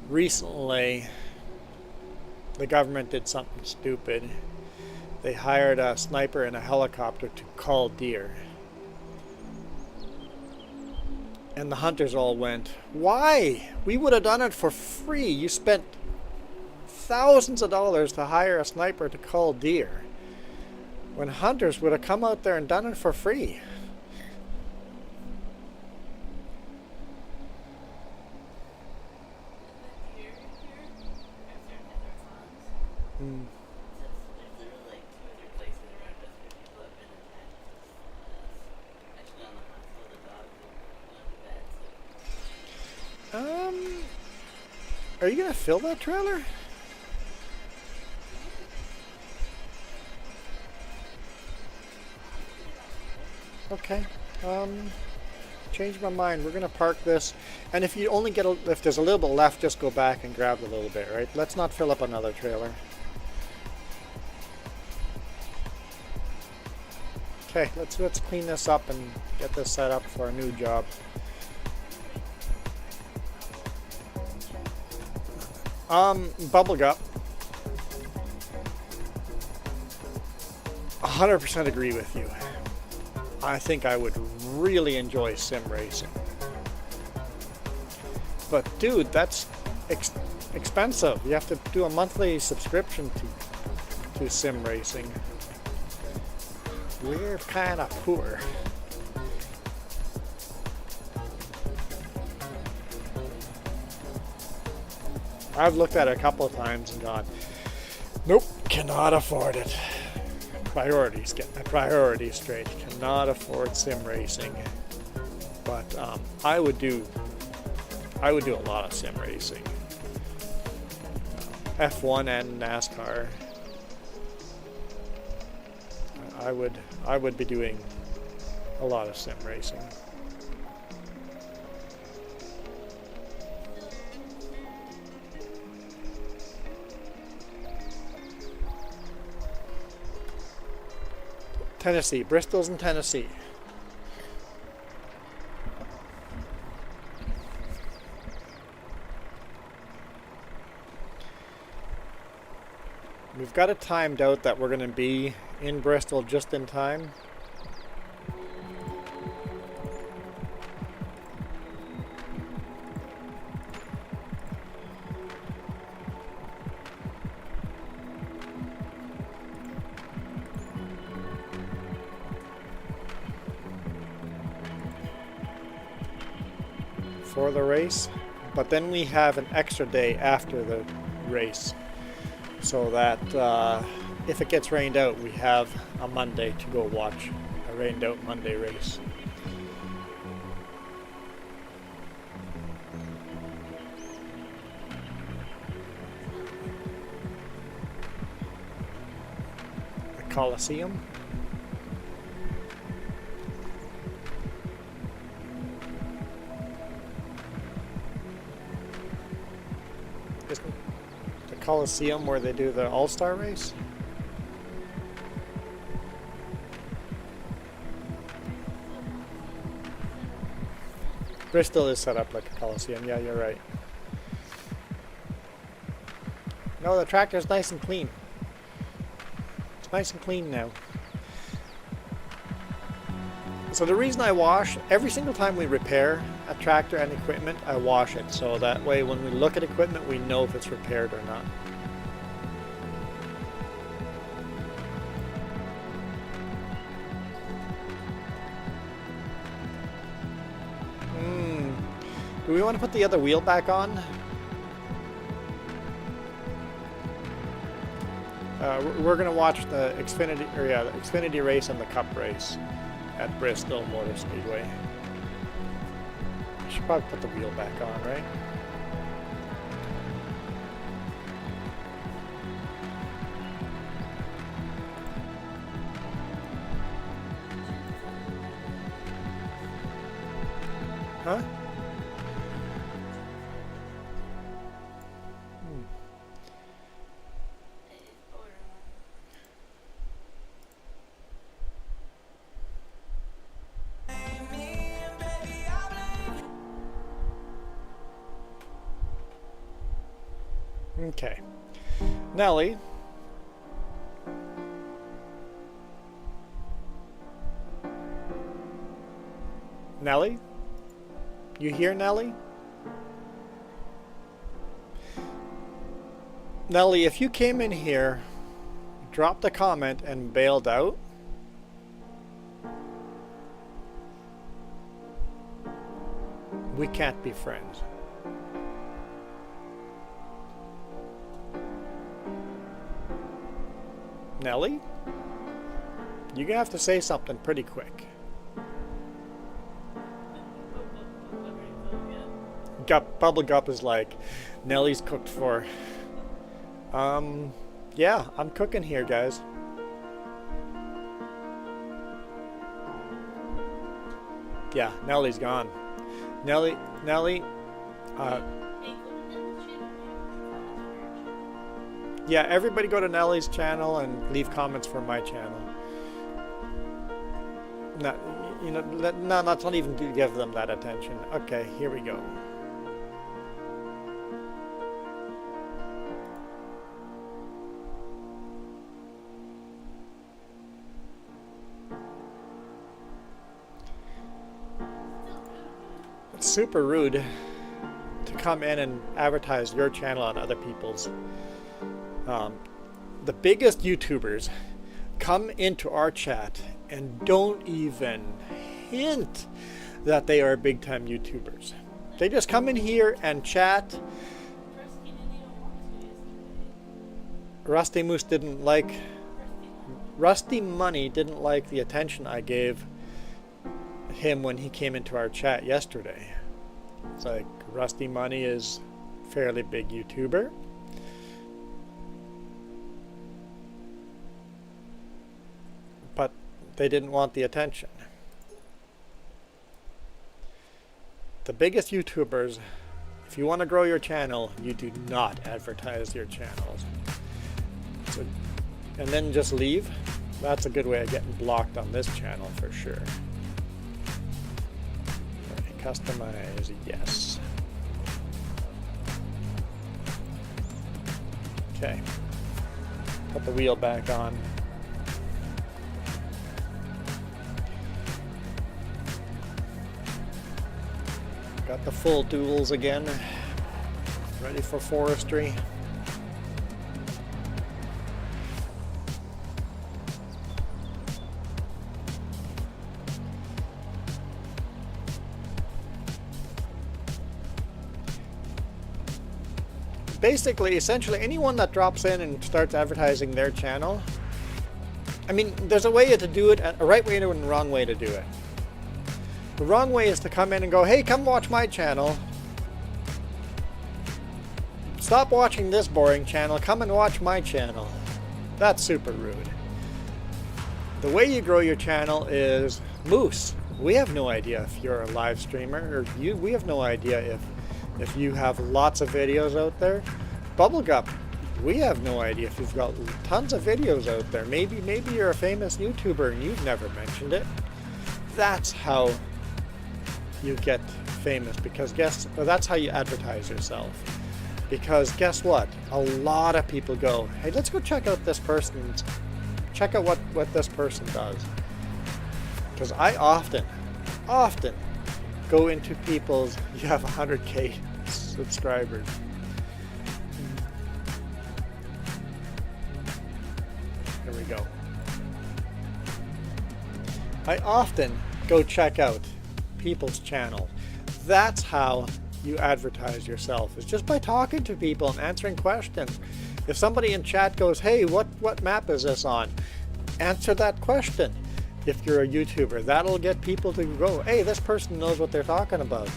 Recently, the government did something stupid. They hired a sniper and a helicopter to call deer. And the hunters all went, "Why? We would have done it for free. You spent thousands of dollars to hire a sniper to call deer, when hunters would have come out there and done it for free." Are you gonna fill that trailer? Okay. Change my mind. We're gonna park this, and if you only get if there's a little bit left, just go back and grab a little bit, right? Let's not fill up another trailer. Okay, let's clean this up and get this set up for a new job. Bubblegut. 100% agree with you. I think I would really enjoy sim racing. But dude, that's expensive. You have to do a monthly subscription to sim racing. We're kind of poor. I've looked at it a couple of times and gone, nope, cannot afford it. Priorities, get my priorities straight. Cannot afford sim racing. But I would do a lot of sim racing. F1 and NASCAR. I would be doing a lot of sim racing. Tennessee. Bristol's in Tennessee. We've got it timed out that we're going to be in Bristol just in time. For the race, but then we have an extra day after the race, so that if it gets rained out, we have a Monday to go watch a rained out Monday race. The Coliseum. Coliseum where they do the All-Star race? Bristol is set up like a Coliseum. Yeah, you're right. No, the tractor's nice and clean. It's nice and clean now. So the reason I wash, every single time we repair a tractor and equipment, I wash it. So that way when we look at equipment, we know if it's repaired or not. Do we want to put the other wheel back on? We're going to watch the Xfinity race and the Cup race at Bristol Motor Speedway. I should probably put the wheel back on, right? Huh? Okay. Nelly. Nelly? You hear, Nelly? Nelly, if you came in here, dropped a comment, and bailed out, we can't be friends. Nelly? You're gonna have to say something pretty quick. Bubblegup is like, Nelly's cooked for. Yeah, I'm cooking here, guys. Yeah, Nelly's gone. Nelly, yeah, everybody go to Nelly's channel and leave comments for my channel. No, you know, no, let's not even give them that attention. Okay, here we go. It's super rude to come in and advertise your channel on other people's. The biggest YouTubers come into our chat and don't even hint that they are big time YouTubers. They just come in here and chat. Rusty Moose didn't like, Rusty Money didn't like the attention I gave him when he came into our chat yesterday. It's like, Rusty Money is a fairly big YouTuber. But they didn't want the attention. The biggest YouTubers, if you want to grow your channel, you do not advertise your channels. So, and then just leave. That's a good way of getting blocked on this channel for sure. Right, customize, yes. Okay. Put the wheel back on. Got the full duals again, ready for forestry. Basically, essentially, anyone that drops in and starts advertising their channel, I mean, there's a way to do it, a right way and a wrong way to do it. The wrong way is to come in and go, hey, come watch my channel. Stop watching this boring channel, come and watch my channel. That's super rude. The way you grow your channel is Moose. We have no idea if you're a live streamer, or we have no idea if you have lots of videos out there. Bubblegup, we have no idea if you've got tons of videos out there. Maybe you're a famous YouTuber and you've never mentioned it. That's how you get famous, because that's how you advertise yourself. Because guess what? A lot of people go, hey, let's go check out this person's, check out what this person does. Because I often go into people's, you have 100K subscribers. Here we go. I often go check out people's channel. That's how you advertise yourself is just by talking to people and answering questions. If somebody in chat goes, hey, what map is this on? Answer that question. If you're a YouTuber, that'll get people to go, hey, this person knows what they're talking about.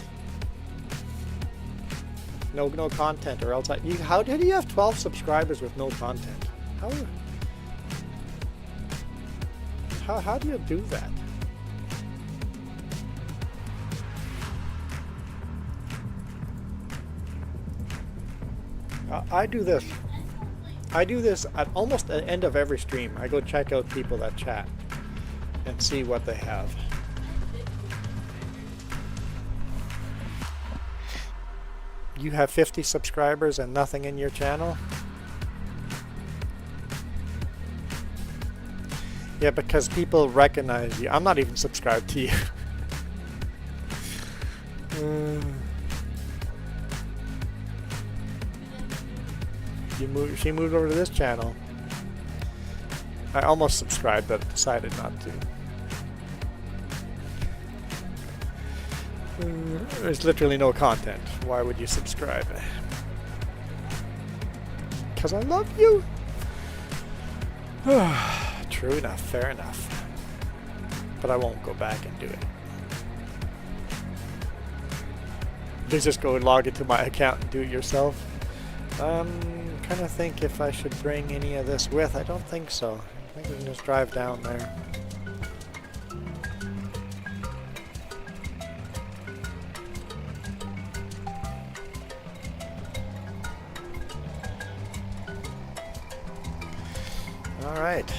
No content, or else how did you have 12 subscribers with no content? How do you do that? I do this. I do this at almost the end of every stream. I go check out people that chat and see what they have. You have 50 subscribers and nothing in your channel? Yeah, because people recognize you. I'm not even subscribed to you. She moved over to this channel. I almost subscribed, but decided not to. There's literally no content. Why would you subscribe? Because I love you. True enough, fair enough. But I won't go back and do it. You just go and log into my account and do it yourself. Kind of think if I should bring any of this with. I don't think so. I think we can just drive down there. All right.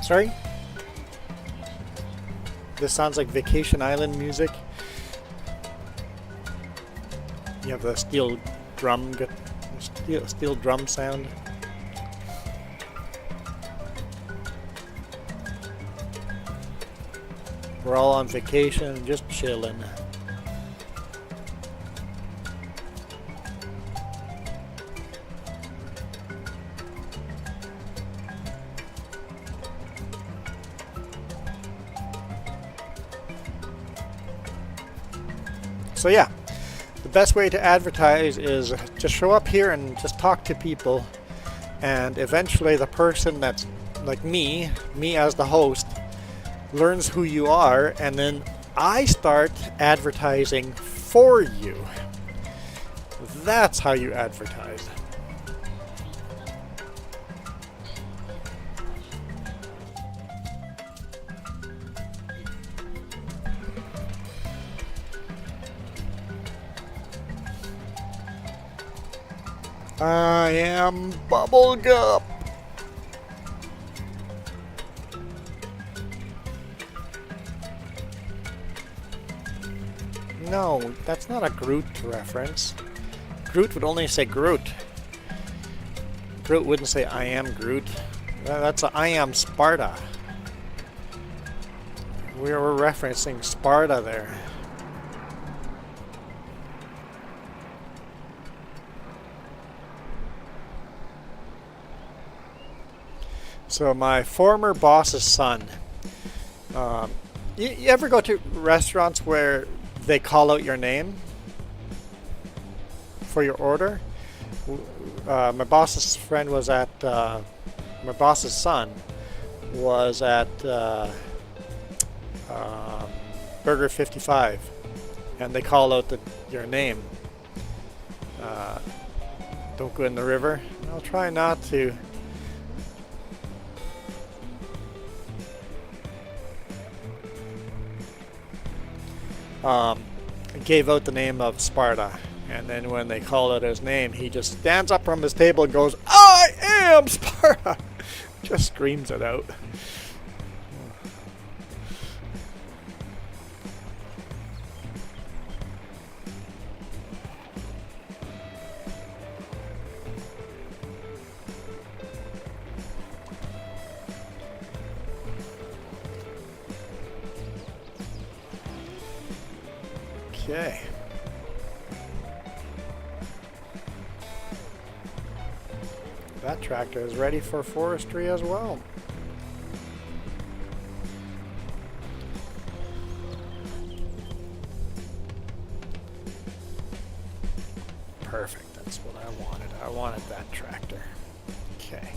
Sorry? This sounds like Vacation Island music. You have the steel drum sound. We're all on vacation, just chilling. So yeah, the best way to advertise is just show up here and just talk to people, and eventually the person that's like me as the host, learns who you are, and then I start advertising for you. That's how you advertise. I am Bubblegum. No, that's not a Groot reference. Groot would only say Groot. Groot wouldn't say I am Groot. That's a I am Sparta. We were referencing Sparta there. So my former boss's son. You ever go to restaurants where they call out your name for your order? My boss's friend was at, my boss's son was at Burger 55, and they call out your name. Don't go in the river. I'll try not to. Gave out the name of Sparta, and then when they call out his name, he just stands up from his table and goes, I am Sparta! Just screams it out. Okay. That tractor is ready for forestry as well. Perfect, that's what I wanted. I wanted that tractor. Okay.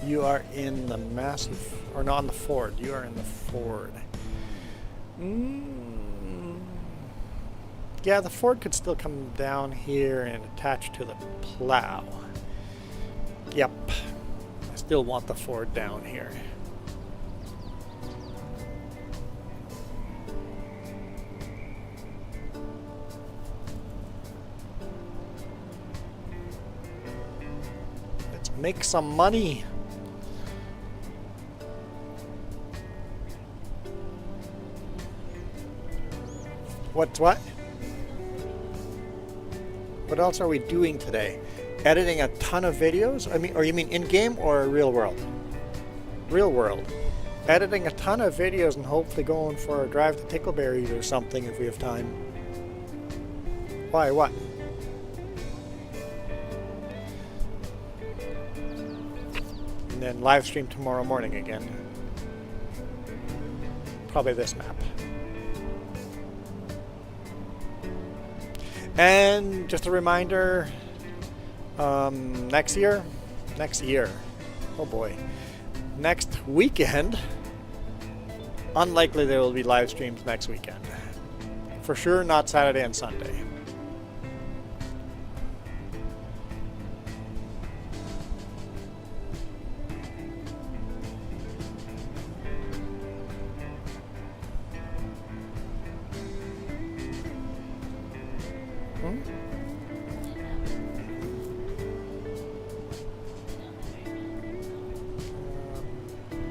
You are in the massive, or not in the Ford, you are in the Ford. Yeah, the Ford could still come down here and attach to the plow. Yep, I still want the Ford down here. Let's make some money. What's what? What else are we doing today? Editing a ton of videos? I mean, or you mean in-game or real world? Real world. Editing a ton of videos and hopefully going for a drive to Tickleberries or something if we have time. Why, what? And then live stream tomorrow morning again. Probably this map. And just a reminder, next year, oh boy, next weekend, unlikely there will be live streams next weekend. For sure not Saturday and Sunday.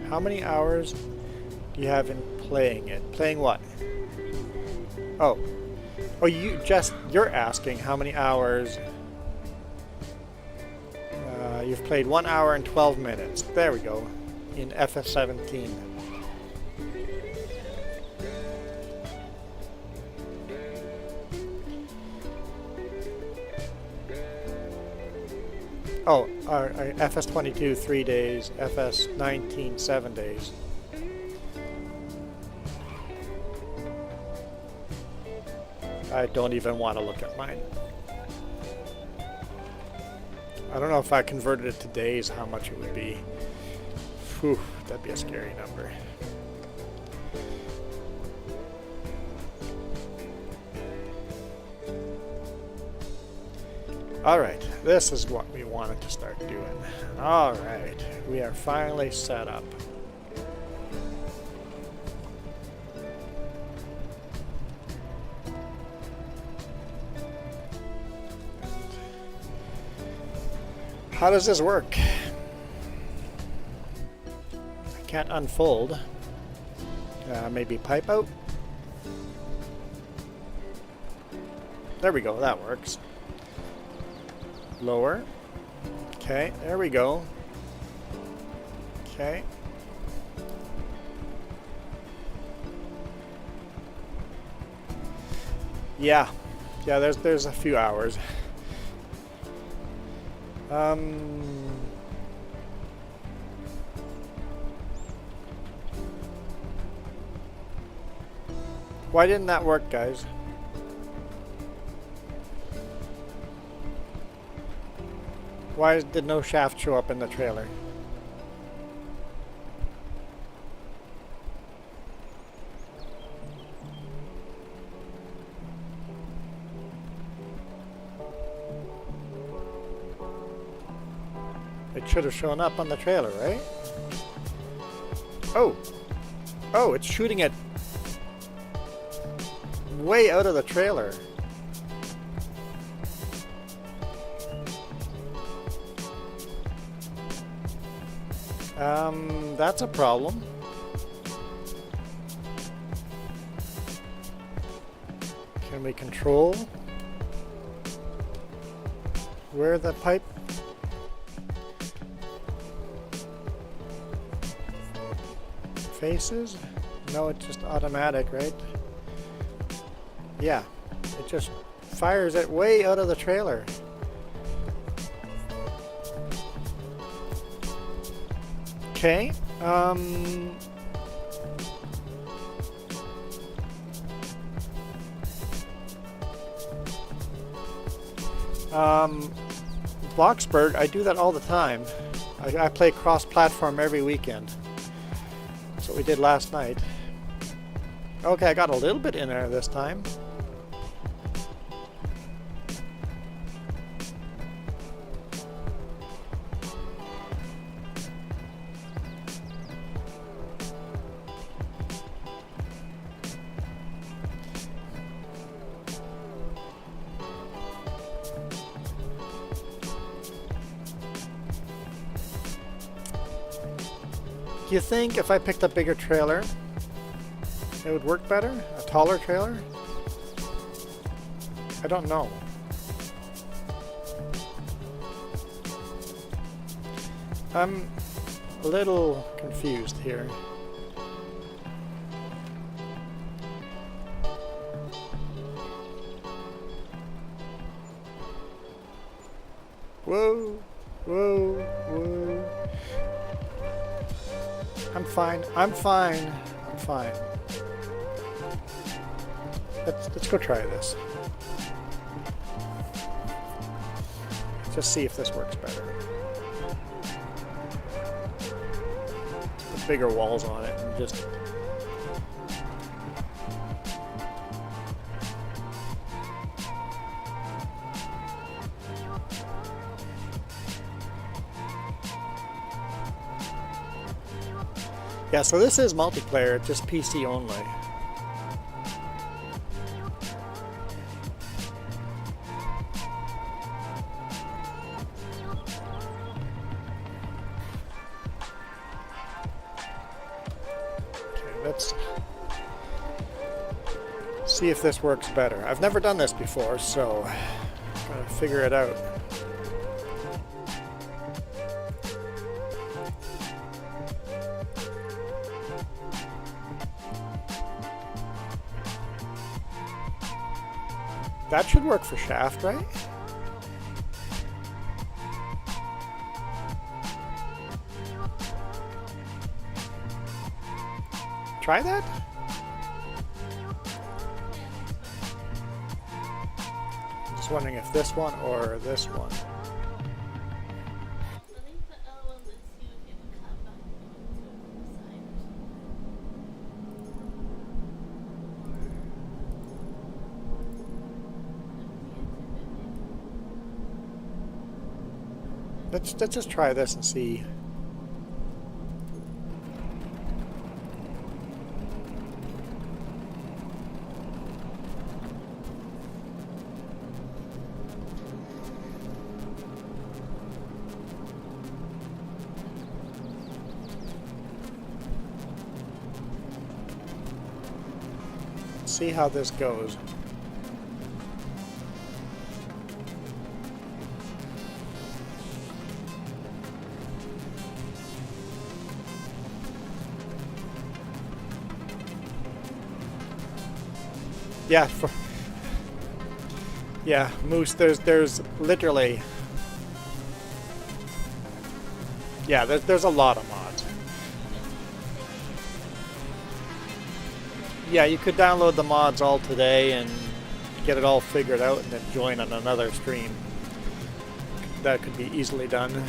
How many hours do you have in playing it? Playing what? Oh, you're asking how many hours. You've played 1 hour and 12 minutes. There we go. In FF17. Oh, FS22 3 days, FS19 7 days. I don't even want to look at mine. I don't know if I converted it to days how much it would be. Whew, that'd be a scary number. Alright, this is what we wanted to start doing. Alright, we are finally set up. How does this work? I can't unfold. Maybe pipe out? There we go, that works. Lower. Okay, there we go. Okay. Yeah, there's a few hours. Why didn't that work, guys? Why did no shaft show up in the trailer? It should have shown up on the trailer, right? Oh! Oh, it's shooting it way out of the trailer. That's a problem. Can we control? where the pipe faces? No, it's just automatic, right? Yeah, it just fires it way out of the trailer. Okay, Bloxburg, I do that all the time. I play cross-platform every weekend. That's what we did last night. Okay, I got a little bit in there this time. Do you think if I picked a bigger trailer, it would work better? A taller trailer? I don't know. I'm a little confused here. Whoa, whoa, whoa. I'm fine. I'm fine. I'm fine. Let's go try this. Just see if this works better. Put bigger walls on it and just. Yeah, so this is multiplayer, just PC only. Okay, let's see if this works better. I've never done this before, so I'm gonna figure it out. That should work for shaft, right? Try that? I'm just wondering if this one or this one. Let's just try this and see. See how this goes. Yeah, Moose, there's literally, yeah, there's a lot of mods. Yeah, you could download the mods all today and get it all figured out and then join on another stream. That could be easily done.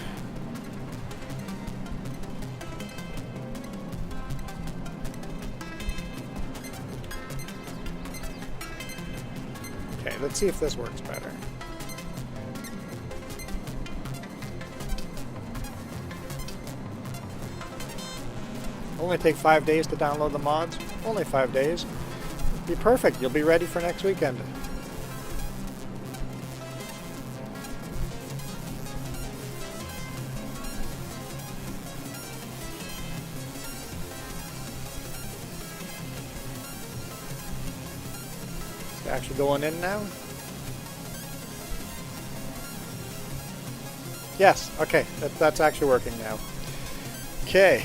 Let's see if this works better. Only take 5 days to download the mods. Only 5 days. Be perfect. You'll be ready for next weekend. Actually going in now. Yes, okay, that's actually working now. Okay.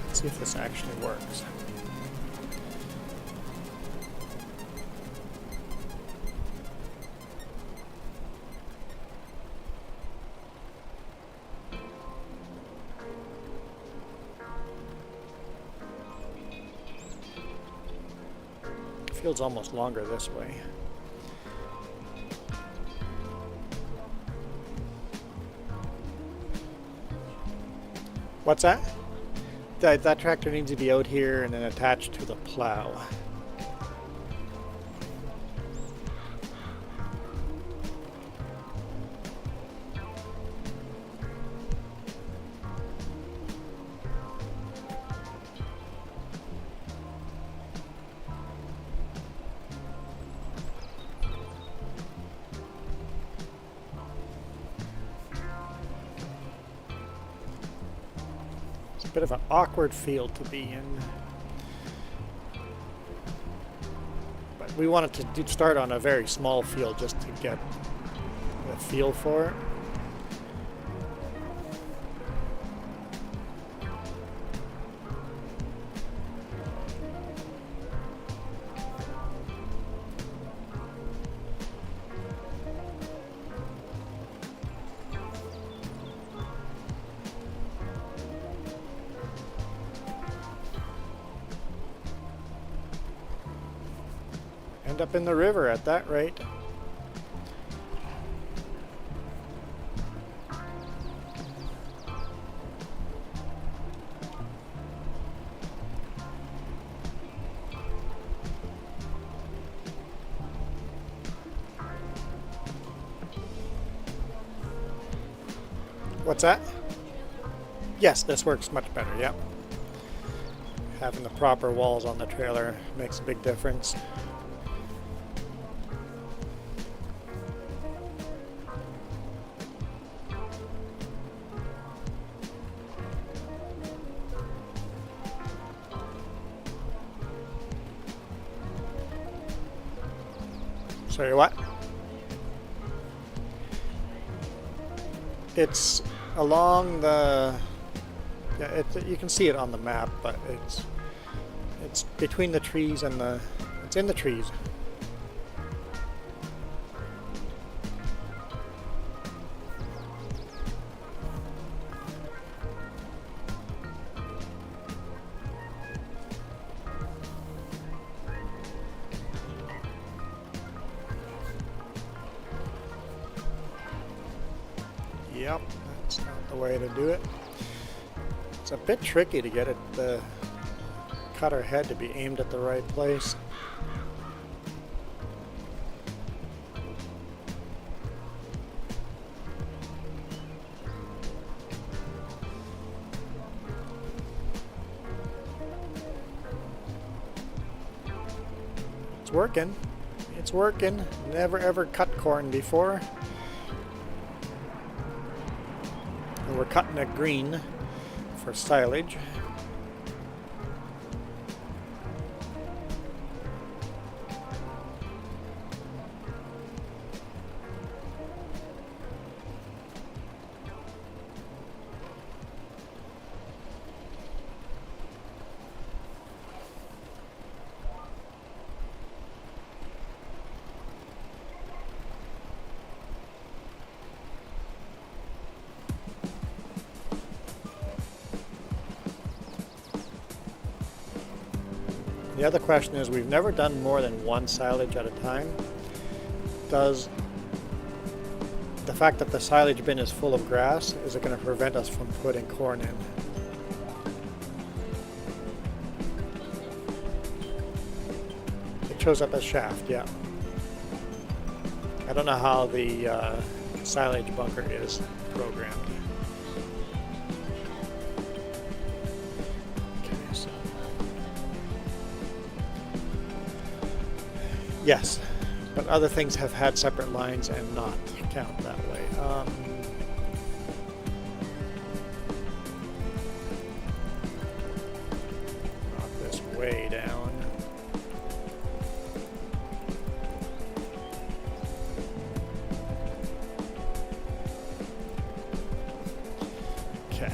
Let's see if this actually works. Feels almost longer this way. What's that? That tractor needs to be out here and then attached to the plow. Bit of an awkward field to be in, but we wanted to start on a very small field just to get a feel for it. End up in the river at that rate. What's that? Yes, this works much better, yep. Having the proper walls on the trailer makes a big difference. Sorry, what? It's along the... Yeah, you can see it on the map, but it's between the trees and the... It's in the trees. Yep, that's not the way to do it. It's a bit tricky to get it, the cutter head to be aimed at the right place. It's working. It's working. Never ever cut corn before. We're cutting it green for silage. The other question is, we've never done more than one silage at a time. Does the fact that the silage bin is full of grass, is it going to prevent us from putting corn in? It shows up as shaft, yeah. I don't know how the silage bunker is programmed. Okay, so yes, but other things have had separate lines and not count that way. Knock this way down. Okay.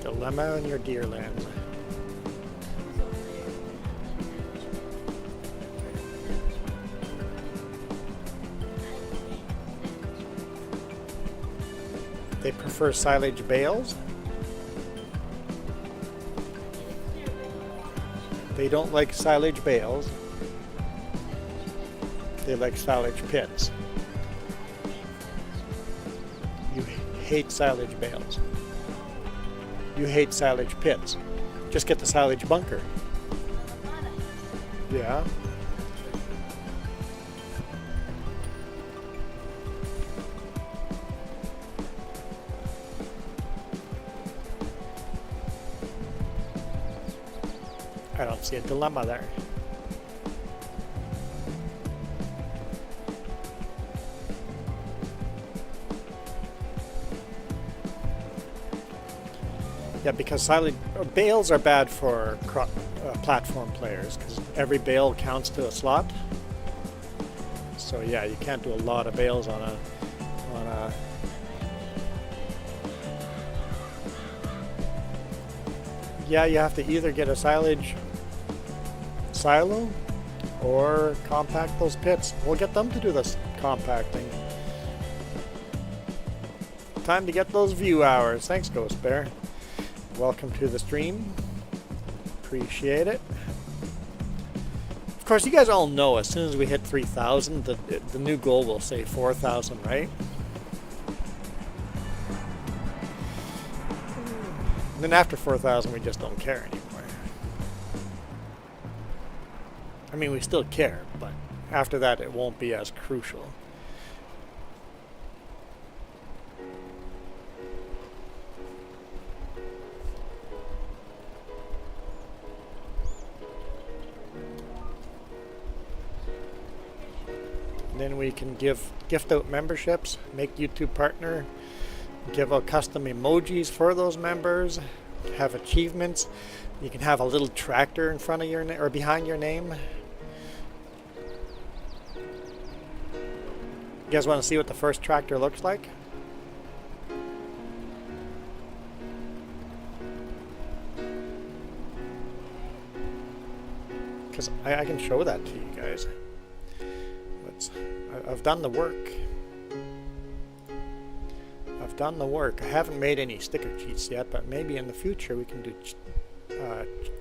Dilemma in your deer land. They prefer silage bales. They don't like silage bales. They like silage pits. You hate silage bales. You hate silage pits. Just get the silage bunker. Yeah. I don't see a dilemma there. Yeah, because silage bales are bad for platform players because every bale counts to a slot. So yeah, you can't do a lot of bales on a yeah, you have to either get a silage silo or compact those pits. We'll get them to do this compacting. Time to get those view hours. Thanks, Ghost Bear. Welcome to the stream. Appreciate it. Of course, you guys all know as soon as we hit 3,000, the new goal will say 4,000, right? And then after 4,000, we just don't care anymore. I mean, we still care, but after that, it won't be as crucial. Then we can gift out memberships, make YouTube partner, give out custom emojis for those members, have achievements. You can have a little tractor in front of your name or behind your name. You guys want to see what the first tractor looks like? Because I can show that to you guys. I've done the work. I've done the work. I haven't made any sticker cheats yet, but maybe in the future we can do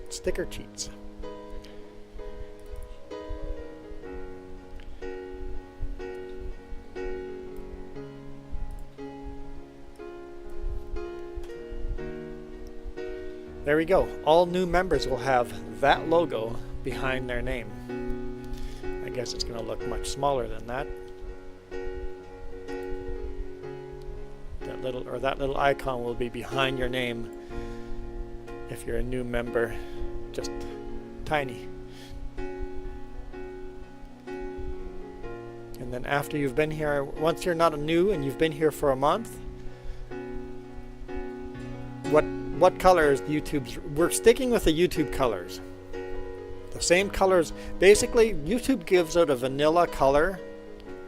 sticker cheats. There we go. All new members will have that logo behind their name. I guess it's going to look much smaller than that. That little icon will be behind your name if you're a new member. Just tiny. And then after you've been here, once you're not a new and you've been here for a month, what colors YouTube's? We're sticking with the YouTube colors. The same colors. Basically, YouTube gives out a vanilla color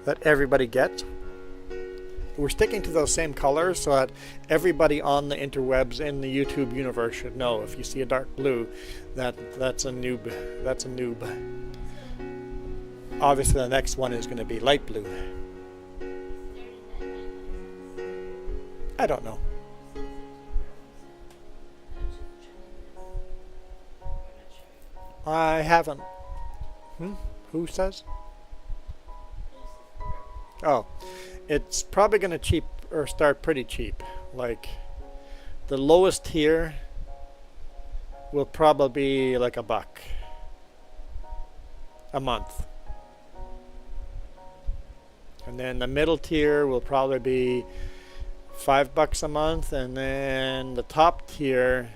that everybody gets. We're sticking to those same colors so that everybody on the interwebs in the YouTube universe should know. If you see a dark blue, that's a noob. That's a noob. Obviously, the next one is going to be light blue. I don't know. I haven't. Who says? Oh, it's probably going to cheap or start pretty cheap. Like the lowest tier will probably be like $1 a month. And then the middle tier will probably be $5 a month, and then the top tier,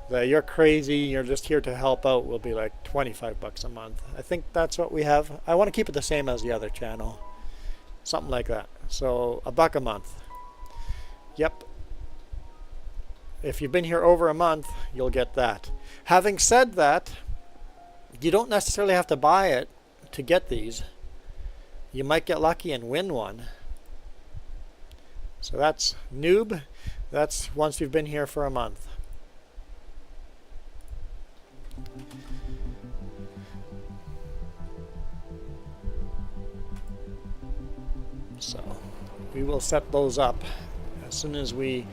the you're crazy, you're just here to help out, will be like $25 a month. I think that's what we have. I want to keep it the same as the other channel. Something like that. So $1 a month. Yep. If you've been here over a month, you'll get that. Having said that, you don't necessarily have to buy it to get these. You might get lucky and win one. So that's noob. That's once you've been here for a month. So we will set those up as soon as we,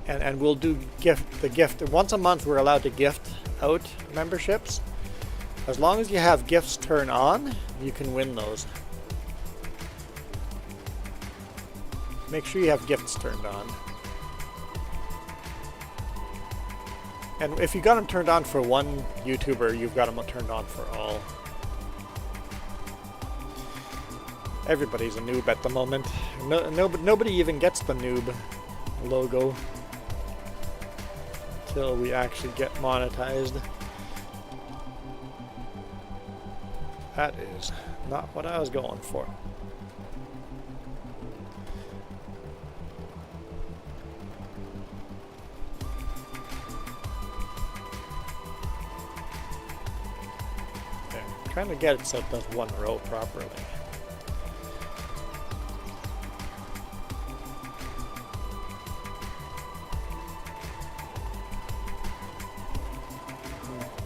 and we'll do the gift. Once a month we're allowed to gift out memberships. As long as you have gifts turned on, you can win those. Make sure you have gifts turned on. And if you got them turned on for one YouTuber, you've got them turned on for all. Everybody's a noob at the moment. Nobody even gets the noob logo until we actually get monetized. That is not what I was going for. Okay, I'm trying to get it so it does one row properly.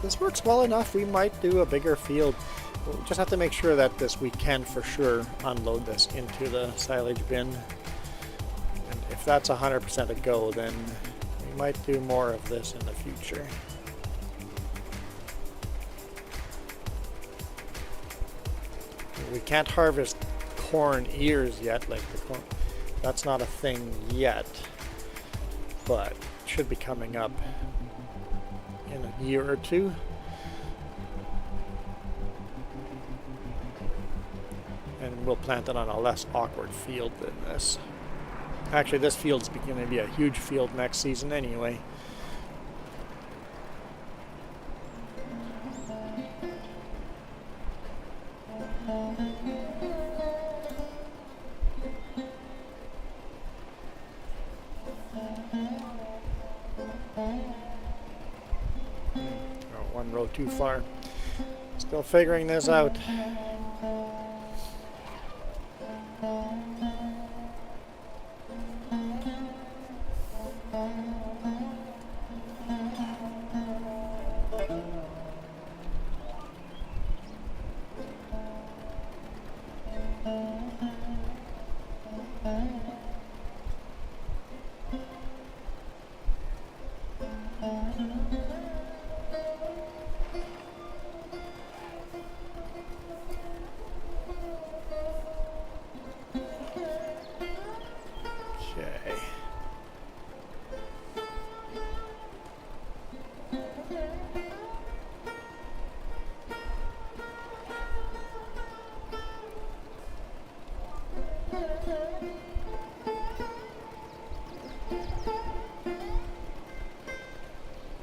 This works well enough. We might do a bigger field. We'll just have to make sure that we can for sure unload this into the silage bin. And if that's 100% a go, then we might do more of this in the future. We can't harvest corn ears yet, like the corn. That's not a thing yet, but it should be coming up in a year or two. And we'll plant it on a less awkward field than this. Actually, this field's going to be a huge field next season anyway. One row too far. Still figuring this out.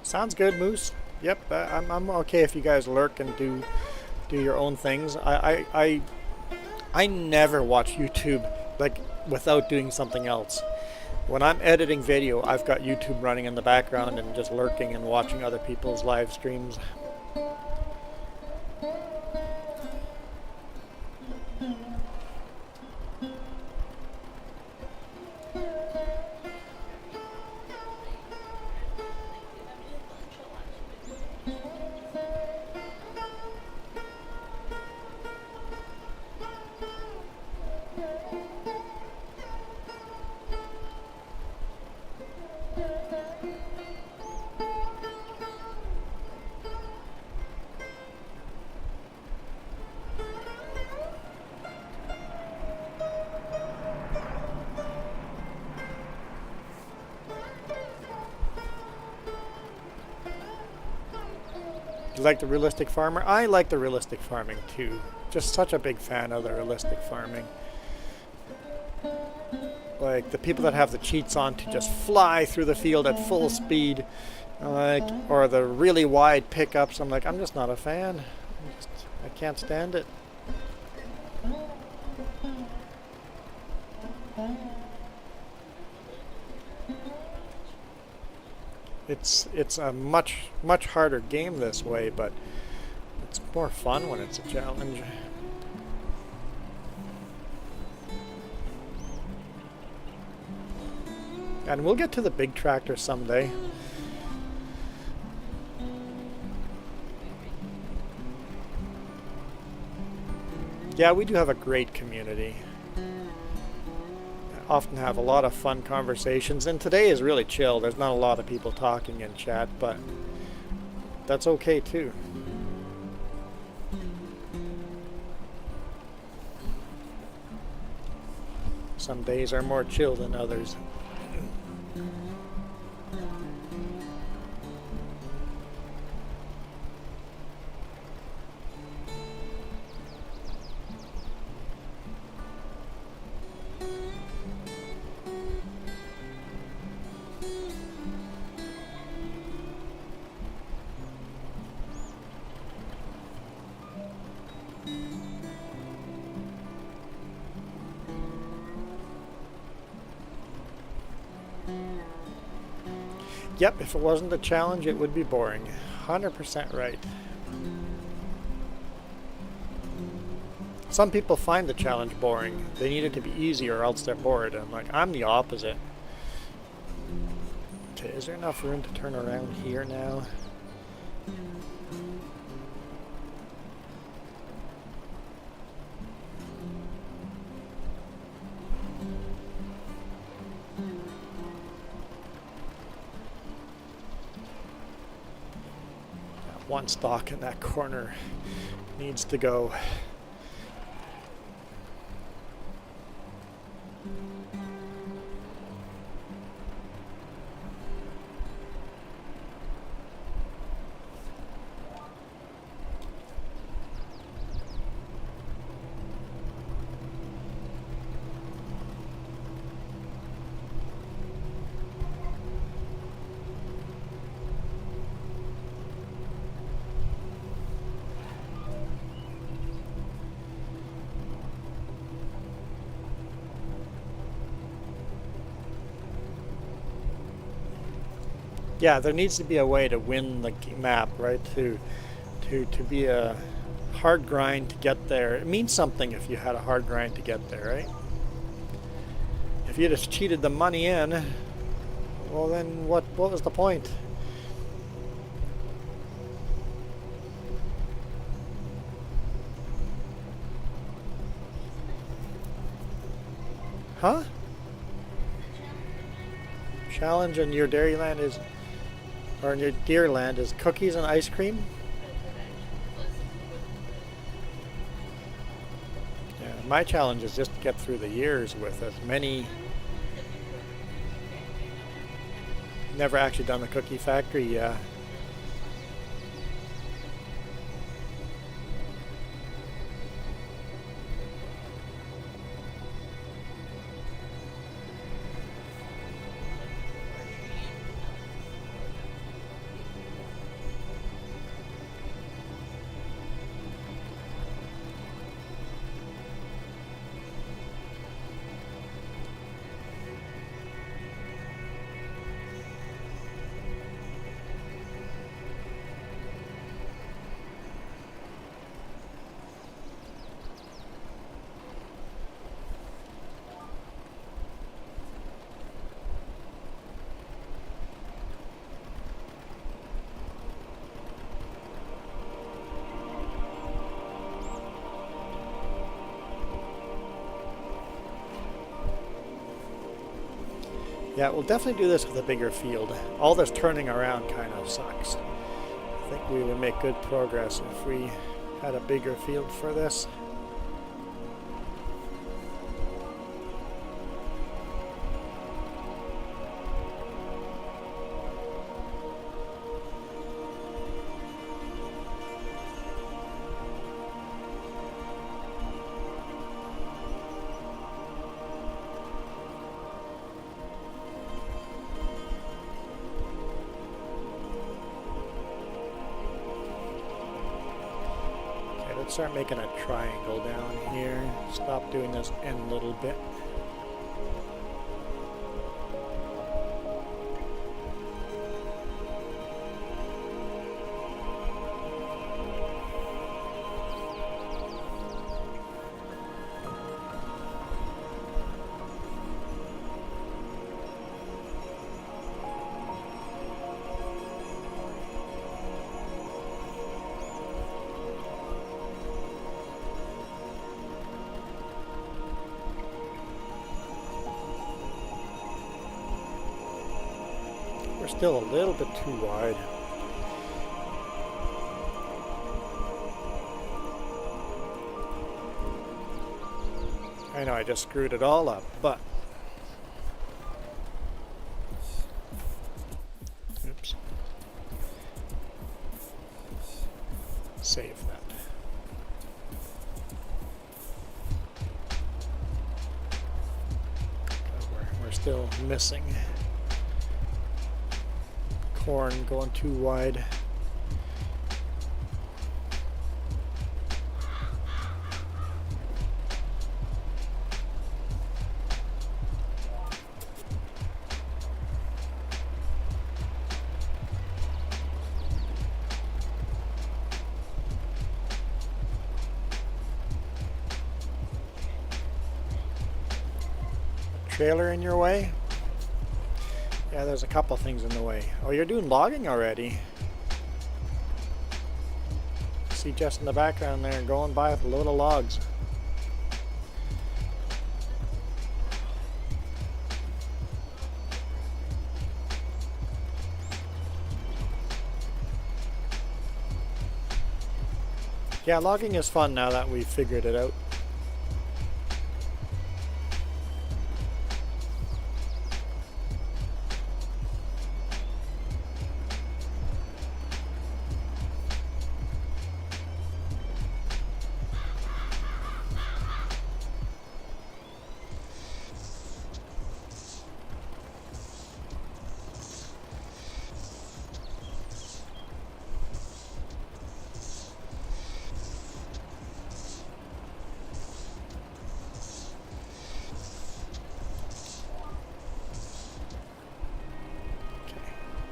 Sounds good, Moose. Yep, I'm okay if you guys lurk and do your own things. I never watch YouTube like without doing something else. When I'm editing video, I've got YouTube running in the background and just lurking and watching other people's live streams. You like the realistic farmer? I like the realistic farming too. Just such a big fan of the realistic farming. Like the people that have the cheats on to just fly through the field at full speed, or the really wide pickups. I'm like, I'm just not a fan. I can't stand it. It's a much harder game this way, but it's more fun when it's a challenge. And we'll get to the big tractor someday. Yeah, we do have a great community. Often have a lot of fun conversations, and today is really chill. There's not a lot of people talking in chat, but that's okay too. Some days are more chill than others. Yep, if it wasn't a challenge, it would be boring. 100% right. Some people find the challenge boring. They need it to be easy or else they're bored. I'm like, I'm the opposite. Okay, is there enough room to turn around here now? One stalk in that corner needs to go. Yeah, there needs to be a way to win the map, right? To be a hard grind to get there. It means something if you had a hard grind to get there, right? If you just cheated the money in, well then what was the point? Huh? Challenge in your Dairyland is, or in your Deerland is cookies and ice cream? Yeah, my challenge is just to get through the years with as many. Never actually done the cookie factory, yeah. Yeah, we'll definitely do this with a bigger field. All this turning around kind of sucks. I think we would make good progress if we had a bigger field for this. start making a triangle down here. Stop doing this end little bit. Still a little bit too wide. I know I just screwed it all up, but oops. Save that. We're still missing corn going too wide. Trailer in your way? Yeah, there's a couple things in the way. Oh, you're doing logging already. See Jess in the background there going by with a load of logs. Yeah, logging is fun now that we've figured it out.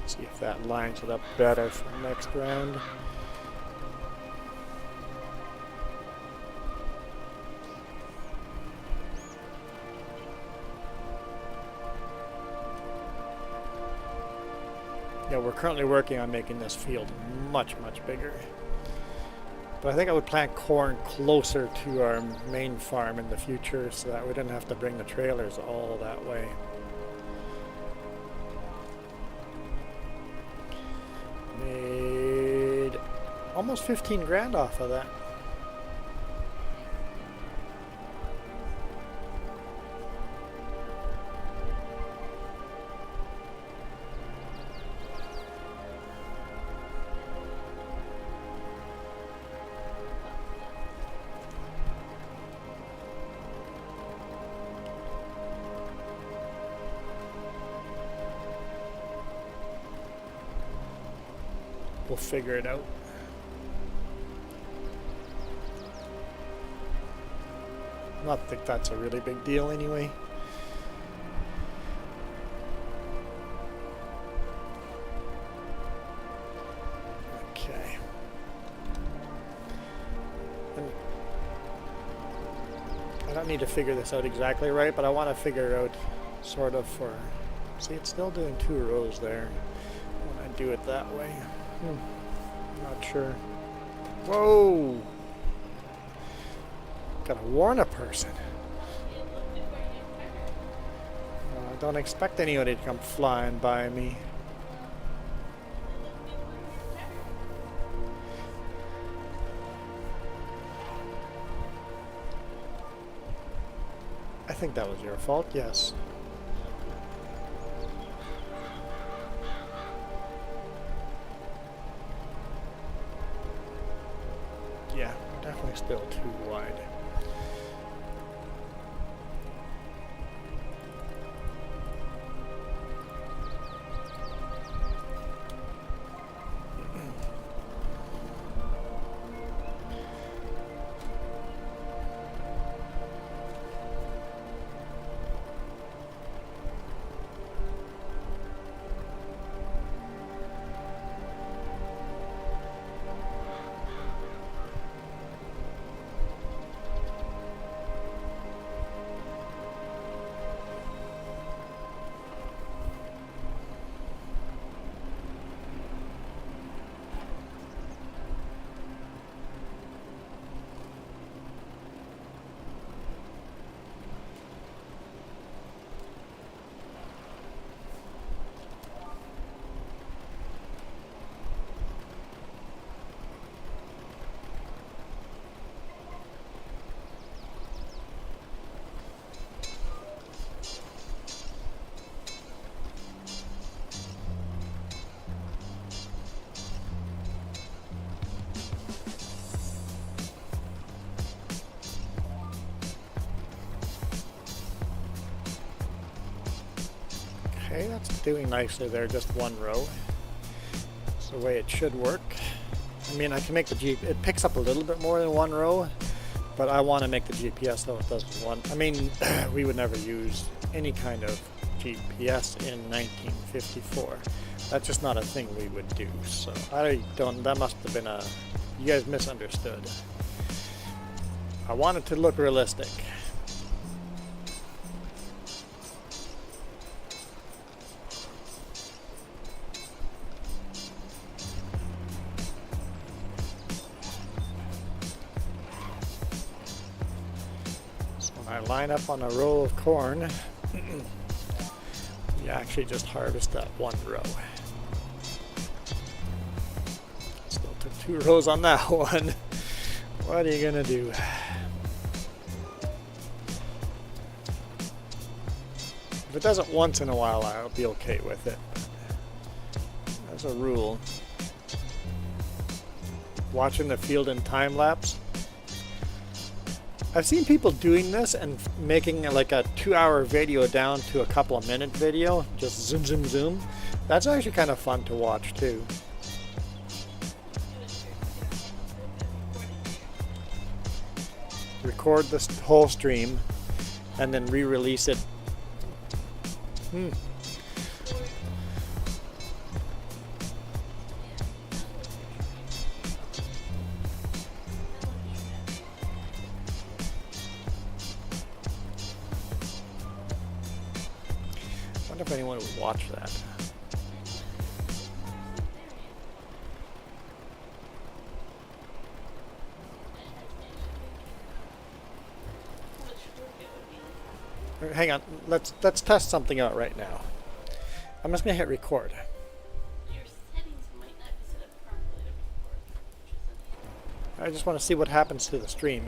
See if that lines it up better for the next round. Yeah, we're currently working on making this field much, much bigger. But I think I would plant corn closer to our main farm in the future so that we didn't have to bring the trailers all that way. Made almost 15 grand off of that. We'll figure it out. Not think that's a really big deal anyway. Okay. And I don't need to figure this out exactly right, but I want to figure it out sort of for... See, it's still doing 2 rows there when I do it that way. Not sure. Whoa! Gotta warn a person. I don't expect anybody to come flying by me. I think that was your fault, yes. Yeah, definitely still too wide. Okay, that's doing nicely there, just one row. That's the way it should work. I mean, I can make the it picks up a little bit more than one row, but I want to make the GPS so it does one. I mean, we would never use any kind of GPS in 1954. That's just not a thing we would do. So I don't, that must have been you guys misunderstood. I want it to look realistic. I line up on a row of corn, you actually just harvest that one row. Still took 2 rows on that one. What are you gonna do? If it does it once in a while, I'll be okay with it. As a rule, watching the field in time lapse, I've seen people doing this and making like a 2-hour video down to a couple of minute video, just zoom, zoom, zoom. That's actually kind of fun to watch too. Record this whole stream and then re-release it. I wonder if anyone would watch that. Hang on, let's test something out right now. I'm just gonna hit record. Your settings might not be set up properly to record. I just want to see what happens to the stream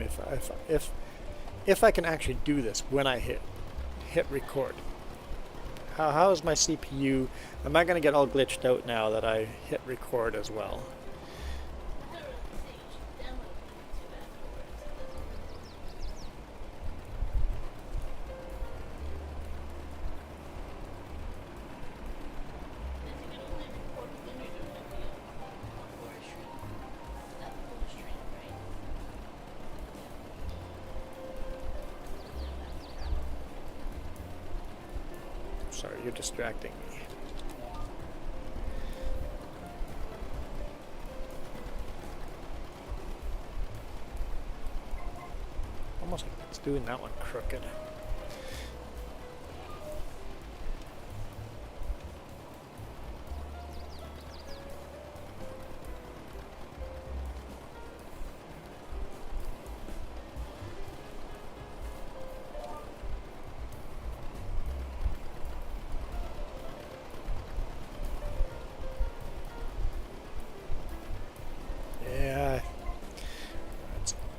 if I can actually do this when I hit record. How is my CPU? Am I gonna get all glitched out now that I hit record as well? Sorry, you're distracting me. Almost like it's doing that one crooked.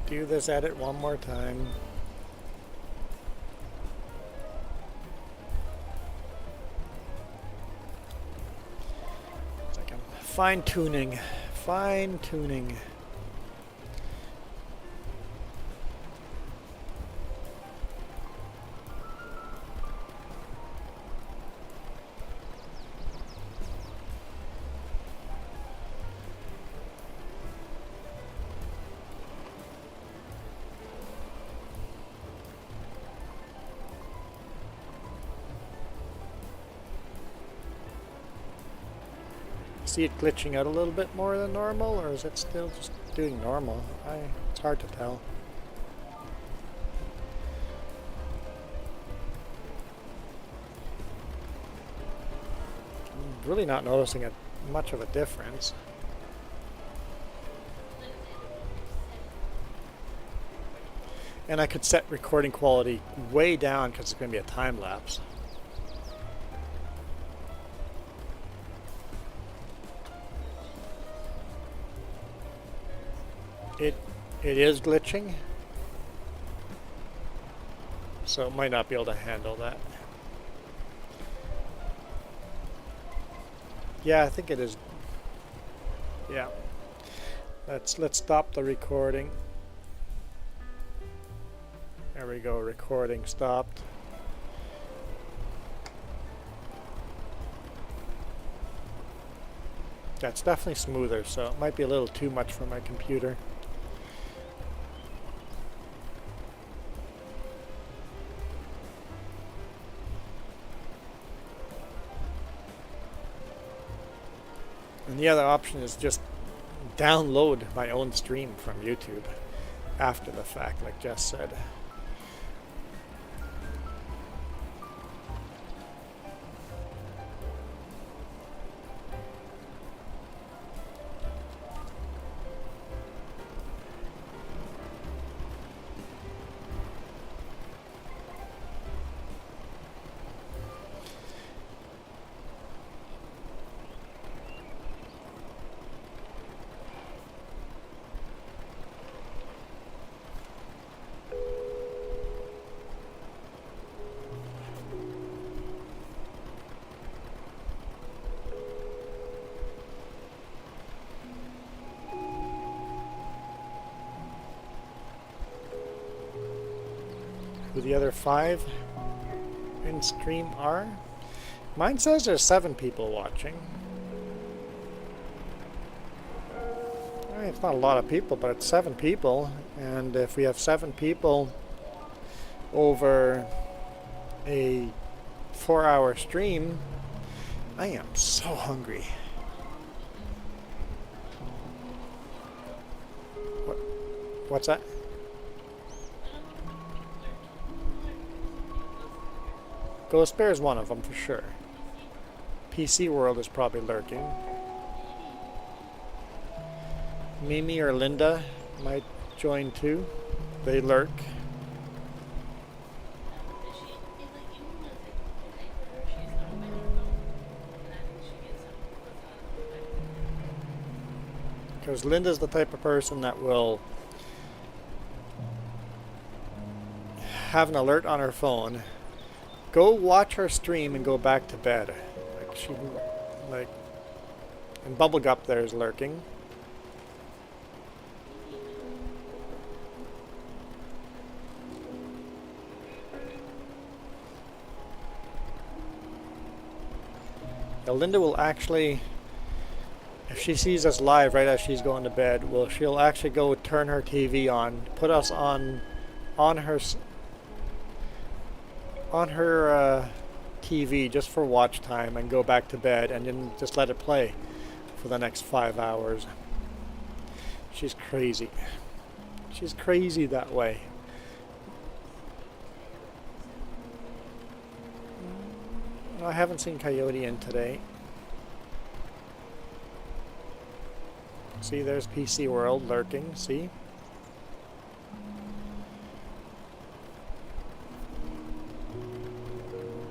Do this edit one more time. It's like I'm fine-tuning. See it glitching out a little bit more than normal, or is it still just doing normal? It's hard to tell. I'm really not noticing much of a difference. And I could set recording quality way down because it's going to be a time lapse. It is glitching, so it might not be able to handle that. Yeah, I think it is. Yeah. Let's stop the recording. There we go, recording stopped. That's definitely smoother, so it might be a little too much for my computer. And the other option is just download my own stream from YouTube after the fact, like Jess said. Who the other 5 in stream are? Mine says there's 7 people watching. I mean, it's not a lot of people, but it's 7 people. And if we have 7 people over a 4-hour stream, I am so hungry. What's that? Ghost Bear is one of them for sure. PC World is probably lurking. Mimi or Linda might join too. They lurk. Because Linda's the type of person that will have an alert on her phone, go watch her stream and go back to bed. And Bubblegup there is lurking. Now Linda will actually, if she sees us live right as she's going to bed, she'll actually go turn her TV on, put us on her TV just for watch time, and go back to bed, and then just let it play for the next 5 hours. She's crazy. She's crazy that way. I haven't seen Coyote in today. See, there's PC World lurking, see?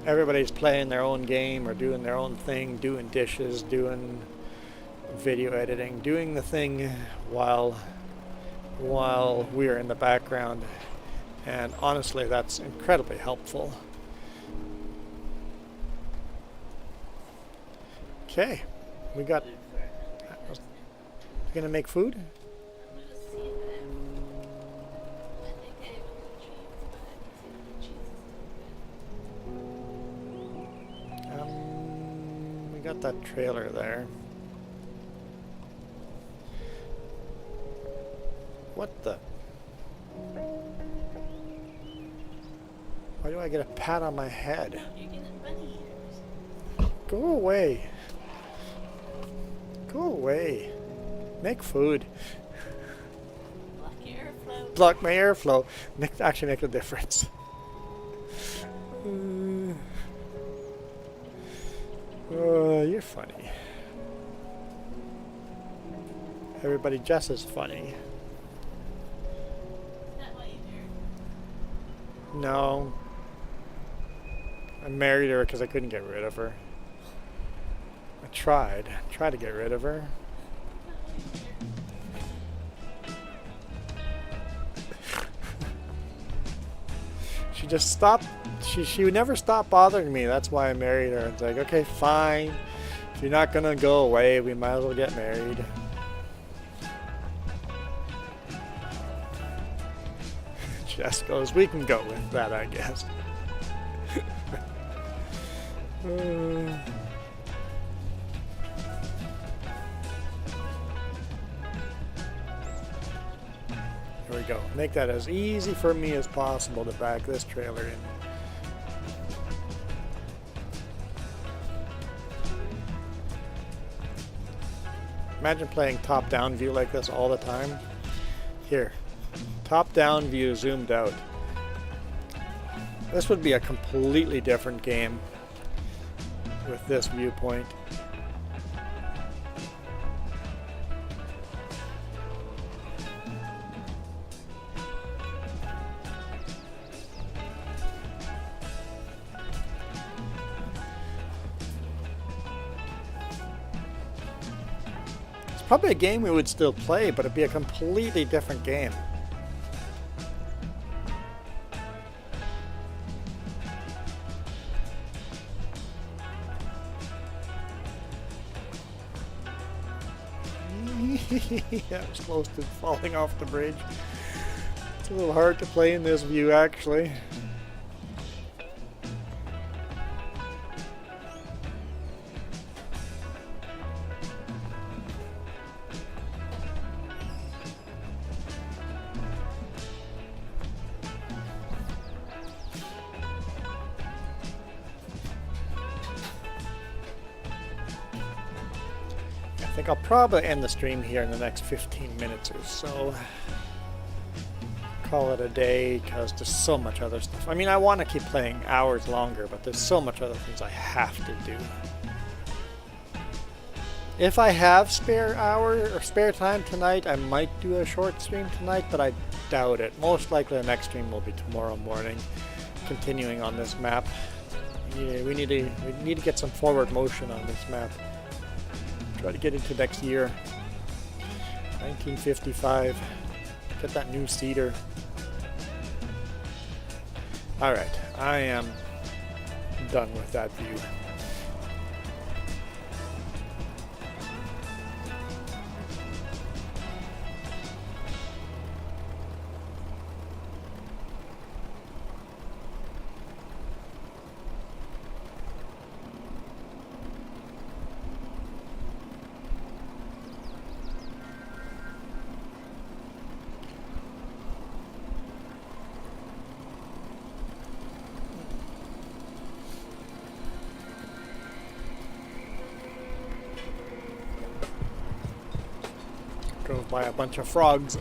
Everybody's playing their own game or doing their own thing, doing dishes, doing video editing, doing the thing while we're in the background. And honestly, that's incredibly helpful. Okay, we got... You gonna make food? We got that trailer there. What the? Why do I get a pat on my head? Go away. Go away. Make food. Block your airflow. Block my airflow. Actually make a difference. You're funny. Everybody, Jess is funny. Is that why you married? No. I married her because I couldn't get rid of her. I tried to get rid of her. She just stopped. She would never stop bothering me. That's why I married her. It's like, okay, fine. If you're not gonna go away, we might as well get married. Jess goes, we can go with that, I guess. There we go. Make that as easy for me as possible to back this trailer in. Imagine playing top-down view like this all the time. Here, top-down view zoomed out. This would be a completely different game with this viewpoint. Probably a game we would still play, but it'd be a completely different game. Yeah, I was close to falling off the bridge. It's a little hard to play in this view, actually. I think I'll probably end the stream here in the next 15 minutes or so. Call it a day, because there's so much other stuff. I mean, I want to keep playing hours longer, but there's so much other things I have to do. If I have spare hour or spare time tonight, I might do a short stream tonight, but I doubt it. Most likely the next stream will be tomorrow morning, continuing on this map. Yeah, we need to get some forward motion on this map. Try to get into next year. 1955. Get that new cedar. Alright, I am done with that view. Drove by a bunch of frogs.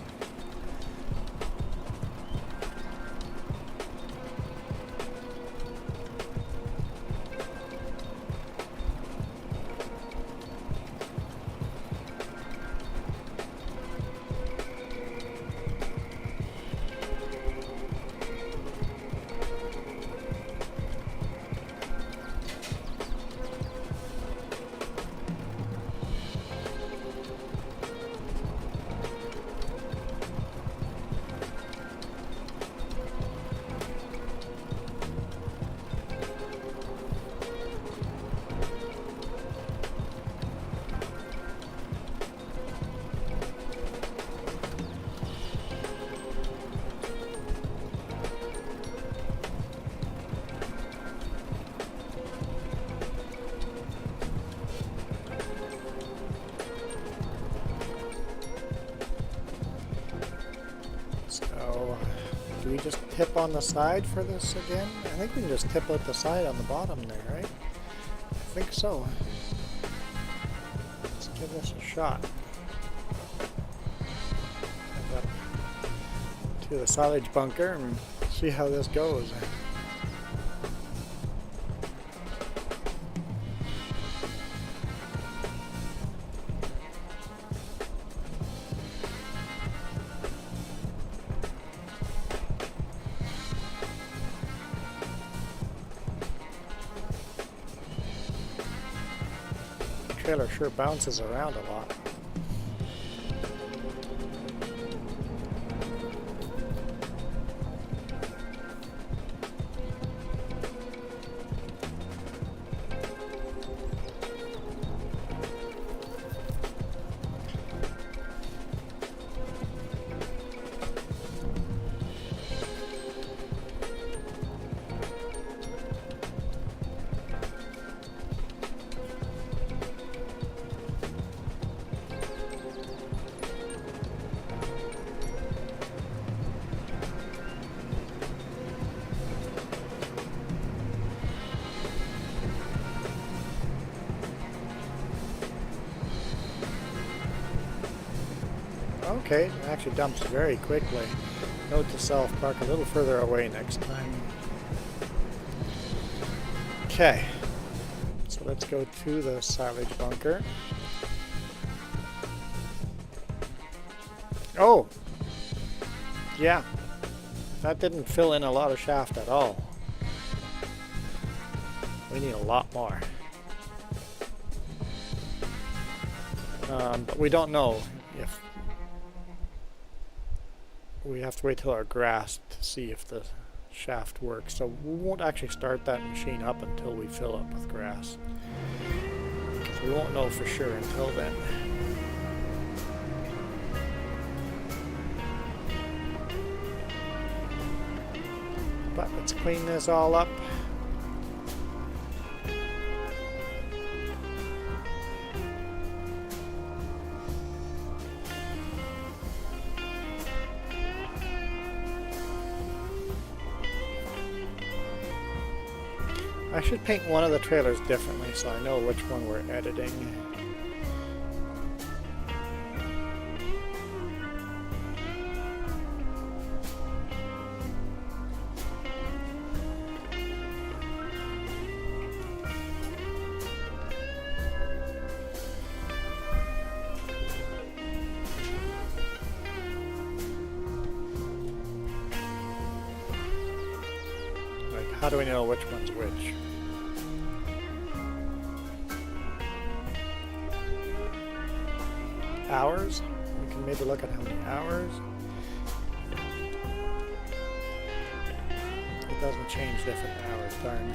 Do we just tip on the side for this again? I think we can just tip out the side on the bottom there, right? I think so. Let's give this a shot. Head up to the silage bunker and see how this goes. Trailer sure bounces around a lot. okay, it actually dumps very quickly. Note to self, park a little further away next time. Okay, so let's go to the silage bunker. Oh! Yeah, that didn't fill in a lot of shaft at all. We need a lot more. But we don't know if... We have to wait till our grass to see if the shaft works. So we won't actually start that machine up until we fill up with grass. So we won't know for sure until then. But let's clean this all up. I should paint one of the trailers differently so I know which one we're editing. Like, how do we know which one's which? Hours? We can maybe look at how many hours. It doesn't change different hours, darn.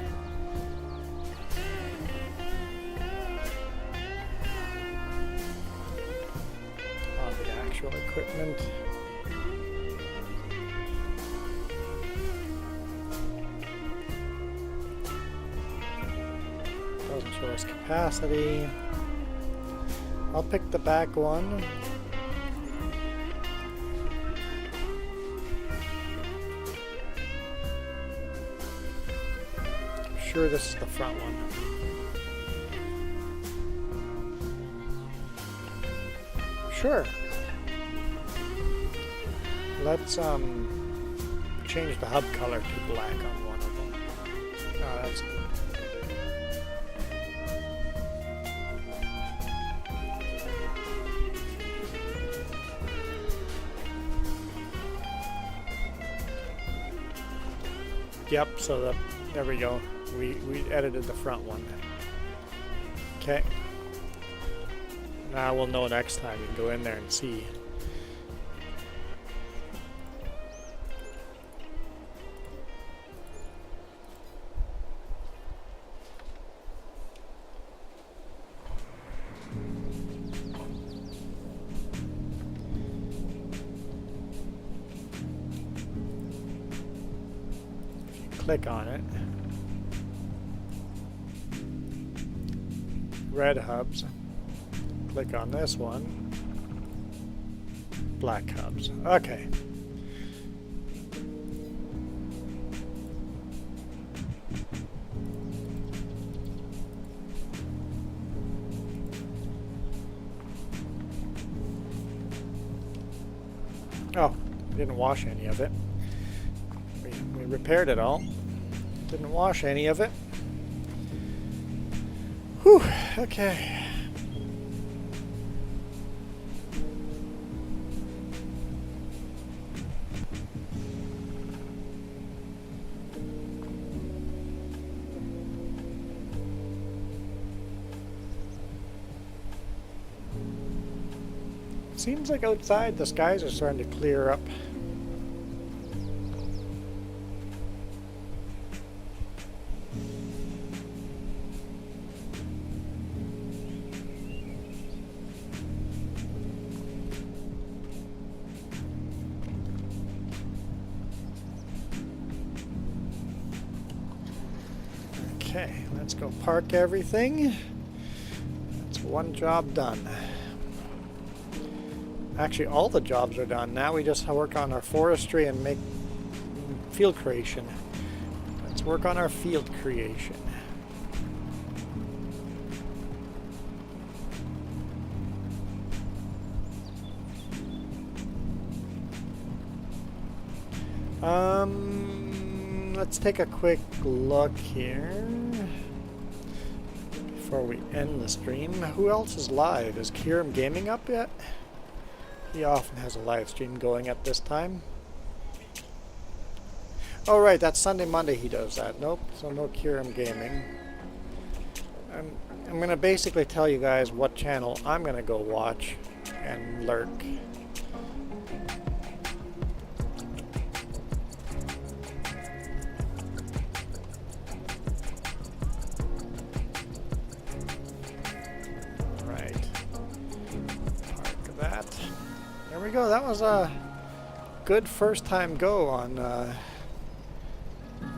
On the actual equipment. Doesn't show us capacity. I'll pick the back one. I'm sure this is the front one. Sure. Let's change the hub color to black on one of them. Oh, that's good. Yep, so there we go. We edited the front one. Okay. Now we'll know next time. You can go in there and see. Click on it. Red hubs. Click on this one. Black hubs. Okay. Oh, didn't wash any of it. We repaired it all. Didn't wash any of it. Whew, okay. Seems like outside the skies are starting to clear up. Okay, let's go park everything. That's one job done. Actually, all the jobs are done. Now we just work on our forestry and make field creation. Let's work on our field creation. Let's take a quick look here before we end the stream. Who else is live? Is Kieran Gaming up yet? He often has a live stream going at this time. Oh right, that's Sunday, Monday he does that. Nope, so no Kieran Gaming. I'm gonna basically tell you guys what channel I'm gonna go watch and lurk. Right. Park that. There we go. That was a good first time go on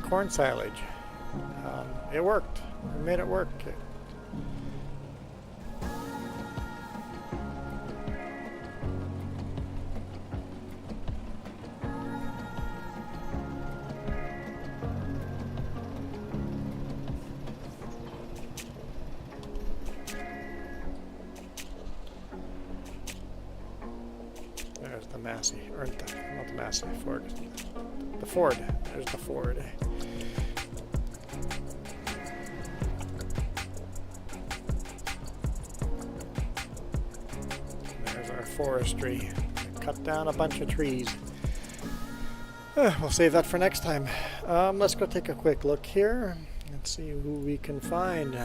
corn silage. It worked. We made it work. There's the Massey, or not the Massey, Ford. The Ford. There's the Ford. There's our forestry. Cut down a bunch of trees. We'll save that for next time. Let's go take a quick look here. Let's see who we can find.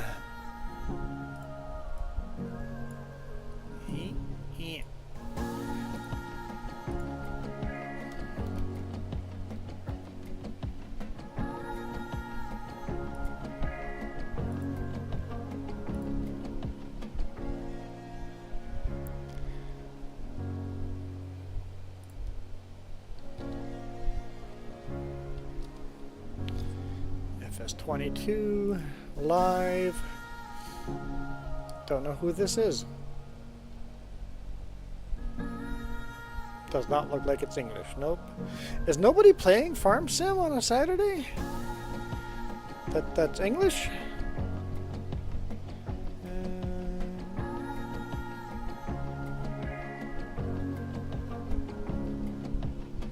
FS22 live. Don't know who this is. Does not look like it's English. Nope. Is nobody playing Farm Sim on a Saturday? That's English?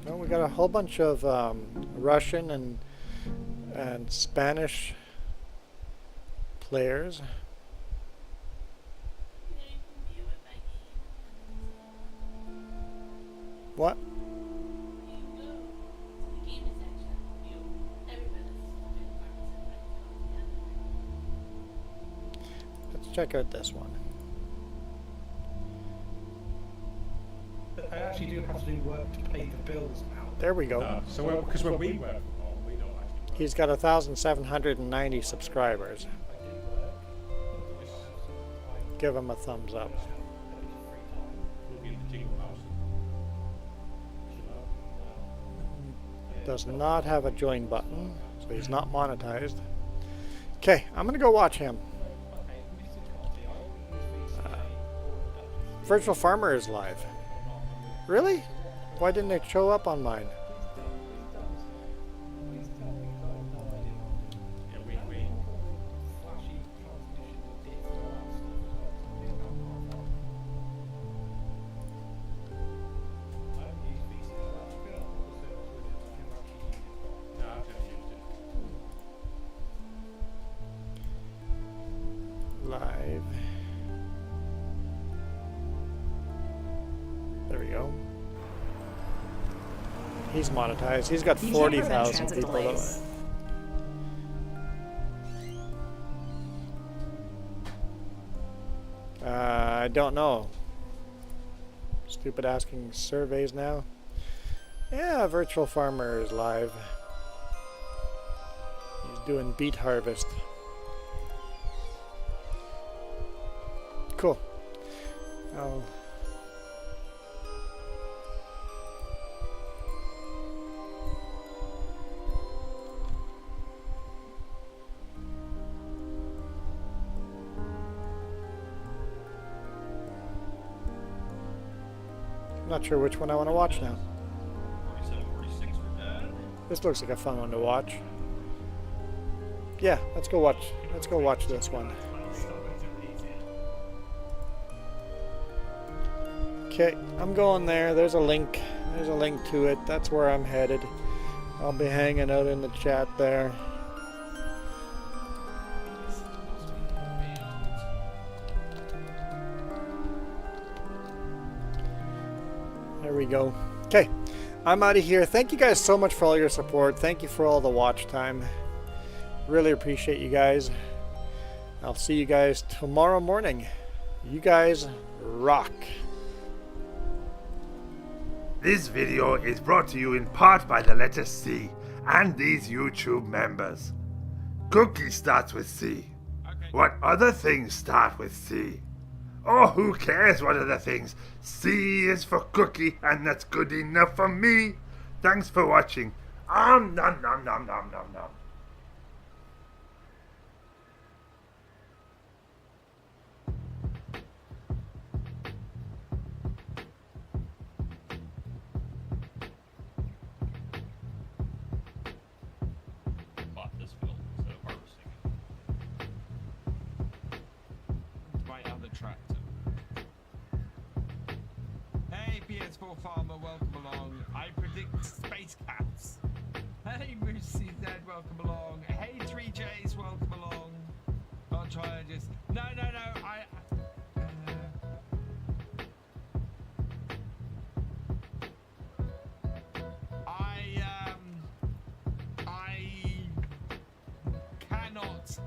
No, we got a whole bunch of Russian and Spanish players. What? Let's check out this one. I actually do have to do work to pay the bills now. There we go. So because when we work, we don't actually. He's got 1,790 subscribers. Give him a thumbs up. Does not have a join button, so he's not monetized. Okay, I'm gonna go watch him. Virtual Farmer is live. Really? Why didn't it show up on mine? Live. There we go. He's monetized. He's got 40,000 people. I don't know. Stupid asking surveys now. Yeah, Virtual Farmer is live. He's doing beet harvest. Cool. Oh. I'm not sure which one I want to watch now. This looks like a fun one to watch. Yeah, let's go watch. Let's go watch this one. Okay, I'm going there. There's a link. There's a link to it. That's where I'm headed. I'll be hanging out in the chat there. There we go. Okay, I'm out of here. Thank you guys so much for all your support. Thank you for all the watch time. Really appreciate you guys. I'll see you guys tomorrow morning. You guys rock. This video is brought to you in part by the letter C and these YouTube members. Cookie starts with C. What other things start with C? Oh, who cares what other things? C is for cookie, and that's good enough for me. Thanks for watching. Nom nom nom nom nom nom. Bought this field instead of harvesting it. My other tractor. Hey PS4 farmer, welcome along. I predict space caps. Hey Moosey Z, welcome along. Hey 3Js, welcome along. I'll try and just no. I cannot